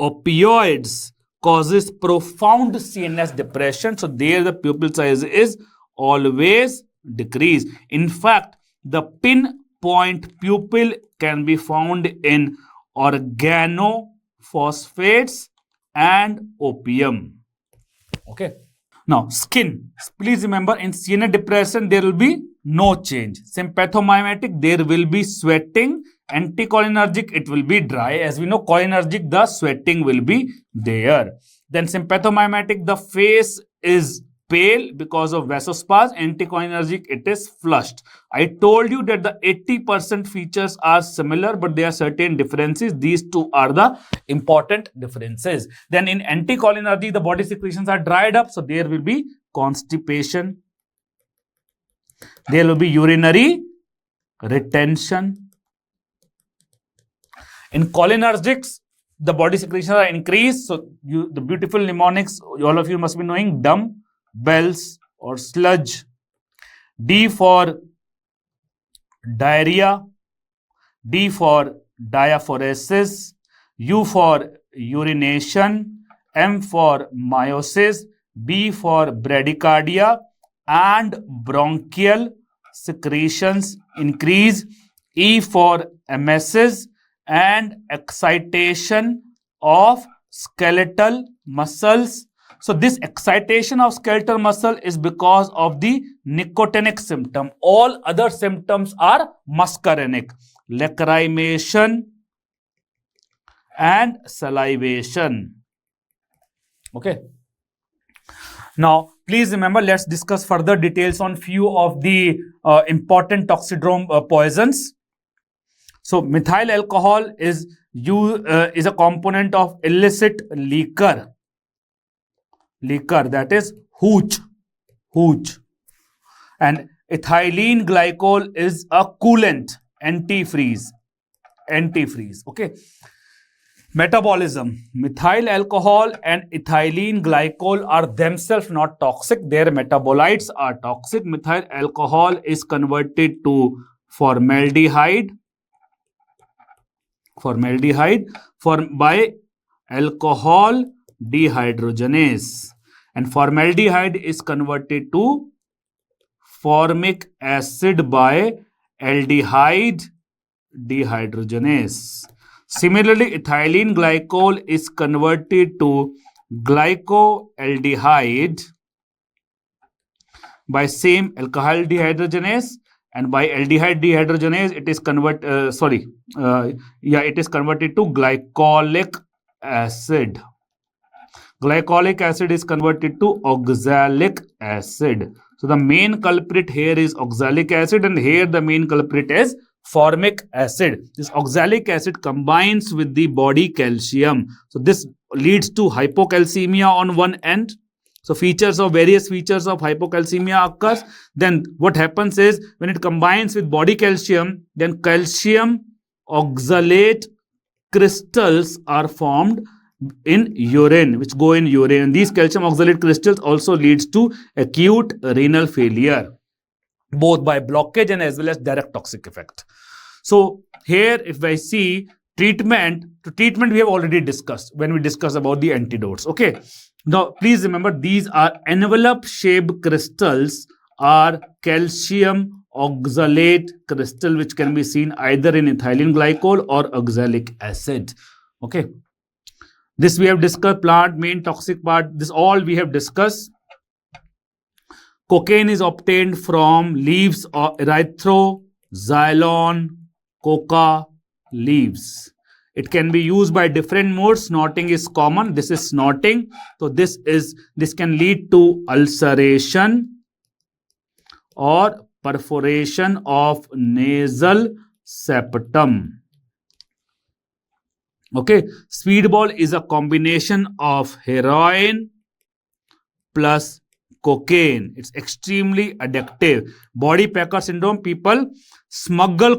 opioids causes profound CNS depression, so there the pupil size is always decrease. In fact, the pinpoint pupil can be found in organophosphates and opium. Okay. Now, skin. Please remember, in CNS depression, there will be no change. Sympathomimetic, there will be sweating. Anticholinergic, it will be dry. As we know, cholinergic, the sweating will be there. Then sympathomimetic, the face is pale because of vasospasm. Anticholinergic, it is flushed. I told you that the 80% features are similar, but there are certain differences. These two are the important differences. Then in anticholinergic, the body secretions are dried up, so there will be constipation. There will be urinary retention. In cholinergics, the body secretions are increased, so the beautiful mnemonics, all of you must be knowing: dump, bells or sludge. D for diarrhea, D for diaphoresis, U for urination, M for meiosis, B for bradycardia, and bronchial secretions increase. E for emesis and excitation of skeletal muscles. So this excitation of skeletal muscle is because of the nicotinic symptom. All other symptoms are muscarinic. Lacrimation and salivation. Okay. Now, please remember, let's discuss further details on few of the important toxidrome poisons. So, methyl alcohol is a component of illicit liquor, that is hooch. And ethylene glycol is a coolant, antifreeze. Okay. Metabolism. Methyl alcohol and ethylene glycol are themselves not toxic. Their metabolites are toxic. Methyl alcohol is converted to formaldehyde by alcohol dehydrogenase, and formaldehyde is converted to formic acid by aldehyde dehydrogenase. Similarly, ethylene glycol is converted to glycoaldehyde by same alcohol dehydrogenase, and by aldehyde dehydrogenase it is converted to glycolic acid. Glycolic acid is converted to oxalic acid. So the main culprit here is oxalic acid, and here the main culprit is formic acid. This oxalic acid combines with the body calcium. So this leads to hypocalcemia on one end. So various features of hypocalcemia occurs. Then what happens is, when it combines with body calcium, then calcium oxalate crystals are formed in urine, which go in urine. And these calcium oxalate crystals also leads to acute renal failure, both by blockage and as well as direct toxic effect. So here, if I see treatment we have already discussed when we discuss about the antidotes. Okay. Now, please remember, these are envelope-shaped crystals are calcium oxalate crystal, which can be seen either in ethylene glycol or oxalic acid. Okay. This we have discussed, plant, main toxic part, this all we have discussed. Cocaine is obtained from leaves of erythro, xylon, coca leaves. It can be used by different modes. Snorting is common. This is snorting. So this can lead to ulceration or perforation of nasal septum. Okay. Speedball is a combination of heroin plus cocaine. It's extremely addictive. Body packer syndrome, people smuggle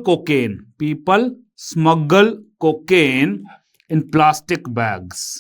cocaine in plastic bags.